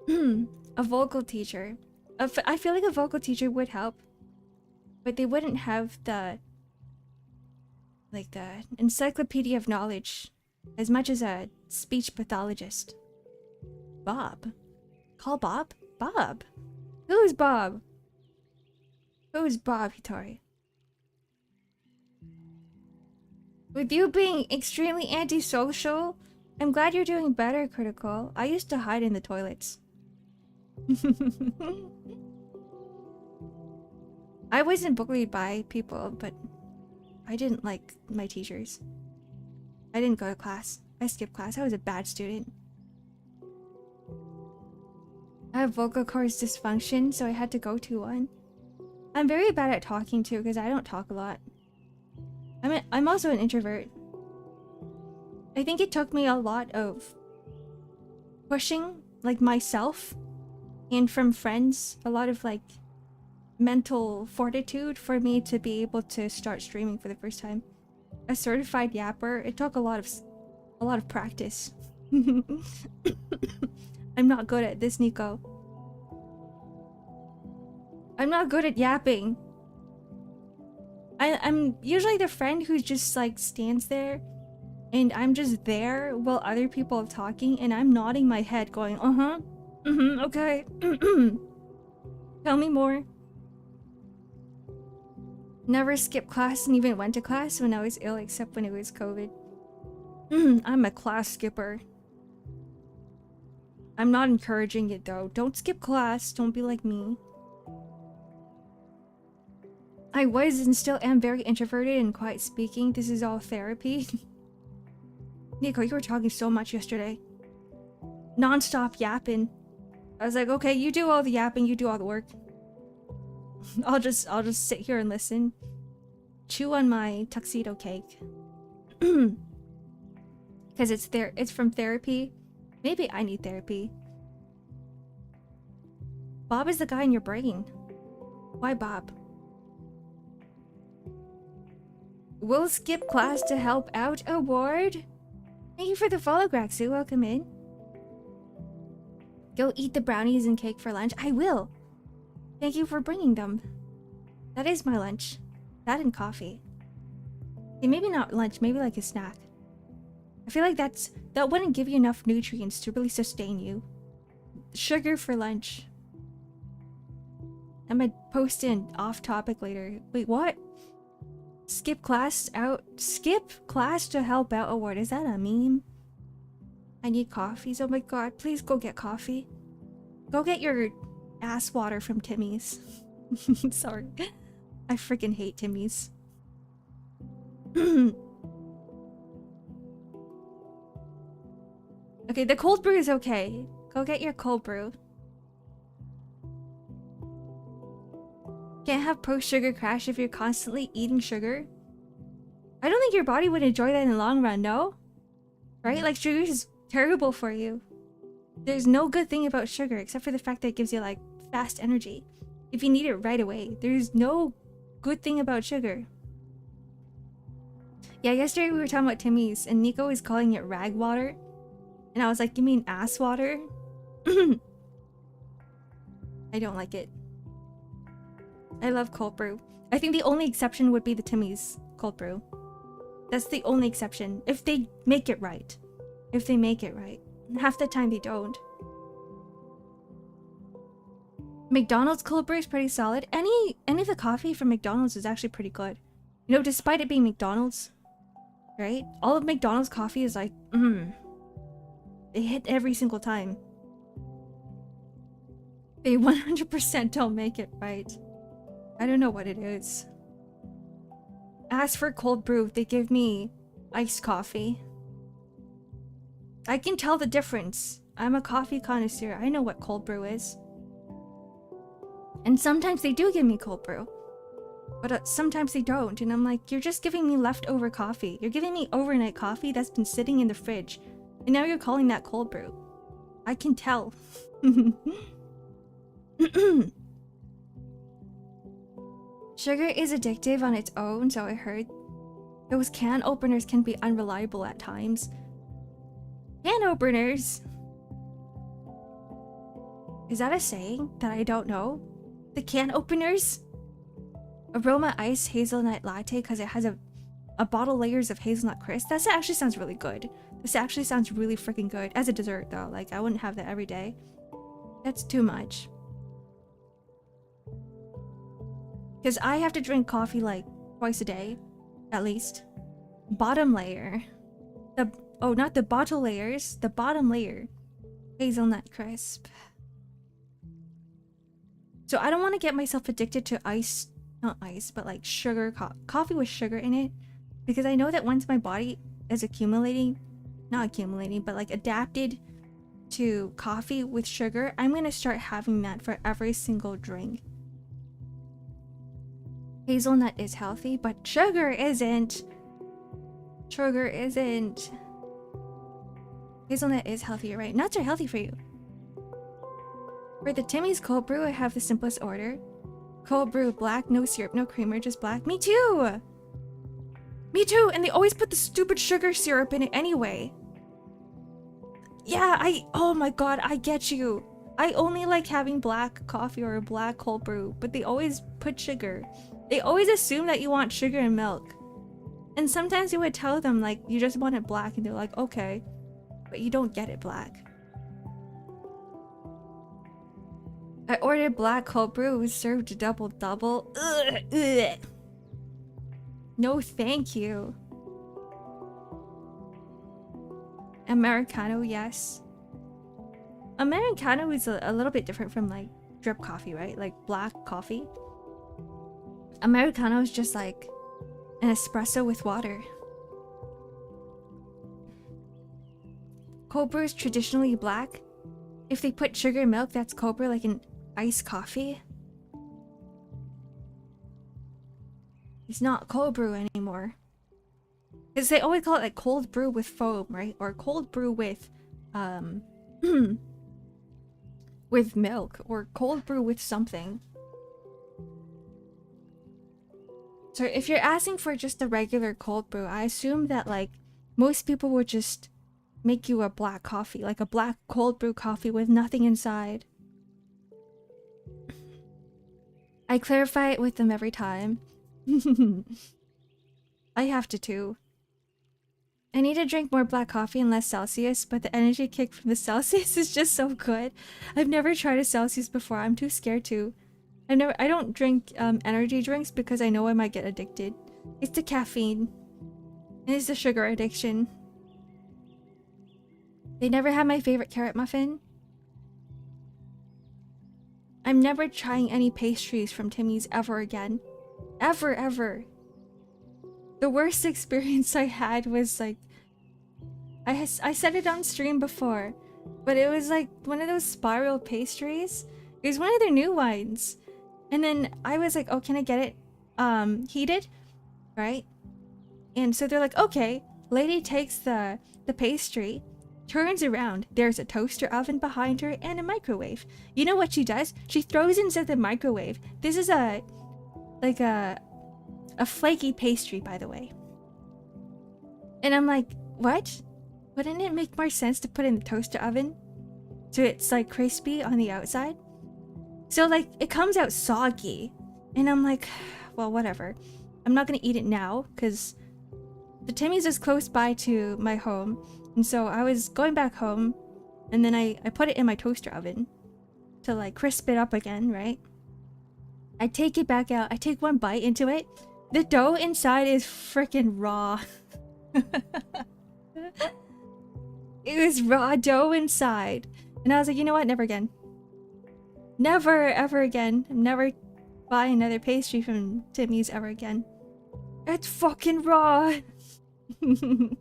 A vocal teacher. I feel like a vocal teacher would help, but they wouldn't have the encyclopedia of knowledge as much as a speech pathologist. Bob. Call Bob? Bob. Who's Bob? Who's Bob, Hitori? With you being extremely antisocial, I'm glad you're doing better, Critical. I used to hide in the toilets. I wasn't bullied by people, but I didn't like my teachers. I didn't go to class. I skipped class. I was a bad student. I have vocal cords dysfunction, so I had to go to one. I'm very bad at talking too, because I don't talk a lot. I'm also an introvert. I think it took me a lot of pushing, like, myself, and from friends, a lot of like mental fortitude for me to be able to start streaming for the first time. A certified yapper, it took a lot of practice. I'm not good at this, Nico. I'm not good at yapping. I'm usually the friend who just like stands there and I'm just there while other people are talking and I'm nodding my head going, okay. Tell me more. Never skipped class and even went to class when I was ill except when it was COVID. I'm a class skipper. I'm not encouraging it though. Don't skip class. Don't be like me. I was and still am very introverted and quiet speaking. This is all therapy. Nico, you were talking so much yesterday. Non-stop yapping. I was like, okay, you do all the yapping, you do all the work. I'll just sit here and listen. Chew on my tuxedo cake. Because it's from therapy. Maybe I need therapy. Bob is the guy in your brain. Why Bob? We'll skip class to help out award. Thank you for the follow, Graxu. Welcome in. Go eat the brownies and cake for lunch. I will. Thank you for bringing them. That is my lunch. That and coffee. Okay, maybe not lunch, maybe like a snack. I feel like that wouldn't give you enough nutrients to really sustain you. Sugar for lunch. I might post in off topic later. Wait, what? Skip class to help out award. Is that a meme? I need coffees. Oh my god, please go get coffee. Go get your ass water from Timmy's. Sorry. I freaking hate Timmy's. Okay, the cold brew is okay. Go get your cold brew. Can't have post-sugar crash if you're constantly eating sugar. I don't think your body would enjoy that in the long run, no? Right? Like, sugar is terrible for you. There's no good thing about sugar except for the fact that it gives you, like, fast energy. If you need it right away. There's no good thing about sugar. Yeah, yesterday we were talking about Timmy's and Nico was calling it rag water. And I was like, you mean ass water? I don't like it. I love cold brew. I think the only exception would be the Timmy's cold brew. That's the only exception. If they make it right. If they make it right. Half the time they don't. McDonald's cold brew is pretty solid. Any of the coffee from McDonald's is actually pretty good. You know, despite it being McDonald's, right? All of McDonald's coffee is like, they hit every single time. They 100% don't make it right. I don't know what it is. As for cold brew, they give me iced coffee. I can tell the difference. I'm a coffee connoisseur. I know what cold brew is. And sometimes they do give me cold brew. But sometimes they don't. And I'm like, you're just giving me leftover coffee. You're giving me overnight coffee that's been sitting in the fridge. And now you're calling that cold brew. I can tell. Sugar is addictive on its own, so I heard. Those can openers can be unreliable at times. Can openers? Is that a saying that I don't know? The can openers? Aroma Ice Hazelnut Latte because it has a bottle layers of hazelnut crisp. That actually sounds really good. This actually sounds really freaking good. As a dessert though, like I wouldn't have that every day. That's too much. Because I have to drink coffee like twice a day, at least. Bottom layer. Oh, not the bottle layers. The bottom layer. Hazelnut crisp. So I don't want to get myself addicted to ice, not ice, but like sugar, coffee with sugar in it. Because I know that once my body is not accumulating, but like adapted to coffee with sugar, I'm going to start having that for every single drink. Hazelnut is healthy, but sugar isn't. Sugar isn't. Hazelnut is healthy, you're right. Nuts are healthy for you. For the Timmy's cold brew, I have the simplest order. Cold brew, black, no syrup, no creamer, just black. Me too! Me too! And they always put the stupid sugar syrup in it anyway. Yeah, oh my god, I get you. I only like having black coffee or a black cold brew, but they always put sugar. They always assume that you want sugar and milk. And sometimes you would tell them, like, you just want it black, and they're like, okay. But you don't get it black. I ordered black cold brew. It was served double. Ugh. No, thank you. Americano, yes. Americano is a little bit different from, like, drip coffee, right? Like, black coffee. Americano is just like an espresso with water. Cold brew is traditionally black. If they put sugar and milk, that's cold brew, like an iced coffee. It's not cold brew anymore. Because they always call it like cold brew with foam, right? Or cold brew with with milk, or cold brew with something. So if you're asking for just a regular cold brew, I assume that like most people would just make you a black coffee, like a black cold brew coffee with nothing inside. I clarify it with them every time. I have to too. I need to drink more black coffee and less Celsius, but the energy kick from the Celsius is just so good. I've never tried a Celsius before. I'm too scared to. I don't drink energy drinks because I know I might get addicted. It's the caffeine. And it's the sugar addiction. They never had my favorite carrot muffin. I'm never trying any pastries from Timmy's ever again. Ever. The worst experience I had was like... I said it on stream before, but it was like one of those spiral pastries. It was one of their new ones. And then I was like, oh, can I get it heated? Right? And so they're like, okay. Lady takes the pastry, turns around. There's a toaster oven behind her and a microwave. You know what she does? She throws inside the microwave. This is a flaky pastry, by the way. And I'm like, what? Wouldn't it make more sense to put in the toaster oven so it's like crispy on the outside? So like it comes out soggy. And I'm like, well, whatever. I'm not gonna eat it now because the Timmy's is close by to my home. And so I was going back home and then I put it in my toaster oven to like crisp it up again, right? I take it back out. I take one bite into it. The dough inside is freaking raw. It was raw dough inside. And I was like, you know what? Never again. Never, ever again. I'm never buying another pastry from Timmy's ever again. It's fucking raw. In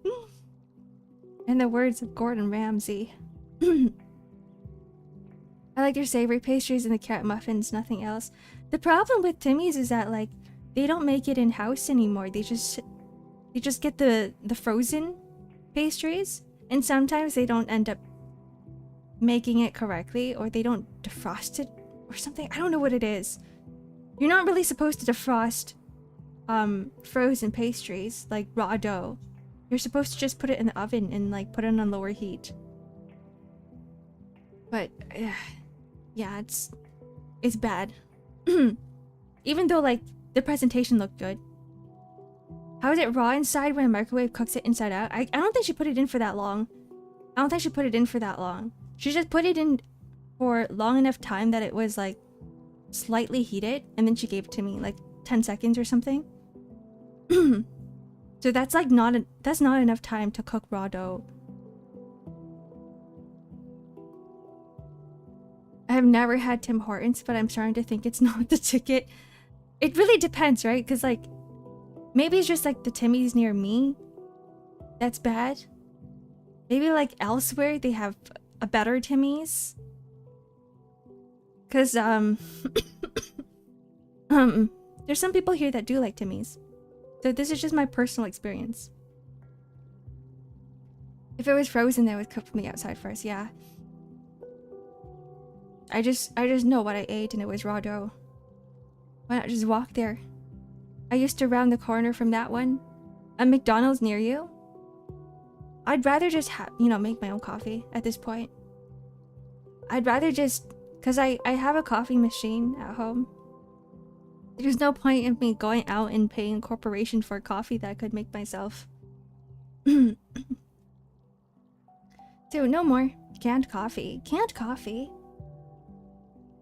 the words of Gordon Ramsay. I like their savory pastries and the carrot muffins, nothing else. The problem with Timmy's is that like they don't make it in-house anymore. They just get the frozen pastries, and sometimes they don't end up making it correctly, or they don't defrost it or something. I don't know what it is. You're not really supposed to defrost frozen pastries like raw dough. You're supposed to just put it in the oven and like put it on lower heat. But yeah, it's bad. Even though like the presentation looked good. How is it raw inside when a microwave cooks it inside out? I don't think she put it in for that long. She just put it in for long enough time that it was like slightly heated, and then she gave it to me like 10 seconds or something. So that's like not enough time to cook raw dough. I have never had Tim Hortons, but I'm starting to think it's not the ticket. It really depends, right? Because like maybe it's just like the Timmy's near me that's bad. Maybe like elsewhere they have a better Timmy's. Because there's some people here that do like Timmy's. So this is just my personal experience. If it was frozen, that would cook from the outside first, yeah. I just know what I ate and it was raw dough. Why not just walk there? I used to round the corner from that one. A McDonald's near you? I'd rather just make my own coffee at this point. I'd rather just, because I have a coffee machine at home. There's no point in me going out and paying a corporation for coffee that I could make myself. Dude, no more canned coffee. Canned coffee?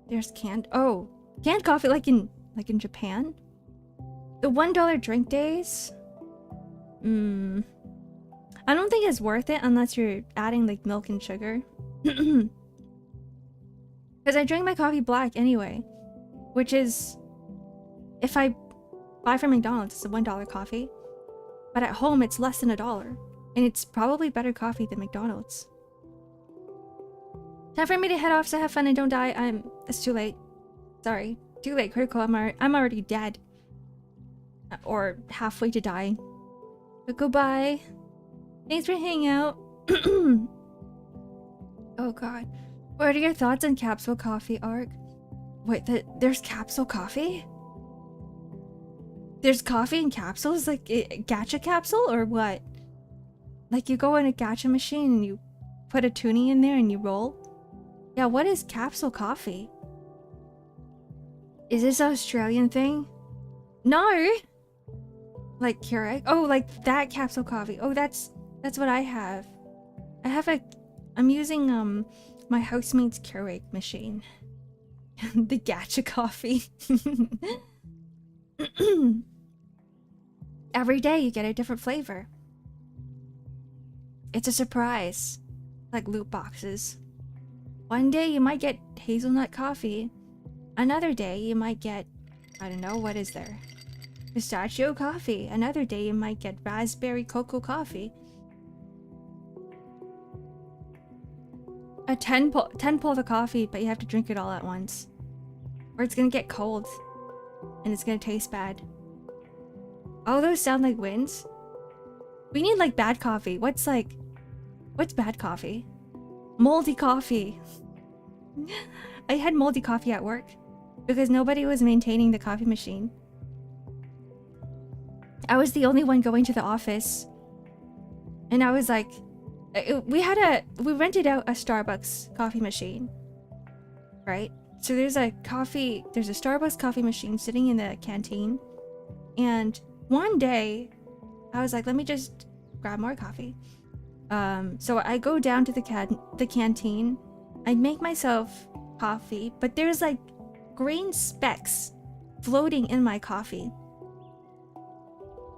There's canned coffee like in Japan? The $1 drink days? I don't think it's worth it unless you're adding like milk and sugar. Because I drink my coffee black anyway, which is, if I buy from McDonald's, it's a $1 coffee. But at home, it's less than $1. And it's probably better coffee than McDonald's. Time for me to head off, so have fun and don't die. It's too late. Sorry. Too late, critical. I'm already dead. Or halfway to dying. But goodbye. Thanks for hanging out. Oh god. What are your thoughts on capsule coffee, Ark? Wait, there's capsule coffee? There's coffee in capsules? Like a gacha capsule or what? Like you go in a gacha machine and you put a toonie in there and you roll? Yeah, what is capsule coffee? Is this an Australian thing? No! Like Keurig? Oh, like that capsule coffee. Oh, that's what I have. I'm using my housemate's Keurig machine. The gacha coffee. Every day you get a different flavor. It's a surprise. Like loot boxes. One day you might get hazelnut coffee. Another day you might get, I don't know, what is there? Pistachio coffee. Another day you might get raspberry cocoa coffee. A 10 pull of coffee, but you have to drink it all at once. Or it's gonna get cold. And it's gonna taste bad. All those sound like wins. We need like bad coffee. What's like What's bad coffee? Moldy coffee. I had moldy coffee at work because nobody was maintaining the coffee machine. I was the only one going to the office. And I was like, we rented out a Starbucks coffee machine, right? So there's a Starbucks coffee machine sitting in the canteen. And one day I was like, let me just grab more coffee. So I go down to the canteen. I make myself coffee, but there's like green specks floating in my coffee.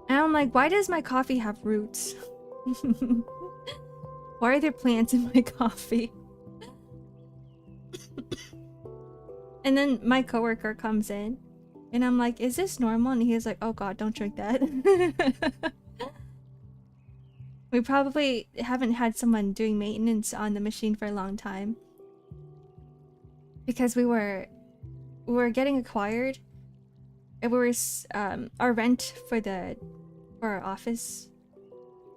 And I'm like, why does my coffee have roots? Why are there plants in my coffee? And then my coworker comes in and I'm like, is this normal? And he's like, oh god, don't drink that. We probably haven't had someone doing maintenance on the machine for a long time. Because we were getting acquired. And our rent for our office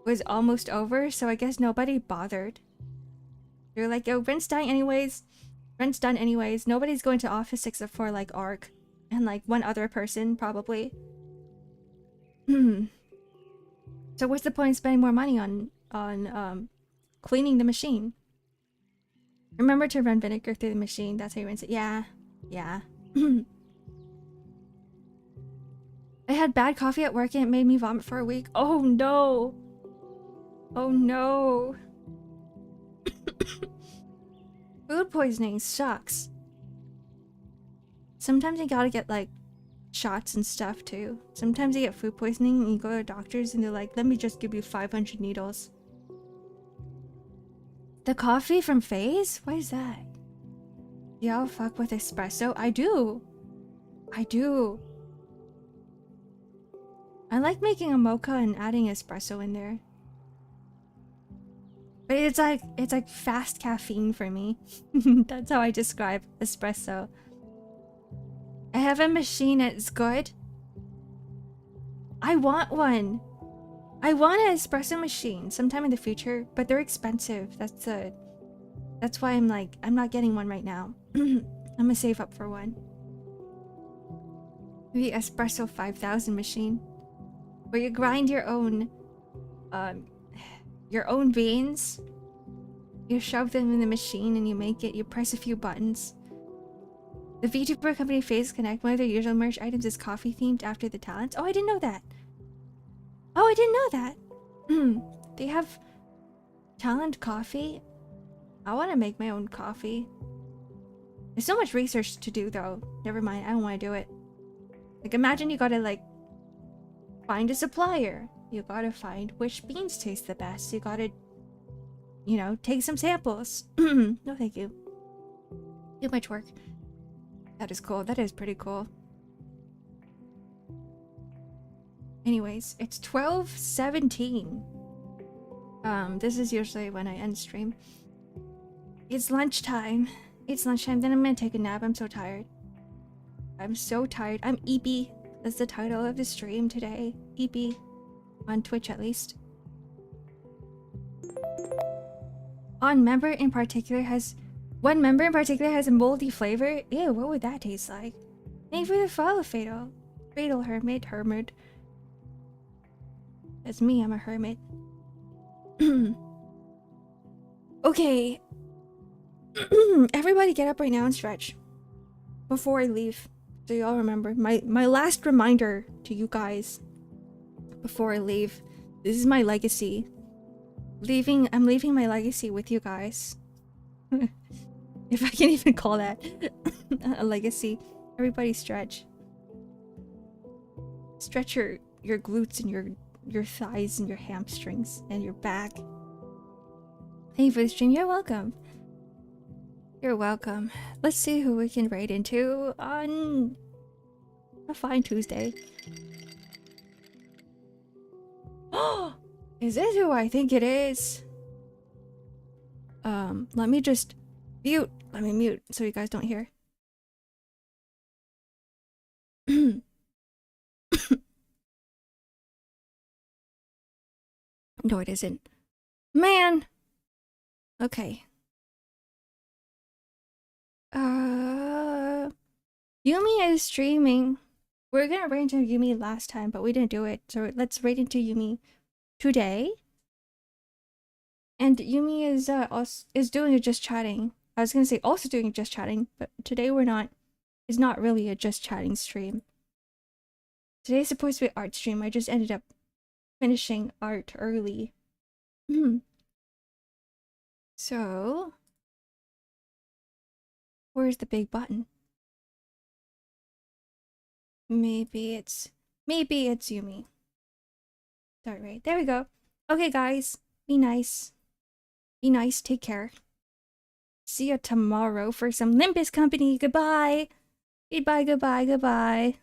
was almost over, so I guess nobody bothered. They're like, oh, rent's done anyways. Nobody's going to office except for like Ark and like one other person probably. So what's the point of spending more money on cleaning the machine? Remember to run vinegar through the machine. That's how you rinse it. Yeah. I had bad coffee at work and it made me vomit for a week. Oh no. Oh no. Food poisoning sucks. Sometimes you gotta get like shots and stuff too. Sometimes you get food poisoning and you go to doctors and they're like, let me just give you 500 needles. The coffee from FaZe? Why is that? Y'all fuck with espresso? I do. I like making a mocha and adding espresso in there. But it's like fast caffeine for me. That's how I describe espresso. I have a machine that's good. I want one. I want an espresso machine sometime in the future, but they're expensive. That's why I'm like, I'm not getting one right now. I'm gonna save up for one. Maybe espresso 5000 machine. Where you grind your own beans. You shove them in the machine and you make it. You press a few buttons. The VTuber company FaZe Connect, one of their usual merch items is coffee themed after the talents. Oh, I didn't know that. They have talent coffee. I want to make my own coffee. There's so much research to do though. Never mind, I don't want to do it. Like imagine you gotta like find a supplier. You gotta find which beans taste the best. You gotta, you know, take some samples. No thank you. Too much work. That is cool. That is pretty cool. Anyways, it's 12:17. This is usually when I end stream. It's lunchtime. Then I'm gonna take a nap. I'm so tired. I'm eepy. That's the title of the stream today. Eepy. On Twitch at least. One member in particular has a moldy flavor. Ew, what would that taste like? Thank you for the follow, Fatal. Fatal Hermit. That's me, I'm a hermit. Okay. Everybody get up right now and stretch. Before I leave. So y'all remember. My last reminder to you guys. Before I leave. This is my legacy. I'm leaving my legacy with you guys. If I can even call that a legacy. Everybody stretch. Stretch your glutes and your thighs and your hamstrings and your back. Thank you for the stream. You're welcome. You're welcome. Let's see who we can raid into on a fine Tuesday. Oh, is this who I think it is? Let me just mute. Let me mute so you guys don't hear. No, it isn't. Man! Okay. Yumi is streaming. We are gonna raid into Yumi last time, but we didn't do it. So let's raid into Yumi today. And Yumi is also doing a just chatting. I was gonna say also doing just chatting, but today we're not. It's not really a just chatting stream. Today's supposed to be art stream. I just ended up finishing art early. So where's the big button? Maybe it's Yumi. Start right. There we go. Okay guys, be nice. Be nice, take care. See you tomorrow for some Limbus Company. Goodbye. Goodbye, goodbye, goodbye.